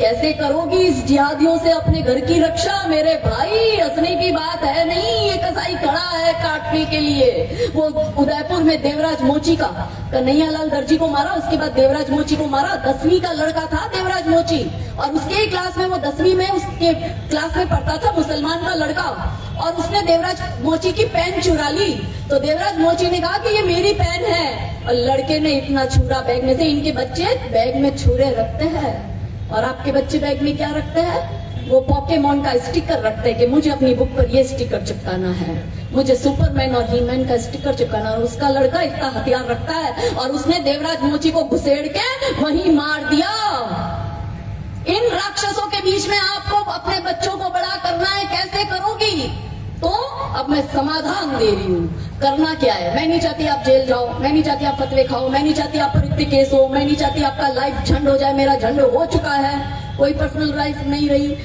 कैसे करोगी इस जिहादियों से अपने घर की रक्षा? मेरे भाई हंसने की बात है नहीं, ये कसाई खड़ा है काटने के लिए। वो उदयपुर में देवराज मोची का कन्हैयालाल दर्जी को मारा, उसके बाद देवराज मोची को मारा। 10वीं का लड़का था देवराज मोची, और उसके ही क्लास में, वो 10वीं में उसके क्लास में पढ़ता था, मुसलमान का लड़का, और उसने देवराज मोची की पेन चुरा ली। तो देवराज मोची ने कहा कि ये मेरी पेन है, और लड़के ने इतना छुरा बैग में से। इनके बच्चे बैग में छुरे रखते हैं, और आपके बच्चे बैग में क्या रखते हैं? वो पोकेमॉन का स्टिकर रखते हैं कि मुझे अपनी बुक पर ये स्टिकर चिपकाना है, मुझे सुपरमैन और हीमैन का स्टिकर चिपकाना है। और उसका लड़का इतना हथियार रखता है, और उसने देवराज मोची को घुसेड़ के वहीं मार दिया। इन राक्षसों के बीच में आपको अपने बच्चों को बड़ा करना है, कैसे करोगी? तो अब मैं समाधान दे रही हूँ। करना क्या है? मैं नहीं चाहती आप जेल जाओ, मैं नहीं चाहती आप फतवे खाओ, मैं नहीं चाहती आप पर इतने केस हो, मैं नहीं चाहती आपका लाइफ झंड हो जाए। मेरा झंड हो चुका है, कोई पर्सनल लाइफ नहीं रही,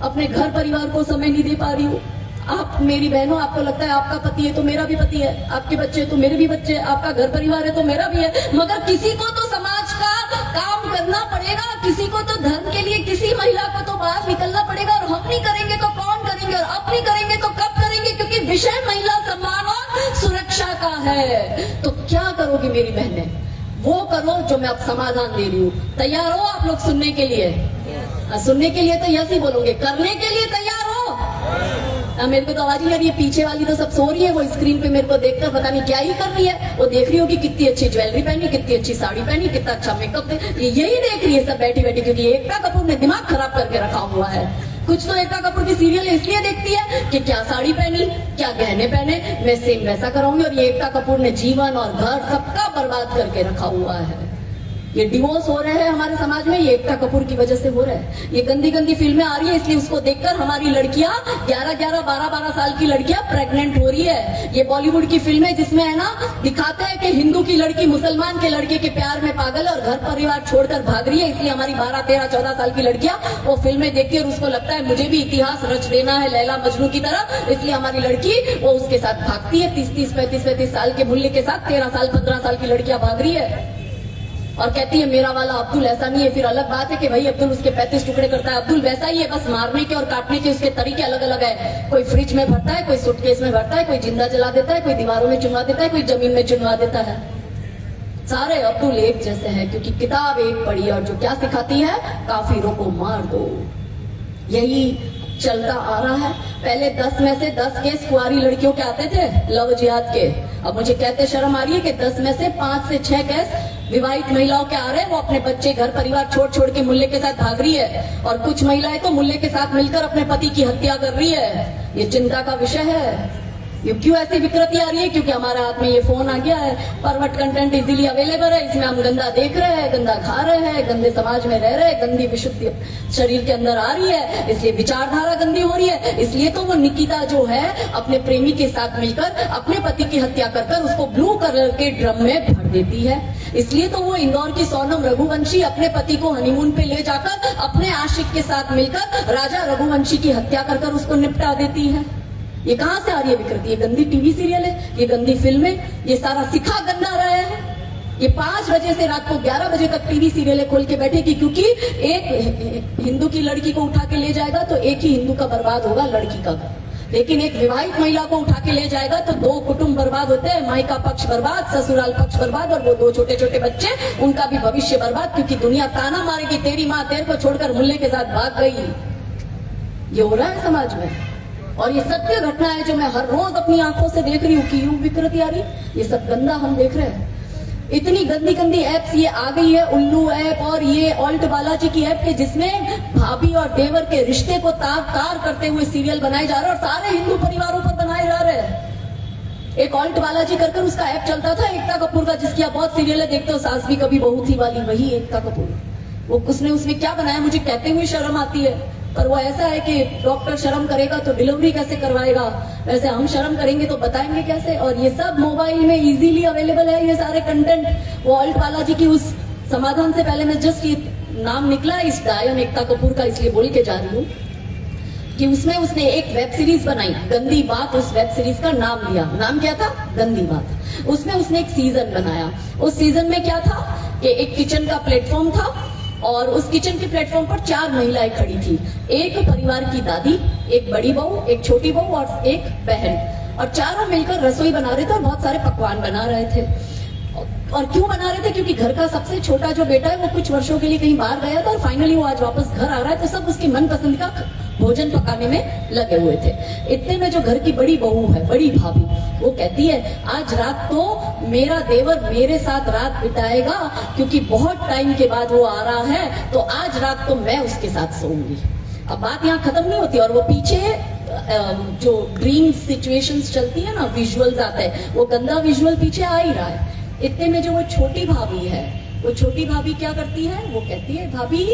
अपने घर परिवार को समय नहीं दे पा रही हूँ। आप मेरी बहनों, आपको लगता है आपका पति है तो मेरा भी पति है, आपके बच्चे तो मेरे भी बच्चे, आपका घर परिवार है तो मेरा भी है, मगर किसी को तो समाज का काम करना पड़ेगा, किसी को तो धर्म के लिए किसी महिला को तो बाहर निकलना पड़ेगा। और हम नहीं करेंगे तो कौन करेंगे? और अब नहीं करेंगे तो कब करेंगे? क्योंकि विषय महिला सम्मान और सुरक्षा का है। तो क्या करोगी मेरी बहनें? वो करो जो मैं अब समाधान दे रही हूँ। तैयार हो आप लोग सुनने के लिए? सुनने के लिए तो यस ही बोलोगे, करने के लिए तैयार हो? मेरे को तो आवाज नहीं आ रही है, पीछे वाली तो सब सो रही है, वो स्क्रीन पे मेरे को देखकर पता नहीं क्या ही कर रही है। वो देख रही होगी कितनी अच्छी ज्वेलरी पहनी, कितनी अच्छी साड़ी पहनी, कितना अच्छा मेकअप, यही देख रही है सब बैठी बैठी, क्योंकि एकता कपूर ने दिमाग खराब करके रखा हुआ है। कुछ तो एकता कपूर की सीरियल इसलिए देखती है कि क्या साड़ी पहनी, क्या गहने पहने, मैं सेम वैसा कराऊंगी। और ये एकता कपूर ने जीवन और घर सबका बर्बाद करके रखा हुआ है। ये डिवोर्स हो रहे हैं हमारे समाज में, ये एकता कपूर की वजह से हो रहा है। ये गंदी गंदी फिल्में आ रही है, इसलिए उसको देखकर हमारी लड़कियां 11-11, 12-12 साल की लड़कियां प्रेग्नेंट हो रही है। ये बॉलीवुड की फिल्में जिसमें है ना दिखाते हैं कि हिंदू की लड़की मुसलमान के लड़के के प्यार में पागल है और घर परिवार छोड़कर भाग रही है, इसलिए हमारी 12, 13, 14 साल की लड़कियां वो फिल्में देखती है और उसको लगता है मुझे भी इतिहास रच देना है लैला मजनू की तरह, इसलिए हमारी लड़की वो उसके साथ भागती है। 30-30, 35-35 साल के मुल्ले के साथ 13 साल 15 साल की लड़कियां भाग रही है और कहती है मेरा वाला अब्दुल ऐसा नहीं है। फिर अलग बात है कि भाई अब्दुल उसके 35 टुकड़े करता है, अब्दुल वैसा ही है, बस मारने के और काटने के उसके तरीके अलग अलग है। कोई फ्रिज में भरता है, कोई सूटकेस में भरता है, कोई जिंदा जला देता है, कोई दीवारों में चुनवा देता है, कोई जमीन में चुनवा देता है। सारे अब्दुल एक जैसे हैं क्योंकि किताब एक पढ़ी और जो क्या सिखाती है, काफिरों को मार दो। यही चलता आ रहा है। पहले 10 में से 10 केस कुंवारी लड़कियों के आते थे लव जिहाद के, अब मुझे कहते शर्म आ रही है कि 10 में से 5 से 6 केस विवाहित महिलाओं के आ रहे हैं। वो अपने बच्चे घर परिवार छोड़ छोड़ के मुल्ले के साथ भाग रही है और कुछ महिलाएं तो मुल्ले के साथ मिलकर अपने पति की हत्या कर रही है। ये चिंता का विषय है। ये क्यों ऐसी विकृति आ रही है? क्योंकि हमारे हाथ में ये फोन आ गया है, परवर्ट कंटेंट इजीली अवेलेबल है, इसमें हम गंदा देख रहे हैं, गंदा खा रहे हैं, गंदे समाज में रह रहे हैं, गंदी विशुद्धि शरीर के अंदर आ रही है, इसलिए विचारधारा गंदी हो रही है। इसलिए तो वो निकिता जो है अपने प्रेमी के साथ मिलकर अपने पति की हत्या कर उसको ब्लू कलर के ड्रम में भर देती है। इसलिए तो वो इंदौर की सोनम रघुवंशी अपने पति को हनीमून पे ले जाकर अपने आशिक के साथ मिलकर राजा रघुवंशी की हत्या कर उसको निपटा देती है। ये कहां से आ रही है विकृति? ये गंदी टीवी सीरियल है, ये गंदी फिल्में, ये सारा सिखा गंदा रहा है। ये 5 बजे से रात को 11 बजे तक टीवी सीरियलें खोल के बैठेगी क्योंकि एक हिंदू की लड़की को उठा के ले जाएगा तो एक ही हिंदू का बर्बाद होगा, लड़की का। लेकिन एक विवाहित महिला को उठा के ले जाएगा तो 2 कुटुंब बर्बाद होते हैं, मायका पक्ष बर्बाद, ससुराल पक्ष बर्बाद और वो 2 छोटे छोटे बच्चे, उनका भी भविष्य बर्बाद, क्योंकि दुनिया ताना मारेगी तेरी माँ तेरे को छोड़कर मुल्ले के साथ भाग गई। ये हो रहा है समाज में और ये सत्य घटना है जो मैं हर रोज अपनी आंखों से देख रही हूँ कि यूं विकृति आ रही। ये सब गंदा हम देख रहे हैं। इतनी गंदी गंदी एप्स ये आ गई है, उल्लू ऐप और ये ऑल्ट बालाजी की ऐप के जिसमें भाभी और देवर के रिश्ते को तार करते हुए सीरियल बनाए जा रहे हैं और सारे हिंदू परिवारों पर बनाए जा रहे हैं। एक ऑल्ट बालाजी कर उसका ऐप चलता था एकता कपूर का, जिसकी आप बहुत सीरियल देखते हो, सास भी कभी बहू थी वाली, वही एकता कपूर। वो उसने उसमें क्या बनाया मुझे कहते हुए शर्म आती है, पर वो ऐसा है कि डॉक्टर शर्म करेगा तो डिलीवरी कैसे करवाएगा, वैसे हम शर्म करेंगे तो बताएंगे कैसे। और ये सब मोबाइल में इजीली अवेलेबल है, ये सारे कंटेंट। वो ऑल्ट बालाजी की उस समाधान से पहले मैं जस्ट ये नाम निकला इस डायन एकता कपूर का इसलिए बोल के जा रही हूँ कि उसमें उसने एक वेब सीरीज बनाई, गंदी बात। उस वेब सीरीज का नाम लिया, नाम क्या था? गंदी बात। उसमें उसने एक सीजन बनाया। उस सीजन में क्या था कि एक किचन का प्लेटफॉर्म था और उस किचन के प्लेटफॉर्म पर 4 महिलाएं खड़ी थी। एक परिवार की दादी, एक बड़ी बहू, एक छोटी बहू और एक बहन, और चारों मिलकर रसोई बना रहे थे और बहुत सारे पकवान बना रहे थे। और क्यों बना रहे थे? क्योंकि घर का सबसे छोटा जो बेटा है वो कुछ वर्षों के लिए कहीं बाहर गया था और फाइनली वो आज वापस घर आ रहा है, तो सब उसकी मनपसंद का भोजन पकाने में लगे हुए थे। इतने में जो घर की बड़ी बहू है, बड़ी भाभी, वो कहती है आज रात तो मेरा देवर मेरे साथ रात बिताएगा क्योंकि बहुत टाइम के बाद वो आ रहा है, तो आज रात तो मैं उसके साथ सोऊंगी। अब बात यहाँ खत्म नहीं होती और वो पीछे जो ड्रीम सिचुएशंस चलती है ना, विजुअल्स आते हैं, वो गंदा विजुअल पीछे आ ही रहा है। इतने में जो वो छोटी भाभी है, वो छोटी भाभी क्या करती है? वो कहती है भाभी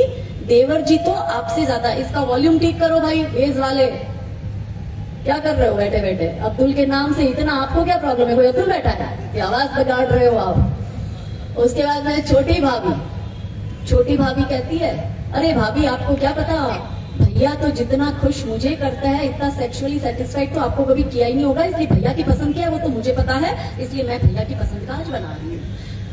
देवर जी तो आपसे ज्यादा, इसका वॉल्यूम ठीक करो भाई बेस वाले, क्या कर रहे हो बैठे बैठे? अब्दुल के नाम से इतना आपको क्या प्रॉब्लम है? कोई अब्दुल बैठा है कि आवाज बिगाड़ रहे हो आप? उसके बाद में छोटी भाभी कहती है अरे भाभी आपको क्या पता, भैया तो जितना खुश मुझे करता है इतना सेक्सुअली सेटिस्फाइड तो आपको कभी किया ही नहीं होगा, इसलिए भैया की पसंद क्या है वो तो मुझे पता है, इसलिए मैं भैया की पसंद का आज बना रही हूँ।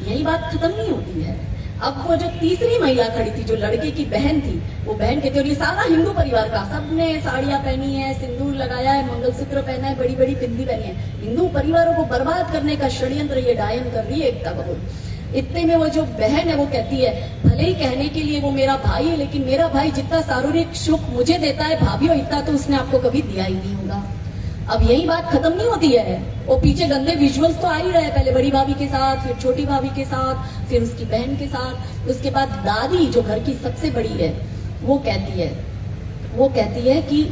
यही बात खत्म नहीं होती है। अब वो जो तीसरी महिला खड़ी थी, जो लड़के की बहन थी, वो बहन कहती है, और ये सारा हिंदू परिवार का, सबने साड़ियां पहनी है, सिंदूर लगाया है, मंगलसूत्र पहना है, बड़ी बड़ी बिंदी पहनी है, हिंदू परिवारों को बर्बाद करने का षड्यंत्र ये डायन कर रही है एकता कपूर। इतने में वो जो बहन है वो कहती है भले ही कहने के लिए वो मेरा भाई है, लेकिन मेरा भाई जितना शारीरिक सुख मुझे देता है भाभी और इतना तो उसने आपको कभी दिया ही नहीं होगा। अब यही बात खत्म नहीं होती है, वो पीछे गंदे विजुअल्स तो आ ही रहे, पहले बड़ी भाभी के साथ, फिर छोटी भाभी के साथ, फिर उसकी बहन के साथ, उसके बाद दादी जो घर की सबसे बड़ी है वो कहती है, वो कहती है कि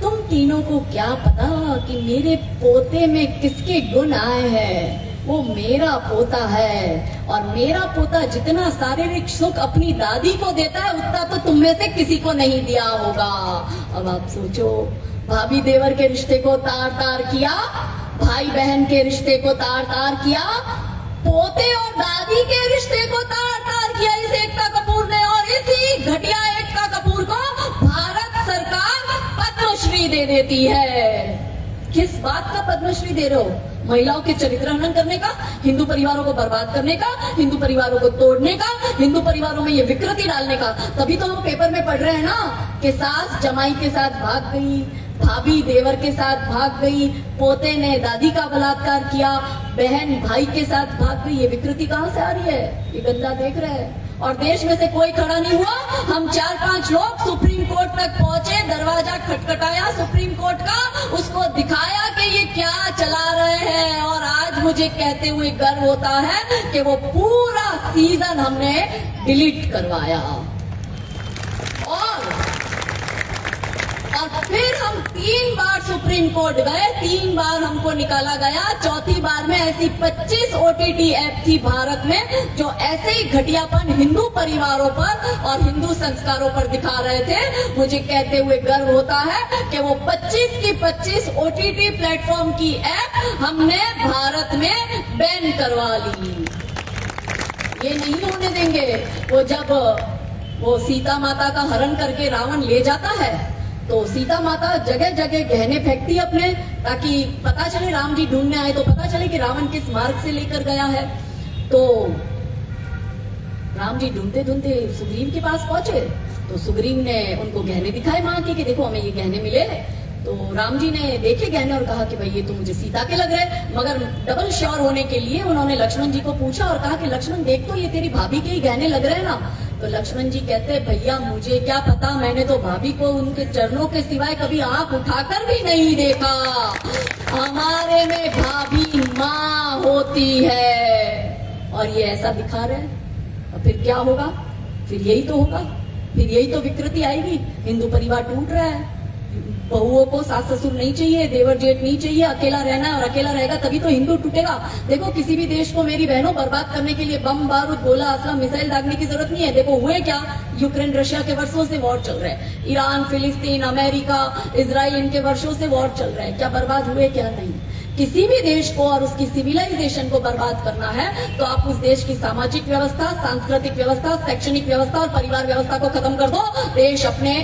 तुम तीनों को क्या पता कि मेरे पोते में किसके गुण आए हैं। वो मेरा पोता है और मेरा पोता जितना शारीरिक सुख अपनी दादी को देता है उतना तो तुम में से किसी को नहीं दिया होगा। अब आप सोचो, भाभी देवर के रिश्ते को तार तार किया, भाई बहन के रिश्ते को तार तार किया, पोते और दादी के रिश्ते को तार तार किया इस एकता कपूर ने। और इसी घटिया एकता कपूर को भारत सरकार पद्मश्री दे देती है। किस बात का पद्मश्री दे रहे हो? महिलाओं के चरित्र हनन करने का, हिंदू परिवारों को बर्बाद करने का, हिंदू परिवारों को तोड़ने का, हिंदू परिवारों में ये विकृति डालने का। तभी तो हम पेपर में पढ़ रहे हैं ना कि सास जमाई के साथ भाग गई, भाभी देवर के साथ भाग गई, पोते ने दादी का बलात्कार किया, बहन भाई के साथ भाग गई। ये विकृति कहाँ से आ रही है? ये गंदा देख रहे हैं। और देश में से कोई खड़ा नहीं हुआ। हम 4-5 लोग सुप्रीम कोर्ट तक पहुंचे, दरवाजा खटखटाया सुप्रीम कोर्ट का, उसको दिखाया कि ये क्या चला रहे हैं। और आज मुझे कहते हुए गर्व होता है कि वो पूरा सीजन हमने डिलीट करवाया। और फिर हम 3 बार सुप्रीम कोर्ट गए, 3 बार हमको निकाला गया। चौथी बार में ऐसी 25 OTT ऐप थी भारत में जो ऐसे ही घटियापन हिंदू परिवारों पर और हिंदू संस्कारों पर दिखा रहे थे। मुझे कहते हुए गर्व होता है कि वो 25 की 25 OTT प्लेटफॉर्म की ऐप हमने भारत में बैन करवा ली। ये नहीं होने देंगे। वो जब वो सीता माता का हरण करके रावण ले जाता है तो सीता माता जगह जगह गहने फेंकती है अपने, ताकि पता चले, राम जी ढूंढने आए तो पता चले कि रावण किस मार्ग से लेकर गया है। तो राम जी ढूंढते ढूंढते सुग्रीव के पास पहुंचे तो सुग्रीव ने उनको गहने दिखाए माँ के कि देखो हमें ये गहने मिले। तो राम जी ने देखे गहने और कहा कि भाई ये तो मुझे सीता के लग रहे। मगर डबल श्योर होने के लिए उन्होंने लक्ष्मण जी को पूछा और कहा कि लक्ष्मण देख तो ये तेरी भाभी के ही गहने लग रहे हैं ना। तो लक्ष्मण जी कहते भैया मुझे क्या पता, मैंने तो भाभी को उनके चरणों के सिवाय कभी आंख उठाकर भी नहीं देखा। हमारे में भाभी माँ होती है और ये ऐसा दिखा रहे हैं। और फिर क्या होगा? फिर यही तो होगा, फिर यही तो विकृति आएगी। हिंदू परिवार टूट रहा है, बहुओं को सास ससुर नहीं चाहिए, देवर जेठ नहीं चाहिए, अकेला रहना है और अकेला रहेगा तभी तो हिंदू टूटेगा। देखो किसी भी देश को मेरी बहनों बर्बाद करने के लिए बम बारूद गोला असला मिसाइल दागने की जरूरत नहीं है। देखो हुए क्या, यूक्रेन रशिया के वर्षों से वॉर चल रहे हैं, ईरान फिलिस्तीन अमेरिका इजराइल इनके वर्षों से वॉर चल रहे हैं। क्या बर्बाद हुए? क्या नहीं। किसी भी देश को और उसकी सिविलाइजेशन को बर्बाद करना है तो आप उस देश की सामाजिक व्यवस्था, सांस्कृतिक व्यवस्था, शैक्षणिक व्यवस्था और परिवार व्यवस्था को खत्म कर दो, देश अपने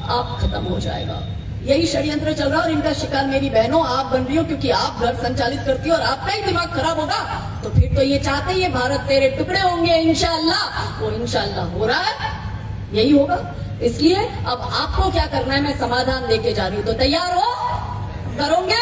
आप खत्म हो जाएगा। यही षड्यंत्र चल रहा है और इनका शिकार मेरी बहनों आप बन रही हो, क्योंकि आप घर संचालित करती हो और आपका ही दिमाग खराब होगा तो फिर तो ये चाहते ही भारत तेरे टुकड़े होंगे इंशाअल्लाह। वो इंशाअल्लाह हो रहा है, यही होगा। इसलिए अब आपको क्या करना है, मैं समाधान देके जा रही हूँ, तो तैयार हो? करोगे?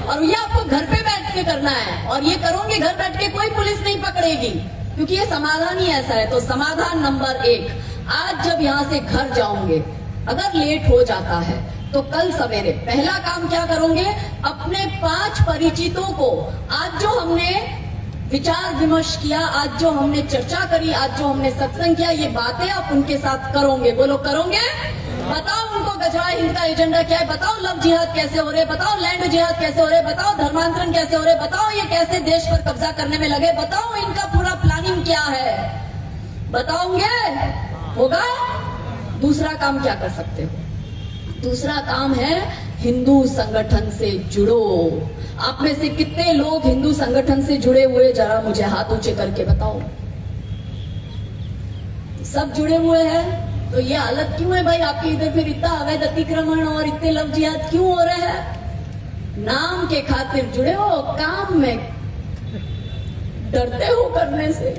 और ये आपको घर पे बैठ के करना है और ये करोगे घर बैठ के, कोई पुलिस नहीं पकड़ेगी क्योंकि ये समाधान ही ऐसा है। तो समाधान नंबर 1, आज जब यहाँ से घर जाओगे अगर लेट हो जाता है तो कल सवेरे पहला काम क्या करोगे, अपने 5 परिचितों को, आज जो हमने विचार विमर्श किया, आज जो हमने चर्चा करी, आज जो हमने सत्संग किया, ये बातें आप उनके साथ करोगे। बोलो करोगे? बताओ उनको गजराए हिंद का एजेंडा क्या है, बताओ लव जिहाद कैसे हो रहे, बताओ लैंड जिहाद कैसे हो रहे, बताओ धर्मांतरण कैसे हो रहे, बताओ ये कैसे देश पर कब्जा करने में लगे, बताओ इनका पूरा प्लानिंग क्या है, बताओगे? होगा? दूसरा काम क्या कर सकते हो? दूसरा काम है हिंदू संगठन से जुड़ो। आप में से कितने लोग हिंदू संगठन से जुड़े हुए, जरा मुझे हाथ ऊंचे करके बताओ। सब जुड़े हुए हैं तो ये हालत क्यों है भाई आपकी? इधर फिर इतना अवैध अतिक्रमण और इतने लव जिहाद क्यों हो रहे हैं? नाम के खातिर जुड़े हो, काम में डरते हो करने से।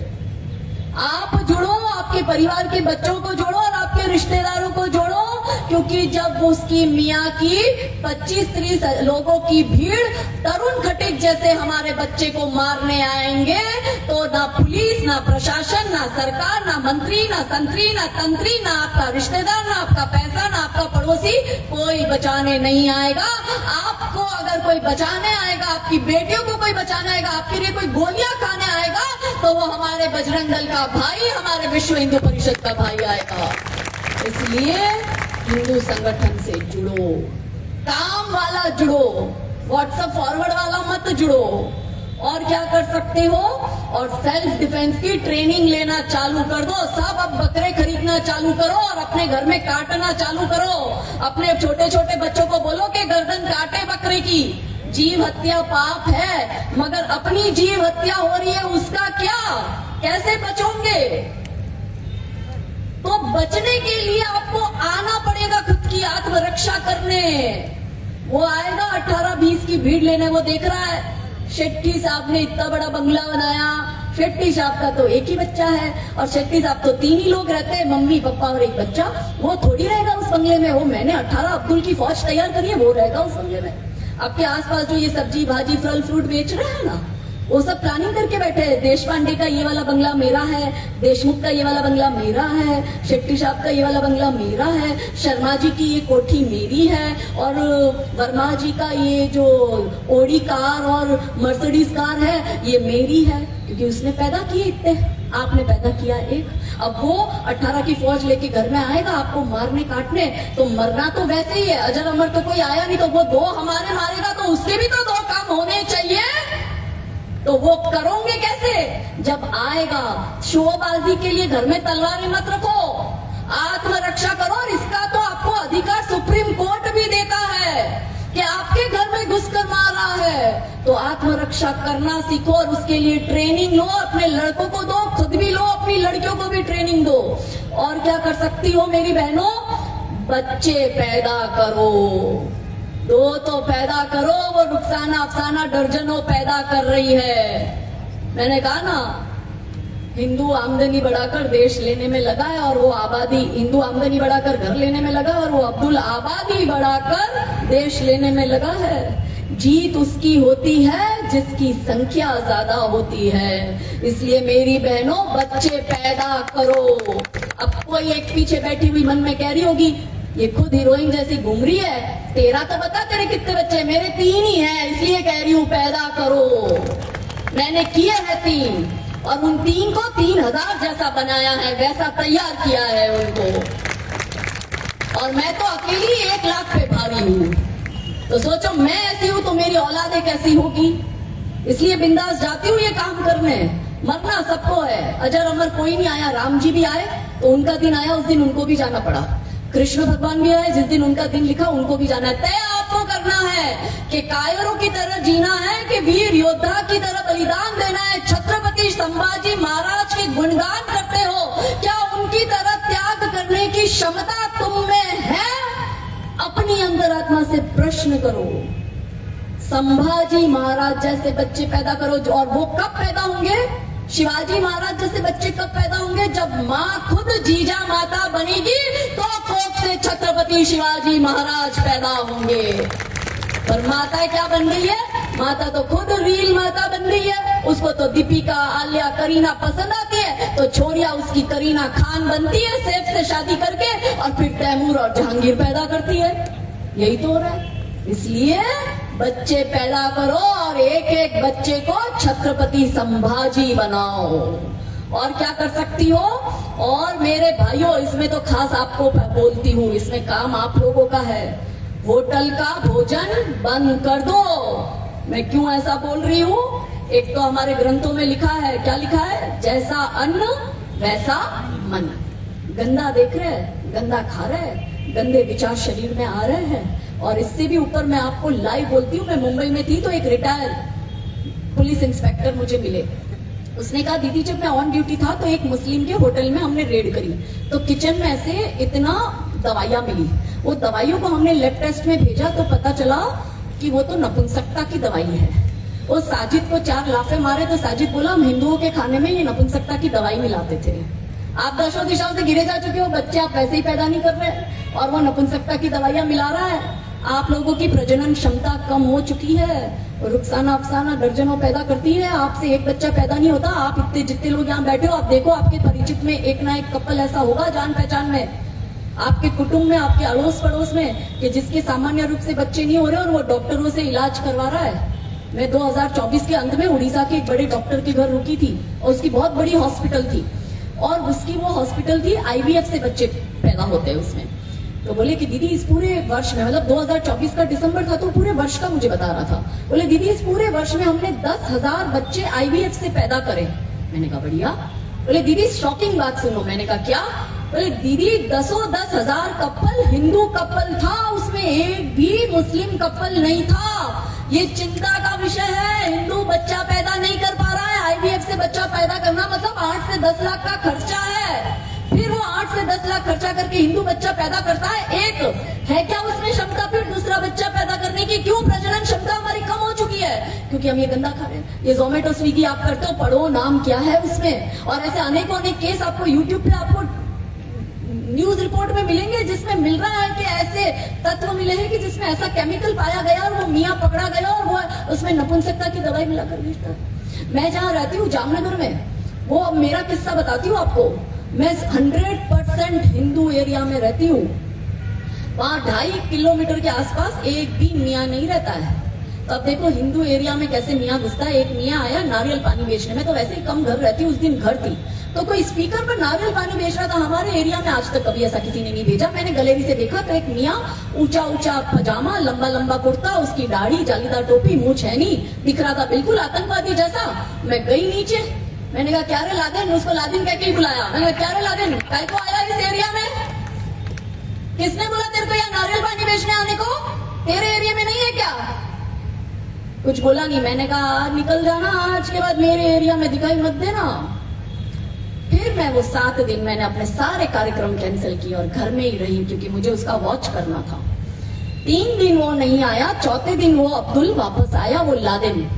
आप जुड़ो, आपके परिवार के बच्चों को जोड़ो और आपके रिश्तेदारों को जोड़ो, क्योंकि जब उसकी मियाँ की 25-30 लोगों की भीड़ तरुण खटीक जैसे हमारे बच्चे को मारने आएंगे तो ना पुलिस, ना प्रशासन, ना सरकार, ना मंत्री, ना संतरी, ना तंत्री, ना आपका रिश्तेदार, ना आपका पैसा, ना आपका पड़ोसी, कोई बचाने नहीं आएगा। आपको अगर कोई बचाने आएगा, आपकी बेटियों को कोई बचाने आएगा, आपके लिए कोई गोलियां खाने आएगा तो वो हमारे बजरंग दल का भाई, हमारे विश्व हिंदू परिषद का भाई आएगा। इसलिए हिंदू संगठन से जुड़ो, काम वाला जुड़ो, व्हाट्सएप फॉरवर्ड वाला मत जुड़ो। और क्या कर सकते हो, और सेल्फ डिफेंस की ट्रेनिंग लेना चालू कर दो। सब अब बकरे खरीदना चालू करो और अपने घर में काटना चालू करो। अपने छोटे छोटे बच्चों को बोलो कि गर्दन काटे बकरे की। जीव हत्या पाप है, मगर अपनी जीव हत्या हो रही है, उसका क्या, कैसे बचोगे? तो बचने के लिए आपको आना पड़ेगा खुद की आत्मरक्षा करने। वो आएगा 18-20 की भीड़ लेने, वो देख रहा है शेट्टी साहब ने इतना बड़ा बंगला बनाया। शेट्टी साहब का तो एक ही बच्चा है, और शेट्टी साहब तो 3 ही लोग रहते हैं, मम्मी पापा और एक बच्चा। वो थोड़ी रहेगा उस बंगले में। वो मैंने 18 अब्दुल की फौज तैयार करी है, वो रहेगा उस बंगले में। आपके आसपास जो ये सब्जी भाजी फल फ्रूट बेच रहे हैं ना, वो सब प्लानिंग करके बैठे हैं। देश पांडे का ये वाला बंगला मेरा है, देशमुख का ये वाला बंगला मेरा है, शेट्टी साहब का ये वाला बंगला मेरा है, शर्मा जी की ये कोठी मेरी है, और वर्मा जी का ये जो ओडी कार और मर्सिडीज कार है ये मेरी है, क्योंकि उसने पैदा किए इतने, आपने पैदा किया एक। अब वो 18 की फौज लेके घर में आएगा आपको मारने काटने, तो मरना तो वैसे ही है, अजर अमर तो कोई आया नहीं, तो वो 2 हमारे मारेगा, तो उसके भी तो 2 काम होने चाहिए। तो वो करोगे कैसे जब आएगा? शोबाजी के लिए घर में तलवारें मत रखो, आत्मरक्षा करो। और इसका तो आपको अधिकार सुप्रीम कोर्ट भी देता है कि आपके घर में घुसकर मार रहा है, तो आत्मरक्षा करना सीखो और उसके लिए ट्रेनिंग लो। अपने लड़कों को दो, खुद भी लो, अपनी लड़कियों को भी ट्रेनिंग दो। और क्या कर सकती हो मेरी बहनों? बच्चे पैदा करो, 2 तो पैदा करो। वो रुखसाना अफसाना दर्जनों पैदा कर रही है। मैंने कहा ना, हिंदू आमदनी बढ़ाकर देश लेने में लगा है, और वो आबादी, हिंदू आमदनी बढ़ाकर घर लेने में लगा, और वो अब्दुल आबादी बढ़ाकर देश लेने में लगा है। जीत उसकी होती है जिसकी संख्या ज्यादा होती है। इसलिए मेरी बहनों, बच्चे पैदा करो। अब कोई एक पीछे बैठी हुई मन में कह रही होगी, ये खुद हीरोइन जैसी घूम रही है, तेरा तो बता तेरे कितने बच्चे? मेरे 3 ही हैं, इसलिए कह रही हूं पैदा करो। मैंने किए हैं 3, और उन 3 को 3000 जैसा बनाया है, वैसा तैयार किया है उनको। और मैं तो अकेली 1 लाख पे भारी हूं। तो सोचो मैं ऐसी हूं तो मेरी औलादें कैसी होगी। इसलिए बिंदास जाती हूँ ये काम करने। मरना सबको है, अजर अमर कोई नहीं आया। राम जी भी आए तो उनका दिन आया, उस दिन उनको भी जाना पड़ा। कृष्ण भगवान भी आए, जिस दिन उनका दिन लिखा उनको भी जाना है। तय आपको करना है कि कायरों की तरह जीना है, कि वीर योद्धा की तरह बलिदान देना है। छत्रपति संभाजी महाराज के गुणगान करते हो, क्या उनकी तरह त्याग करने की क्षमता तुम में है? अपनी अंतरात्मा से प्रश्न करो। संभाजी महाराज जैसे बच्चे पैदा करो। और वो कब पैदा होंगे? शिवाजी महाराज जैसे बच्चे कब पैदा होंगे? जब माँ खुद जीजा माता बनेगी, तो कोख से छत्रपति शिवाजी महाराज पैदा होंगे। पर माता क्या बन गई है? माता तो खुद रील माता बन गई है। उसको तो दीपिका, आलिया, करीना पसंद आती है, तो छोरिया उसकी करीना खान बनती है सैफ से शादी करके, और फिर तैमूर और जहांगीर पैदा करती है। यही तो हो रहा है। इसलिए बच्चे पैदा करो और एक एक बच्चे को छत्रपति संभाजी बनाओ। और क्या कर सकती हो? और मेरे भाइयों, इसमें तो खास आपको बोलती हूँ, इसमें काम आप लोगों का है। होटल का भोजन बंद कर दो। मैं क्यों ऐसा बोल रही हूँ? एक तो हमारे ग्रंथों में लिखा है, क्या लिखा है? जैसा अन्न वैसा मन। गंदा देख रहे हैं, गंदा खा रहे हैं, गंदे विचार शरीर में आ रहे हैं। और इससे भी ऊपर मैं आपको लाइव बोलती हूँ, मैं मुंबई में थी तो एक रिटायर पुलिस इंस्पेक्टर मुझे मिले। उसने कहा, दीदी जब मैं ऑन ड्यूटी था तो एक मुस्लिम के होटल में हमने रेड करी, तो किचन में से इतना दवाइयां मिली। वो दवाइयों को हमने लैब टेस्ट में भेजा तो पता चला कि वो तो नपुंसकता की दवाई है। वो साजिद को 4 लाफे मारे तो साजिद बोला, हम हिंदुओं के खाने में ये नपुंसकता की दवाई मिलाते थे। आप दशों दिशाओं से गिरे जा चुके हो, बच्चे आप वैसे ही पैदा नहीं कर रहे, और वो नपुंसकता की दवाइयां मिला रहा है। आप लोगों की प्रजनन क्षमता कम हो चुकी है। रुखसाना अफसाना दर्जनों पैदा करती है, आपसे एक बच्चा पैदा नहीं होता। आप इतने जितने लोग यहाँ बैठे हो, आप देखो आपके परिचित में एक ना एक कपल ऐसा होगा, जान पहचान में, आपके कुटुंब में, आपके अड़ोस पड़ोस में, कि जिसके सामान्य रूप से बच्चे नहीं हो रहे और वो डॉक्टरों से इलाज करवा रहा है। मैं 2024 के अंत में उड़ीसा के एक बड़े डॉक्टर के घर रुकी थी, और उसकी बहुत बड़ी हॉस्पिटल थी, और उसकी वो हॉस्पिटल थी IVF से बच्चे पैदा होते हैं उसमें। तो बोले कि दीदी इस पूरे वर्ष में, मतलब 2024 का दिसंबर था तो पूरे वर्ष का मुझे बता रहा था, बोले दीदी इस पूरे वर्ष में हमने 10,000 बच्चे IVF से पैदा करे। मैंने कहा बढ़िया। बोले दीदी शॉकिंग बात सुनो। मैंने कहा क्या? बोले दीदी 10,000 कपल हिंदू कपल था, उसमें एक भी मुस्लिम कपल नहीं था। ये चिंता का विषय है। हिंदू बच्चा पैदा नहीं कर पा रहा है, IVF से बच्चा पैदा करना मतलब 8 से 10 लाख का खर्चा है। फिर वो 8 से 10 लाख खर्चा करके हिंदू बच्चा पैदा करता है। एक है क्या उसमें क्षमता फिर दूसरा बच्चा पैदा करने की? क्यों प्रजनन क्षमता हमारी कम हो चुकी है? क्योंकि हम ये गंदा खा रहे हैं। ये जोमेटो स्विगी आप करते हो, पढ़ो नाम क्या है उसमें। और ऐसे अनेकों अनेक केस आपको यूट्यूब पे आपको न्यूज रिपोर्ट में मिलेंगे जिसमें मिल रहा है कि ऐसे तत्व मिले हैं कि जिसमें ऐसा केमिकल पाया गया और वो मियां पकड़ा गया और वो उसमें नपुंसकता की दवाई मिलाकर बेचता है। मैं जहां रहती हूँ जामनगर में, वो मेरा किस्सा बताती हूँ आपको। मैं 100% हिंदू एरिया में रहती हूँ। वहां 2.5 किलोमीटर के आसपास एक भी मियाँ नहीं रहता है। तो अब देखो हिंदू एरिया में कैसे मियाँ घुसता है। एक मियाँ आया नारियल पानी बेचने में, तो वैसे ही कम घर रहती, उस दिन घर थी, तो कोई स्पीकर पर नारियल पानी बेच रहा था। हमारे एरिया में आज तक कभी ऐसा किसी ने नहीं भेजा। मैंने गैलरी से देखा तो एक मियाँ, ऊंचा ऊंचा पजामा, लंबा लंबा कुर्ता, उसकी दाढ़ी, जालीदार टोपी, मुंह छैनी, दिख रहा था बिल्कुल आतंकवादी जैसा। मैं गई नीचे, मैंने कहा क्या रे लादेन? उसको लादेन कह के बुलाया। मैंने कहा क्या रे लादेन, कहीं को आया इस एरिया में? किसने बोला तेरे को यहाँ नारियल पानी बेचने आने को? तेरे एरिया में नहीं है क्या? कुछ बोला नहीं। मैंने कहा निकल जाना, आज के बाद मेरे एरिया में दिखाई मत देना। फिर मैं वो 7 दिन मैंने अपने सारे कार्यक्रम कैंसिल किए और घर में ही रही, क्योंकि मुझे उसका वॉच करना था। 3 दिन वो नहीं आया, चौथे दिन वो अब्दुल वापस आया, वो लादेन,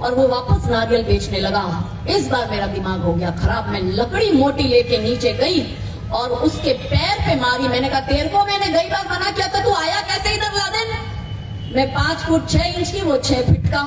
और वो वापस नारियल बेचने लगा। इस बार मेरा दिमाग हो गया खराब। मैं लकड़ी मोटी लेके नीचे गई और उसके पैर पे मारी। मैंने कहा तेरे को मैंने कई बार मना किया था, तू आया कैसे इधर लादेन? मैं 5 फुट 6 इंच की, वो 6 फीट का।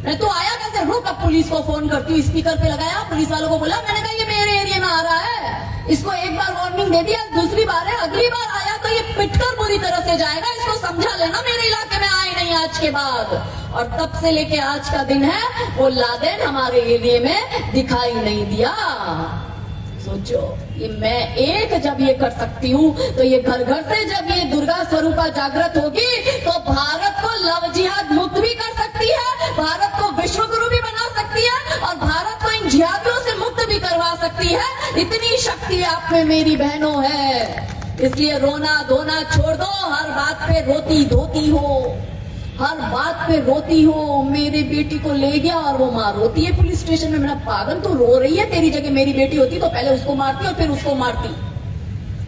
मैं तो आया कैसे? रुक, अब पुलिस को फोन करती हूँ। स्पीकर पे लगाया, पुलिस वालों को बोला, मैंने कहा ये मेरे एरिया में आ रहा है, इसको एक बार वार्निंग दे दिया, दूसरी बार है, अगली बार आया तो ये पिटकर बुरी तरह से जाएगा, इसको समझा लेना, मेरे इलाके में आए नहीं आज के बाद। और तब से लेके आज का दिन है, वो लादेन हमारे एरिया में दिखाई नहीं दिया। सोचो, ये मैं एक जब ये कर सकती हूँ, तो ये घर घर से जब ये दुर्गा स्वरूपा जागृत होगी, तो भारत को लव जिहाद मुक्त भी कर सकती है, भारत को विश्व गुरु भी बना सकती है, और भारत को इन जिहादियों से मुक्त भी करवा सकती है। इतनी शक्ति आप में मेरी बहनों है। इसलिए रोना धोना छोड़ दो, हर बात पे रोती धोती हो, हर बात पे रोती हो। मेरी बेटी को ले गया और वो माँ रोती है पुलिस स्टेशन में। मेरा पागल, तो रो रही है, तेरी जगह मेरी बेटी होती तो पहले उसको मारती और फिर उसको मारती,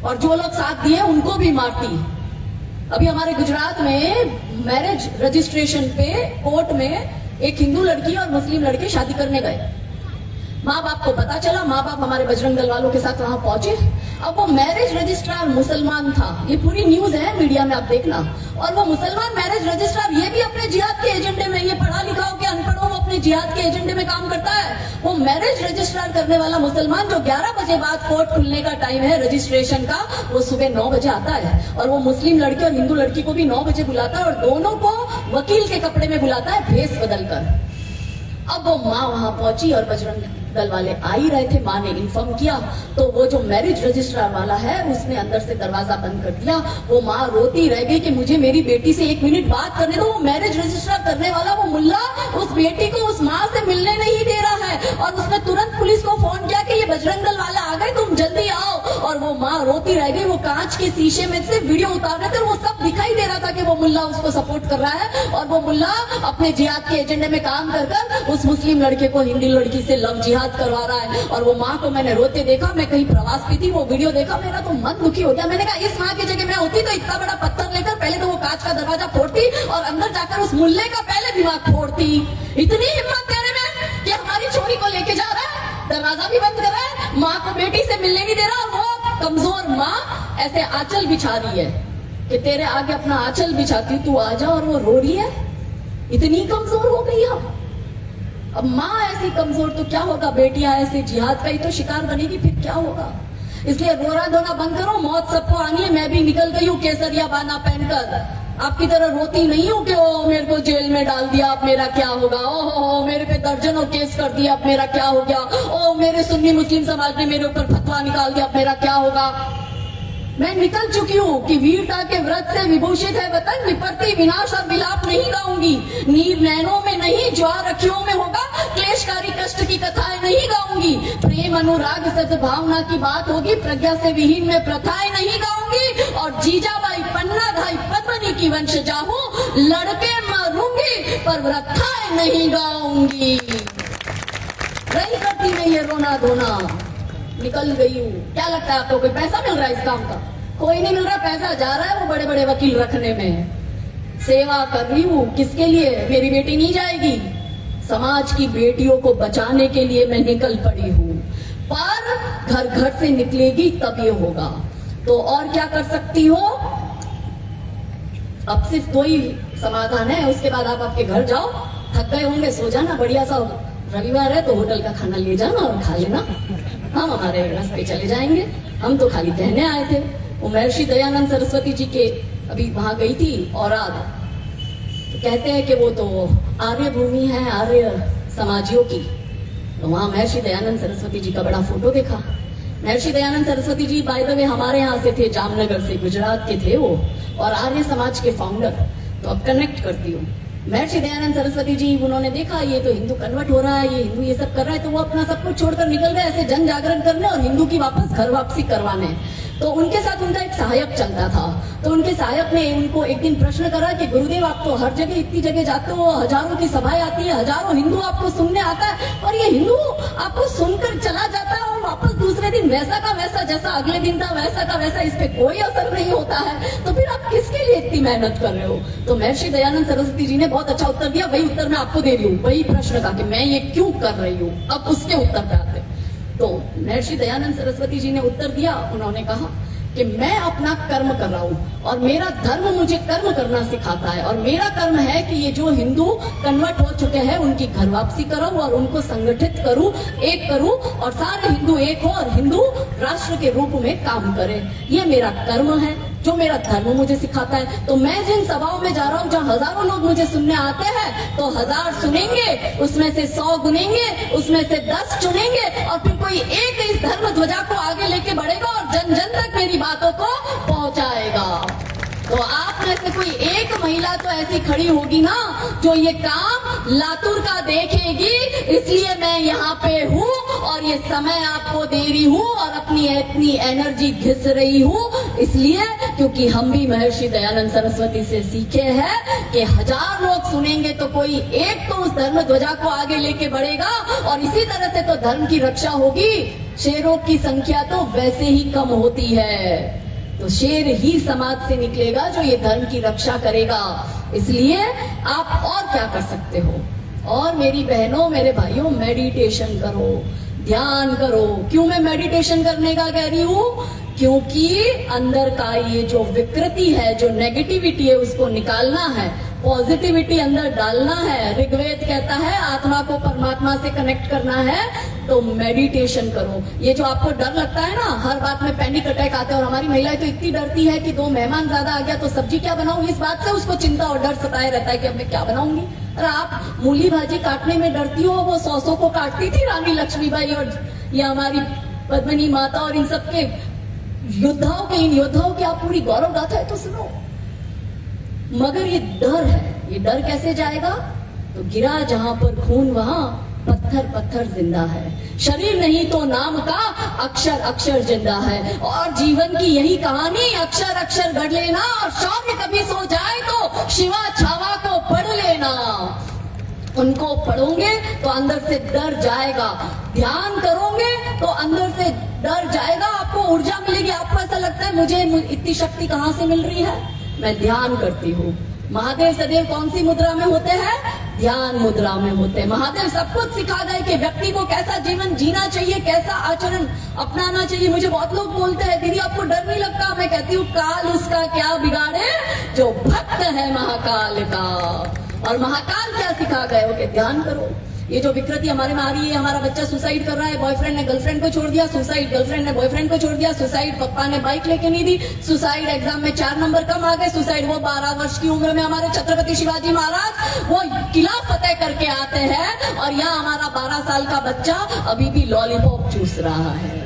और जो लोग साथ दिए उनको भी मारती। अभी हमारे गुजरात में मैरिज रजिस्ट्रेशन पे कोर्ट में एक हिंदू लड़की और मुस्लिम लड़के शादी करने गए। माँ बाप को पता चला, माँ बाप हमारे बजरंग दल वालों के साथ वहां पहुंचे। अब वो मैरिज रजिस्ट्रार मुसलमान था, ये पूरी न्यूज है मीडिया में, आप देखना। और वो मुसलमान मैरिज रजिस्ट्रार, ये भी अपने जिहाद के एजेंडे में, ये पढ़ा लिखा हो कि अनपढ़ हो, वो अपने जिहाद के एजेंडे में काम करता है। वो मैरिज रजिस्ट्रार करने वाला मुसलमान, जो 11 बजे बाद कोर्ट खुलने का टाइम है रजिस्ट्रेशन का, वो सुबह 9 बजे आता है। और वो मुस्लिम लड़की और हिंदू लड़की को भी 9 बजे बुलाता है, और दोनों को वकील के कपड़े में बुलाता है, भेष बदल कर। अब वो माँ वहां पहुंची और बजरंग दल वाले आ ही रहे थे। माँ ने इन्फॉर्म किया, तो वो जो मैरिज रजिस्ट्रार वाला है उसने अंदर से दरवाजा बंद कर दिया। वो माँ रोती रह गई कि मुझे मेरी बेटी से 1 मिनट बात करने दो। वो मैरिज रजिस्ट्रार करने वाला वो मुल्ला उस बेटी को उस माँ से मिलने नहीं दे रहा है, और उसने तुरंत पुलिस को फोन किया कि ये बजरंग दल वाले आ गए, तुम जल्दी आओ। और वो माँ रोती रह गई। वो कांच के शीशे में से वीडियो उतार रहे थे, वो सब दिखाई दे रहा था कि वो मुल्ला उसको सपोर्ट कर रहा है, और वो मुल्ला अपने जिहाद के एजेंडे में काम कर कर उस मुस्लिम लड़के को हिंदी लड़की से लव जिहाद करवा रहा है। और वो माँ को मैंने रोते देखा। मैं कहीं प्रवास पे थी, वो वीडियो देखा, मेरा तो मन दुखी हो गया। मैंने कहा इस माँ की जगह मैं होती तो इतना बड़ा पत्थर लेकर पहले तो वो कांच का दरवाजा फोड़ती और अंदर जाकर उस मुल्ले का पहले दिमाग फोड़ती। इतनी हिम्मत तेरे में कि हमारी छोरी को लेके जा रहा है, दरवाजा भी बंद कर रहा है, माँ को बेटी से मिलने नहीं दे रहा। और वो कमजोर माँ ऐसे आंचल बिछा रही है कि तेरे आगे अपना आंचल बिछाती, तू आ जा, और वो रो रही है। इतनी कमजोर हो गई हम। अब माँ ऐसी कमजोर तो क्या होगा, बेटियां ऐसे जिहाद का ही तो शिकार बनेगी, फिर क्या होगा। इसलिए रोना धोना बंद करो, मौत सबको आनी है। मैं भी निकल गई हूँ केसरिया बाना पहनकर, आपकी तरह रोती नहीं हूँ कि ओ मेरे को जेल में डाल दिया, अब मेरा क्या होगा, ओ मेरे पे दर्जनों केस कर दिया, अब मेरा क्या हो गया, ओ मेरे सुन्नी मुस्लिम समाज ने मेरे ऊपर फतवा निकाल दिया, अब मेरा क्या होगा। मैं निकल चुकी हूँ कि वीरता के व्रत से विभूषित है वतन, विपत्ति विनाश और विलाप नहीं गाऊंगी। नीर नैनों में नहीं, ज्वार अखियों में होगा, क्लेशकारी कष्ट की कथाएं नहीं गाऊंगी। प्रेम अनुराग सद्भावना की बात होगी, प्रज्ञा से विहीन में प्रथाएं नहीं गाऊंगी। और जीजाबाई पन्ना धाई पद्मनी की वंशजा हूँ, लड़के मारूंगी पर व्रथाएं नहीं गाऊंगी। नहीं करती मैं ये रोना धोना, निकल गई हूँ। क्या लगता है आपको कोई पैसा मिल रहा है इस काम का? कोई नहीं मिल रहा, पैसा जा रहा है वो बड़े बड़े वकील रखने में। सेवा कर रही हूँ किसके लिए? मेरी बेटी नहीं जाएगी, समाज की बेटियों को बचाने के लिए मैं निकल पड़ी हूँ। पर घर घर से निकलेगी तब ये होगा। तो और क्या कर सकती हो? अब सिर्फ दो ही समाधान है, उसके बाद आप आपके घर जाओ, थक गए होंगे, सो जाना, बढ़िया सा रविवार है तो होटल का खाना ले जाना और खा लेना, हम हमारे रास्ते चले जाएंगे। हम तो खाली कहने आए थे। वो महर्षि दयानंद सरस्वती जी के अभी वहां गई थी औराद, तो कहते हैं कि वो तो आर्य भूमि है आर्य समाजियों की। तो वहां महर्षि दयानंद सरस्वती जी का बड़ा फोटो देखा। Maharshi Dayanand Saraswati ji by the way हमारे यहाँ से थे, जामनगर से, गुजरात के थे वो, और आर्य समाज के फाउंडर। तो अब कनेक्ट करती हूँ। महर्षि दयानंद सरस्वती जी, उन्होंने देखा ये तो हिंदू कन्वर्ट हो रहा है, ये हिंदू ये सब कर रहा है, तो वो अपना सब कुछ छोड़कर निकल गए ऐसे जन जागरण करने और हिंदू की वापस घर वापसी करवाने। तो उनके साथ उनका एक सहायक चलता था। तो उनके सहायक ने उनको एक दिन प्रश्न करा कि गुरुदेव आप तो हर जगह इतनी जगह जाते हो, हजारों की सभाएं आती है, हजारों हिंदू आपको सुनने आता है, और ये हिंदू आपको सुनकर चला जाता है और वापस दूसरे दिन वैसा का वैसा, जैसा अगले दिन था वैसा का वैसा, इस पे कोई असर नहीं होता है, तो फिर आप किसके लिए इतनी मेहनत कर रहे हो? तो महर्षि दयानंद सरस्वती जी ने बहुत अच्छा उत्तर दिया। वही उत्तर मैं आपको दे रही हूँ, वही प्रश्न का कि मैं ये क्यों कर रही हूँ। अब उसके उत्तर पे आते। तो महर्षि दयानंद सरस्वती जी ने उत्तर दिया, उन्होंने कहा कि मैं अपना कर्म कर रहा हूँ और मेरा धर्म मुझे कर्म करना सिखाता है, और मेरा कर्म है कि ये जो हिंदू कन्वर्ट हो चुके हैं उनकी घर वापसी करूं और उनको संगठित करूं, एक करूं, और सारे हिंदू एक हो और हिंदू राष्ट्र के रूप में काम करें। ये मेरा कर्म है जो मेरा धर्म मुझे सिखाता है। तो मैं जिन सभाओं में जा रहा हूँ जहाँ हजारों लोग मुझे सुनने आते हैं, तो 1000 सुनेंगे, उसमें से 100 गुनेंगे, उसमें से 10 चुनेंगे, और फिर कोई एक इस धर्म ध्वजा को आगे लेके बढ़ेगा और जन जन तक मेरी बातों को पहुंचाएगा। तो आप में से कोई एक महिला तो ऐसी खड़ी होगी ना जो ये काम लातूर का देखेगी, इसलिए मैं यहाँ पे हूँ और ये समय आपको दे रही हूँ और अपनी एनर्जी घिस रही हूँ, इसलिए क्योंकि हम भी महर्षि दयानंद सरस्वती से सीखे हैं कि 1000 लोग सुनेंगे तो कोई एक तो उस धर्म ध्वजा को आगे लेके बढ़ेगा, और इसी तरह से तो धर्म की रक्षा होगी। शेरों की संख्या तो वैसे ही कम होती है, तो शेर ही समाज से निकलेगा जो ये धर्म की रक्षा करेगा। इसलिए आप और क्या कर सकते हो? और मेरी बहनों मेरे भाइयों, मेडिटेशन करो, ध्यान करो। क्यों मैं मेडिटेशन करने का कह रही हूँ? क्योंकि अंदर का ये जो विकृति है, जो नेगेटिविटी है, उसको निकालना है, पॉजिटिविटी अंदर डालना है। ऋग्वेद कहता है आत्मा को परमात्मा से कनेक्ट करना है, तो मेडिटेशन करो। ये जो आपको डर लगता है ना, हर बात में पैनिक अटैक आते हैं, और हमारी महिलाएं तो इतनी डरती है कि 2 मेहमान ज्यादा आ गया तो सब्जी क्या बनाऊं, इस बात से उसको चिंता और डर सताए रहता है कि अब मैं क्या बनाऊंगी। अरे आप मूली भाजी काटने में डरती हो, वो 100 को काटती थी रानी लक्ष्मीबाई, और ये हमारी पद्मिनी माता, और इन सबके योद्धाओं के, इन योद्धाओं की आप पूरी गौरव गाथा है तो सुनो। मगर ये डर है, ये डर कैसे जाएगा? तो गिरा जहां पर खून वहां पत्थर पत्थर जिंदा है। शरीर नहीं तो नाम का अक्षर अक्षर जिंदा है, और जीवन की यही कहानी, अक्षर अक्षर गढ़ लेना, और शौर्य कभी सो जाए तो शिवा छावा को पढ़ लेना। उनको पढ़ोगे तो अंदर से डर जाएगा, ध्यान करोगे तो अंदर से डर जाएगा, आपको ऊर्जा मिलेगी। आपको ऐसा लगता है मुझे इतनी शक्ति कहाँ से मिल रही है? मैं ध्यान करती हूँ। महादेव सदैव कौन सी मुद्रा में होते हैं? ध्यान मुद्रा में होते हैं। महादेव सब कुछ सिखा गए कि व्यक्ति को कैसा जीवन जीना चाहिए, कैसा आचरण अपनाना चाहिए। मुझे बहुत लोग बोलते हैं दीदी आपको डर नहीं लगता? मैं कहती हूँ काल उसका क्या बिगाड़े जो भक्त है महाकाल का। और महाकाल क्या सिखा गए हो? कि ध्यान करो। ये जो विकृति हमारे में आ रही है, हमारा बच्चा सुसाइड कर रहा है, बॉयफ्रेंड ने गर्लफ्रेंड को छोड़ दिया, सुसाइड, गर्लफ्रेंड ने बॉयफ्रेंड को छोड़ दिया, सुसाइड, पप्पा ने बाइक लेके नहीं दी, सुसाइड, एग्जाम में 4 नंबर कम आ गए, सुसाइड। वो 12 वर्ष की उम्र में हमारे छत्रपति शिवाजी महाराज वो किला फतेह करके आते हैं, और यहाँ हमारा 12 साल का बच्चा अभी भी लॉलीपॉप चूस रहा है।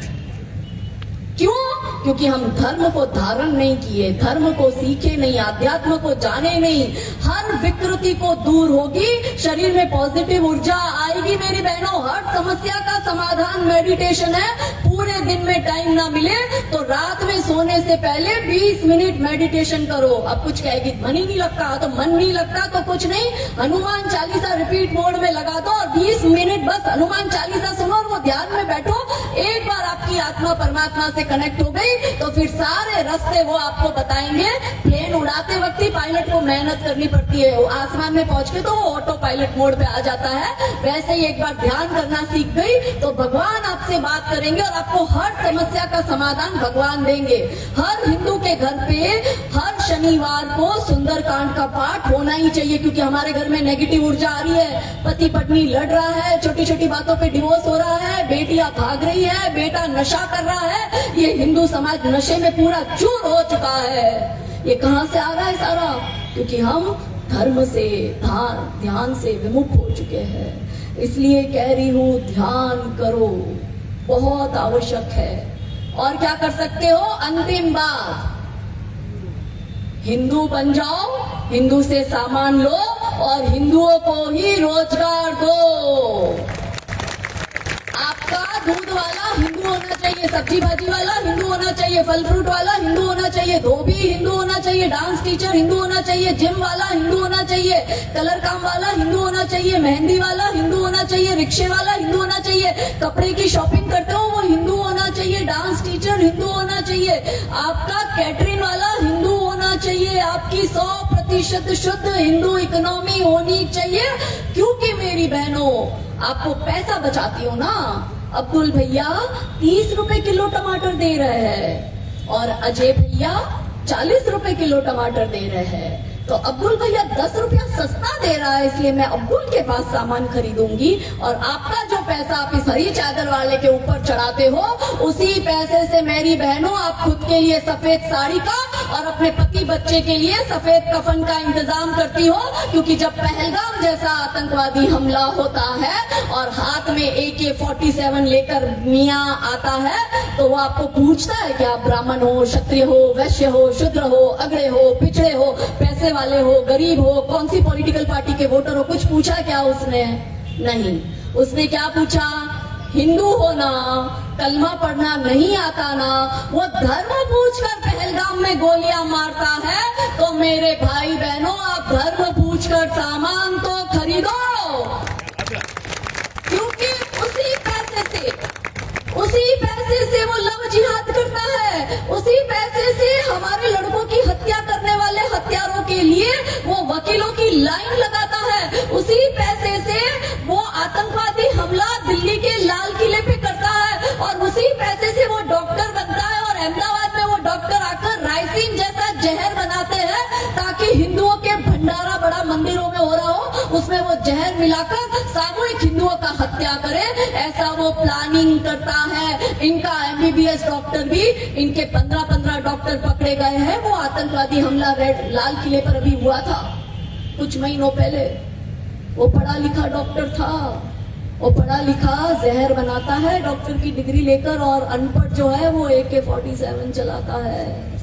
क्यों? क्योंकि हम धर्म को धारण नहीं किए, धर्म को सीखे नहीं, अध्यात्म को जाने नहीं। हर विकृति को दूर होगी, शरीर में पॉजिटिव ऊर्जा आएगी मेरी बहनों। हर समस्या का समाधान मेडिटेशन है। पूरे दिन में टाइम ना मिले तो रात में सोने से पहले 20 मिनट मेडिटेशन करो। अब कुछ कहेगी मन ही नहीं लगता, तो मन नहीं लगता तो कुछ नहीं, हनुमान चालीसा रिपीट मोड में लगा दो और 20 मिनट बस हनुमान चालीसा सुनो और वो ध्यान में बैठो। एक बार आपकी आत्मा परमात्मा से कनेक्ट हो गई तो फिर सारे रास्ते वो आपको बताएंगे। प्लेन उड़ाते वक्त ही पायलट को मेहनत करनी पड़ती है, आसमान में पहुंच के तो वो ऑटो पायलट मोड पे आ जाता है। वैसे ही एक बार ध्यान करना सीख गई तो भगवान आपसे बात करेंगे और आपको हर समस्या का समाधान भगवान देंगे। हर हिंदू के घर पे हर शनिवार को सुंदरकांड का पाठ होना ही चाहिए, क्योंकि हमारे घर में नेगेटिव ऊर्जा आ रही है। पति पत्नी लड़ रहा है, छोटी छोटी बातों पे डिवोर्स हो रहा है, बेटियां भाग रही है, बेटा नशा कर रहा है। ये हिंदू समाज नशे में पूरा चूर हो चुका है। ये कहां से आ रहा है सारा? क्योंकि हम धर्म से, ध्यान से विमुख हो चुके हैं। इसलिए कह रही हूं, ध्यान करो, बहुत आवश्यक है। और क्या कर सकते हो? अंतिम बात, हिंदू बन जाओ, हिंदू से सामान लो और हिंदुओं को ही रोजगार दो। आपका दूध वाला हिंदू होना चाहिए, सब्जी भाजी वाला हिंदू होना चाहिए, फल फ्रूट वाला हिंदू होना चाहिए, धोबी हिंदू होना चाहिए, डांस टीचर हिंदू होना चाहिए, जिम वाला हिंदू होना चाहिए, कलर काम वाला हिंदू होना चाहिए, मेहंदी वाला हिंदू होना चाहिए, रिक्शे वाला हिंदू होना चाहिए, कपड़े की शॉपिंग करते हो वो हिंदू होना चाहिए, डांस टीचर हिंदू होना चाहिए, आपका कैटरिंग वाला हिंदू होना चाहिए, आपकी 100% शुद्ध हिंदू इकोनॉमी होनी चाहिए। क्योंकि मेरी बहनों, आपको पैसा बचाती हो ना। अब्दुल भैया 30 रुपए किलो टमाटर दे रहे हैं और अजय भैया 40 रुपए किलो टमाटर दे रहे हैं। तो अब्दुल भैया 10 रुपया सस्ता दे रहा है, इसलिए मैं अब्दुल के पास सामान खरीदूंगी। और आपका जो पैसा आप इस हरी चादर वाले के ऊपर चढ़ाते हो, उसी पैसे से मेरी बहनों आप खुद के लिए सफेद साड़ी का और अपने पति बच्चे के लिए सफेद कफन का इंतजाम करती हो। क्योंकि जब पहलगाम जैसा आतंकवादी हमला होता है और हाथ में AK-47 लेकर मियां आता है, तो वो आपको पूछता है कि आप ब्राह्मण हो, क्षत्रिय हो, वैश्य हो, शूद्र हो, अग्रे हो, पिछड़े हो, पैसे वाले हो, गरीब हो, कौन सी पॉलिटिकल पार्टी के वोटर हो? कुछ पूछा क्या उसने? नहीं। उसने क्या पूछा? हिंदू होना, कलमा पढ़ना नहीं आता ना? वो धर्म पूछकर पहलगाम में गोलियां मारता है। तो मेरे भाई बहनों, आप धर्म पूछकर सामान तो खरीदो, क्योंकि उसी पैसे से वो लव जिहाद करता है। उसी पैसे से हमारे लड़कों की हत्या करने वाले हत्यारों के लिए वो वकीलों की लाइन लगाता है। उसी पैसे से वो आतंकवादी हमला दिल्ली के लाल किले पे करता है और उसी पैसे से वो डॉक्टर बनता है और अहमदाबाद में वो डॉक्टर आकर राइसिन जैसा जहर बनाते हैं ताकि हिंदुओं के भंडारा बड़ा मंदिरों में हो रहा हो, उसमें वो जहर मिलाकर सामूहिक हिंदुओं का हत्या करे। ऐसा वो प्लानिंग करता है। इनका MBBS डॉक्टर भी, इनके 15-15 डॉक्टर पकड़े गए हैं। वो आतंकवादी हमला लाल किले पर अभी हुआ था कुछ महीनों पहले। वो पढ़ा लिखा डॉक्टर था, वो पढ़ा लिखा जहर बनाता है डॉक्टर की डिग्री लेकर, और अनपढ़ जो है वो AK-47 चलाता है।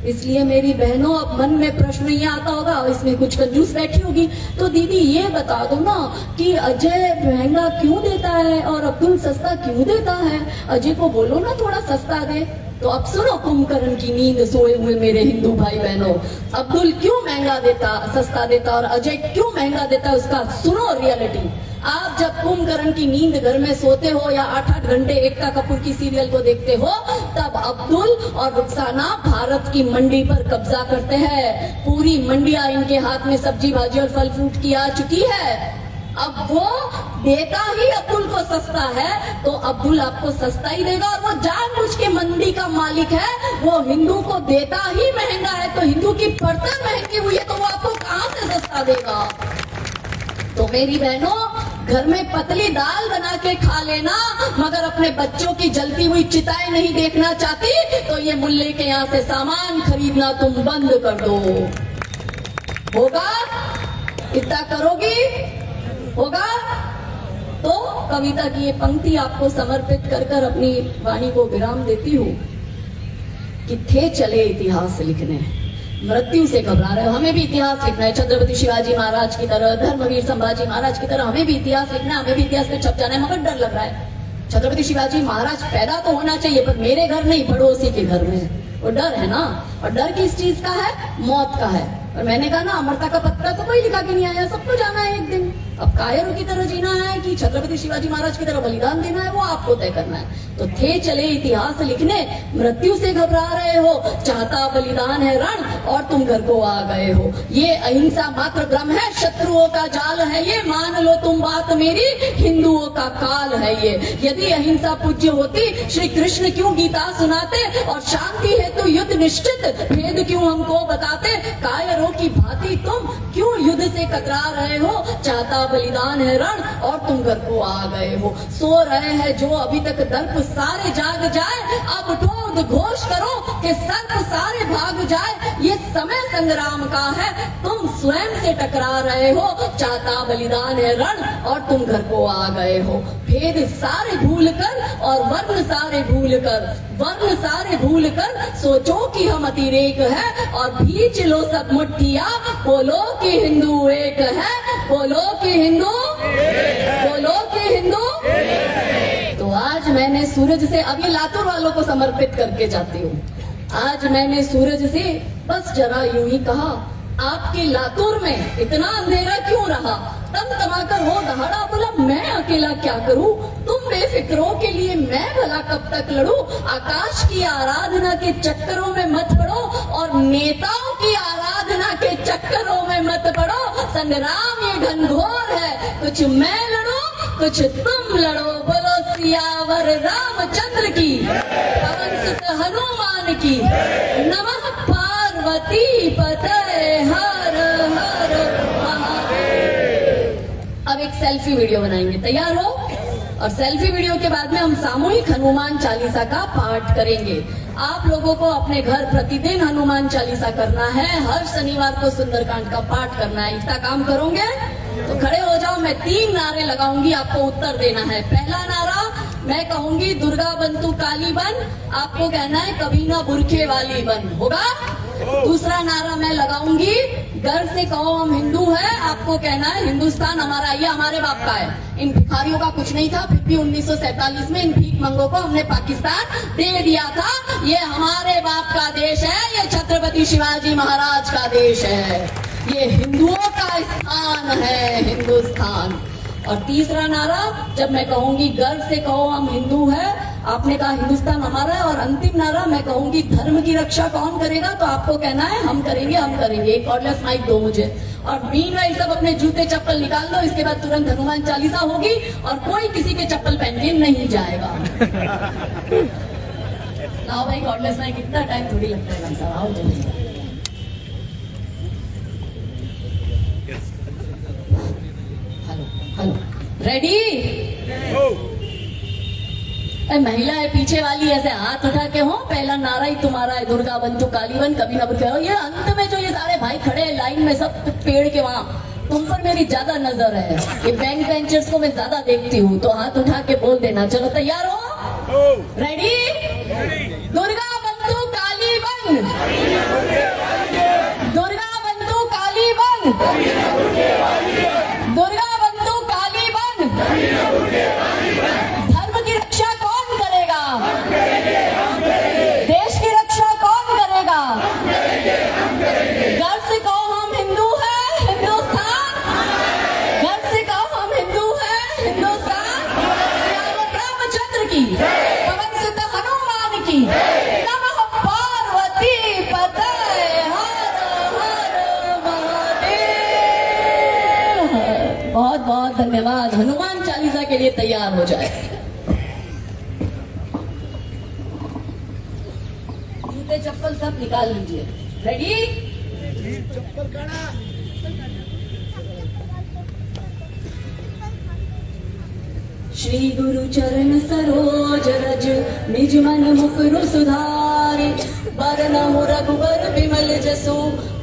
इसलिए मेरी बहनों, अब मन में प्रश्न ये आता होगा, इसमें कुछ कंजूस बैठी होगी, तो दीदी ये बता दो ना कि अजय महंगा क्यों देता है और अब्दुल सस्ता क्यों देता है? अजय को बोलो ना थोड़ा सस्ता दे। तो अब सुनो कुंभकर्ण की नींद सोए हुए मेरे हिंदू भाई बहनों, अब्दुल क्यों महंगा देता, सस्ता देता और अजय क्यों महंगा देता है, उसका सुनो रियलिटी। आप जब कुंभकर्ण की नींद घर में सोते हो या 8-8 घंटे एकता कपूर की सीरियल को देखते हो, तब अब्दुल और रुखसाना भारत की मंडी पर कब्जा करते हैं। पूरी मंडियां इनके हाथ में सब्जी भाजी और फल फ्रूट की आ चुकी है। अब वो देता ही अब्दुल को सस्ता है, तो अब्दुल आपको सस्ता ही देगा। और वो जानबूझ के मंडी का मालिक है, वो हिंदू को देता ही महंगा है। तो हिंदू की बर्तन महंगी हुई है तो वो आपको कहां से सस्ता देगा? तो मेरी बहनों, घर में पतली दाल बना के खा लेना, मगर अपने बच्चों की जलती हुई चिताएं नहीं देखना चाहती, तो ये मुल्ले के यहाँ से सामान खरीदना तुम बंद कर दो। होगा? इतना करोगी? होगा? तो कविता की ये पंक्ति आपको समर्पित कर अपनी वाणी को विराम देती हूँ। कि थे चले इतिहास लिखने, मृत्यु से घबरा रहे हो। हमें भी इतिहास लिखना है, छत्रपति शिवाजी महाराज की तरह, धर्मवीर संभाजी महाराज की तरह हमें भी इतिहास लिखना है, हमें भी इतिहास में छप जाना है, मगर डर लग रहा है। छत्रपति शिवाजी महाराज पैदा तो होना चाहिए, पर मेरे घर नहीं, पड़ोसी के घर में, वो डर है ना। और डर किस चीज का है? मौत का है। और मैंने कहा ना, अमरता का पत्ता तो कोई लिखा के नहीं आया, सबको जाना है एक दिन। अब कायरों की तरह जीना है कि छत्रपति शिवाजी महाराज की तरह बलिदान देना है, वो आपको तय करना है। तो थे चले इतिहास लिखने, मृत्यु से घबरा रहे हो, चाहता बलिदान है रण और तुम घर को आ गए हो। ये अहिंसा मात्र भ्रम है, शत्रुओं का जाल है ये, मान लो तुम बात मेरी, हिंदुओं का काल है ये। यदि अहिंसा पूज्य होती, श्री कृष्ण क्यों गीता सुनाते, और शांति है तो युद्ध निश्चित, भेद क्यों हमको बताते। कायरों की भांति तुम क्यों युद्ध से कतरा रहे हो, चाहता बलिदान है रण और तुम घर को आ गए हो। सो रहे हैं जो अभी तक दर्प सारे जाग जाए, अब उठो घोष करो कि सर्प सारे भाग जाए। ये समय संग्राम का है, तुम स्वयं से टकरा रहे हो, चाहता बलिदान है रण और तुम घर को आ गए हो। भेद सारे भूल कर और वर्ण सारे भूल कर, वर्ण सारे भूल कर सोचो कि हम अतिरेक है, और भींच लो सब मुट्ठिया, बोलो कि हिंदू एक है, बोलो कि हिंदू, बोलो कि हिंदू। तो आज मैंने सूरज से, अब ये लातूर वालों को समर्पित करके जाती हूँ, आज मैंने सूरज से बस जरा यूं ही कहा, आपके लातूर में इतना अंधेरा क्यों रहा। तम तमाकर हो दहाड़ा, बोला मैं अकेला क्या करूं, तुम बेफिक्रों के लिए मैं भला कब तक लड़ूं। आकाश की आराधना के चक्करों में मत पड़ो, और नेताओं की आराधना के चक्करों में मत पड़ो। संग्राम ये घनघोर है, कुछ मैं लड़ूं कुछ तुम लड़ो। बोलो सियावर रामचंद्र की, पवन सुत हनुमान की, नमः पार्वती पतये हर हर महादेव। अब एक सेल्फी वीडियो बनाएंगे, तैयार हो? और सेल्फी वीडियो के बाद में हम सामूहिक हनुमान चालीसा का पाठ करेंगे। आप लोगों को अपने घर प्रतिदिन हनुमान चालीसा करना है, हर शनिवार को सुंदरकांड का पाठ करना है। इतना काम करोगे तो खड़े हो जाओ, मैं 3 नारे लगाऊंगी, आपको उत्तर देना है। पहला नारा मैं कहूंगी, दुर्गा बंतु काली बन, आपको कहना है कभी ना बुरखे वाली बन, होगा? दूसरा नारा मैं लगाऊंगी, गर्व से कहो हम हिंदू हैं, आपको कहना है हिंदुस्तान हमारा, ये हमारे बाप का है। इन भिखारियों का कुछ नहीं था, फिर भी 1947 में इन भीख मंगों को हमने पाकिस्तान दे दिया था। ये हमारे बाप का देश है, ये छत्रपति शिवाजी महाराज का देश है, ये हिंदुओं का स्थान है, हिंदुस्तान। और तीसरा नारा जब मैं कहूंगी, गर्व से कहो हम हिंदू हैं, आपने कहा हिंदुस्तान हमारा है। और अंतिम नारा मैं कहूंगी, धर्म की रक्षा कौन करेगा, तो आपको कहना है हम करेंगे, हम करेंगे। एक कॉर्डलेस माइक दो मुझे, और मीनवाइल सब अपने जूते चप्पल निकाल दो। इसके बाद तुरंत हनुमान चालीसा होगी और कोई किसी के चप्पल पहन के नहीं जाएगा। लाओ भाई कॉर्डलेस माइक, इतना टाइम थोड़ी लगता है भाई साहब, आओ जल्दी। Hello, ready? महिला है पीछे वाली, ऐसे हाथ उठा के हो, पहला नारा ही तुम्हारा है, दुर्गा बंतु काली बन, कभी ना बुरखे। ये अंत में जो ये सारे भाई खड़े हैं लाइन में, सब पेड़ के वहां, तुम पर मेरी ज्यादा नजर है, ये बैंक बेंचर्स को मैं ज्यादा देखती हूँ, तो हाथ उठा के बोल देना। चलो तैयार हो? रेडी? दुर्गा बंतु काली बन, दुर्गा बंतु काली बन, दुर्गा बंतु काली बन। धर्म की रक्षा कौन करेगा? देश की रक्षा कौन करेगा? गर्व से कहो हम हिंदू हैं, हिंदुस्तान। गर्व से कहो हम हिंदू हैं, हिंदुस्तान। रामचंद्र की, पवन सुत हनुमान की, नमः पार्वती पतये हर हर महादेव। बहुत बहुत धन्यवाद। हनुमान चालीसा के लिए तैयार हो जाए। जूते चप्पल सब निकाल लीजिए। रेडी? चप्पल काढ़ा। श्री गुरु चरण सरोज रज, निज मन मुकुर सुधारे, बरनहु रघुबर बिमल जसु,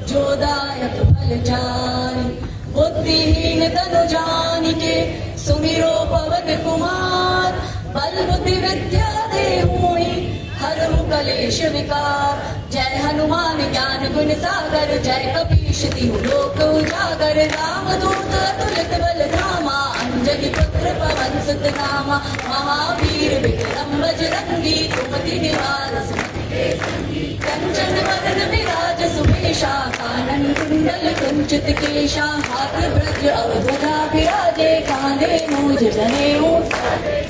जो दायक फल चारि। बुद्धिहीन तनु जानिके, सुमिरो पवन कुमार, बल बुद्धि विद्या देहु मोहि, हरहु कलेश विकार। जय हनुमान ज्ञान गुण सागर, जय कपीश तिहु लोक उजागर। राम दूत अतुलित बल धामा, अंजलि पुत्र पवन सुत नामा। महावीर विक्रम बजरंगी, सुमति निवार सुमति के संगी। कंचन वरन विराज सुमेशा, कानन कुंडल कुंचित केशा। हाथ ब्रज अवधुरा विराजे, कांधे मूज जनेऊ।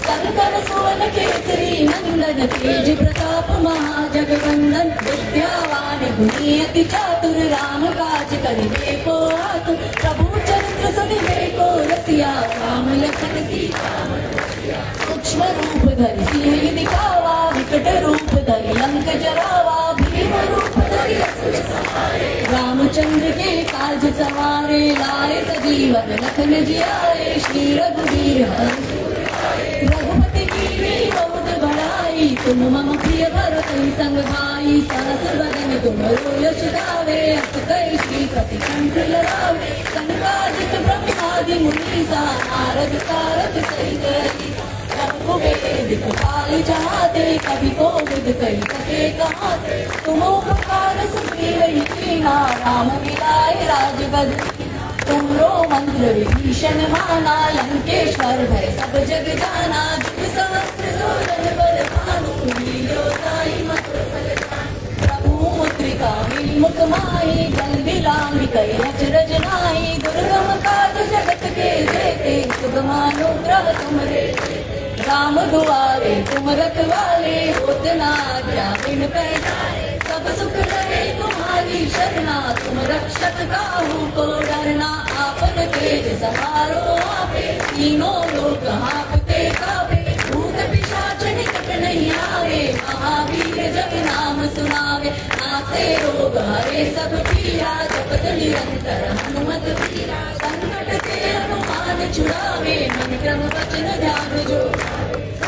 शंकर सुवन केसरी नंदन, तेज प्रताप महाजगवंदन। विद्यावान गुणी अति चातुर, राम काज करिबे को आतुर। प्रभु चरित्र सुनिबे को रसिया, राम लखन सीता मन बसिया। सूक्ष्म रूप धरि सिंह दिखावा, विकट रूप धरि लंक जरावा। भीम रूप धरि असुर संहारे, रामचंद्र के काज सवारे। लाए सजीवन लखन जियाए, श्री रघुवीर हरषि रघुपति कीन्ही बहुत बड़ाई। तुम मम प्रिय भरतहि संग भाई, सहस बदन तुमरो यश गावे। अस कहि श्रीपति कंठ लगावे, संकादित ब्रह्मादि मुनीसा। नारद सारथ सहित अहिसा, रघुवेद कृपाल चाहते। कवि कोविद कहि सके कहाते, तुम उपकार सुग्रीव कीन्हा। राम मिलाए राजगद दीन्हा। तुमरो मंत्र विभीषण माना, लंकेश्वर भय सब जग जाना। जुग सहस्त्र जोधन बलवानु, लील्यो ताहि मधुर फल जानु। प्रभु मुद्रिका विमुख माहि, जल बिलांग कहि अचरज नाहि। दुर्गम काज जगत के जेते, सुगमानुग्रह तुमरे। राम दुआरे तुम रखवाले, होत न आज्ञा बिन पैसारे। सब सुख रहे तुम्हारी शरणा, तुम रक्षक काहू को डरना। आपन तेज सहारो आपे, तीनों लोक हाँफते कापे। भूत पिशाच निकट नहीं आवे, महावीर जब नाम सुनावे। नासे रोग हरे सब पीरा, जपत निरंतर हनुमत वीरा। संकट ते हनुमान छुड़ावे, मन क्रम वचन ध्यान जो।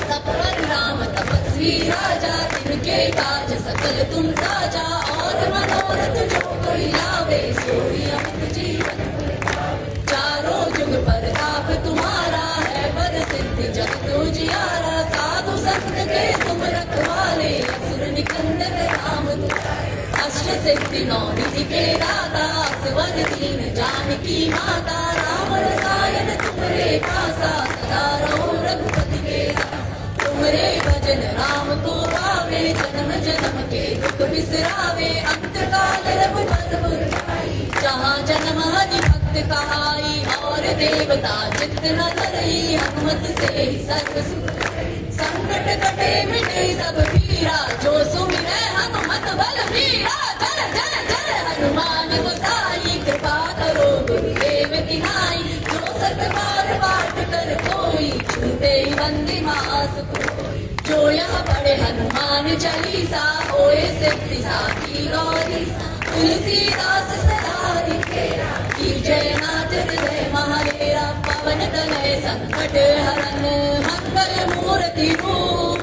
सब पर राम तपस्वी राजा, तिनके काज सकल तुम साजा। और मनोरथ जो कोई लावे, सोई अमित जीवन फल पावे। चारों जुग परताप तुम्हारा, है प्रसिद्ध जगत उजियारा। साधु संत के तुम रखवाले, असुर निकंदन राम दुलारे। अष्ट सिद्धि नौ निधि के दाता, स्वर दीन जानकी माता। राम रसायन तुमरे पासा, सदा रहो रघुपति के दासा। तुमरे भजन राम को पावे, जन्म जन्म के दुख बिसरावे। अंत काल रघुपति पुर जाई, जहाँ जन्म हरि भक्त कहाई। और देवता चित्त न धरई, हनुमत से ही सर्व सुख करई। संकट कटे मिटे सब पीरा, जो सुमिरै हनुमत बलवीरा। जय जय जय हनुमान गोसाई, कृपा करो गुरुदेव की नाई। जो सत बार पाठ कर कोई, छूटे बंदी मास कोई। जो यहाँ पढ़े हनुमान चालीसा, होए सिद्धि साखी गौरीसा। तुलसीदास सदा रिखेरा, कीजय नाथ हृदय महाडेरा। पवन तनय संकट हरन, मंगल मूर्ति रूप।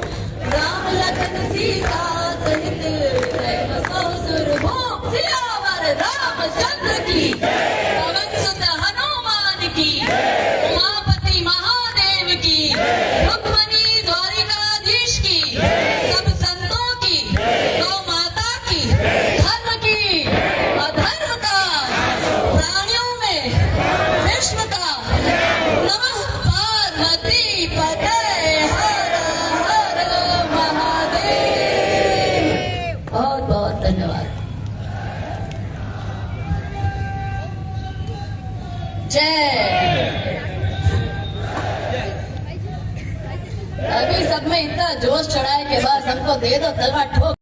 राम लखन सीता सहित, हृदय बसो सुरभूप। सियावर रामचंद्र की, पवन सुत हनुमान की। उमापति महादेव की, रुक्मणी द्वारिकाधीश की। सब संतों की, गौ माता की, धर्म की अधर्म का, प्राणियों में विष्णु का। नमः पार्वती पतये, हर हर महादेव। बहुत बहुत धन्यवाद। जय। अभी सब में इतना जोश चढ़ाए के बाद सबको दे दो तलवार ठोक।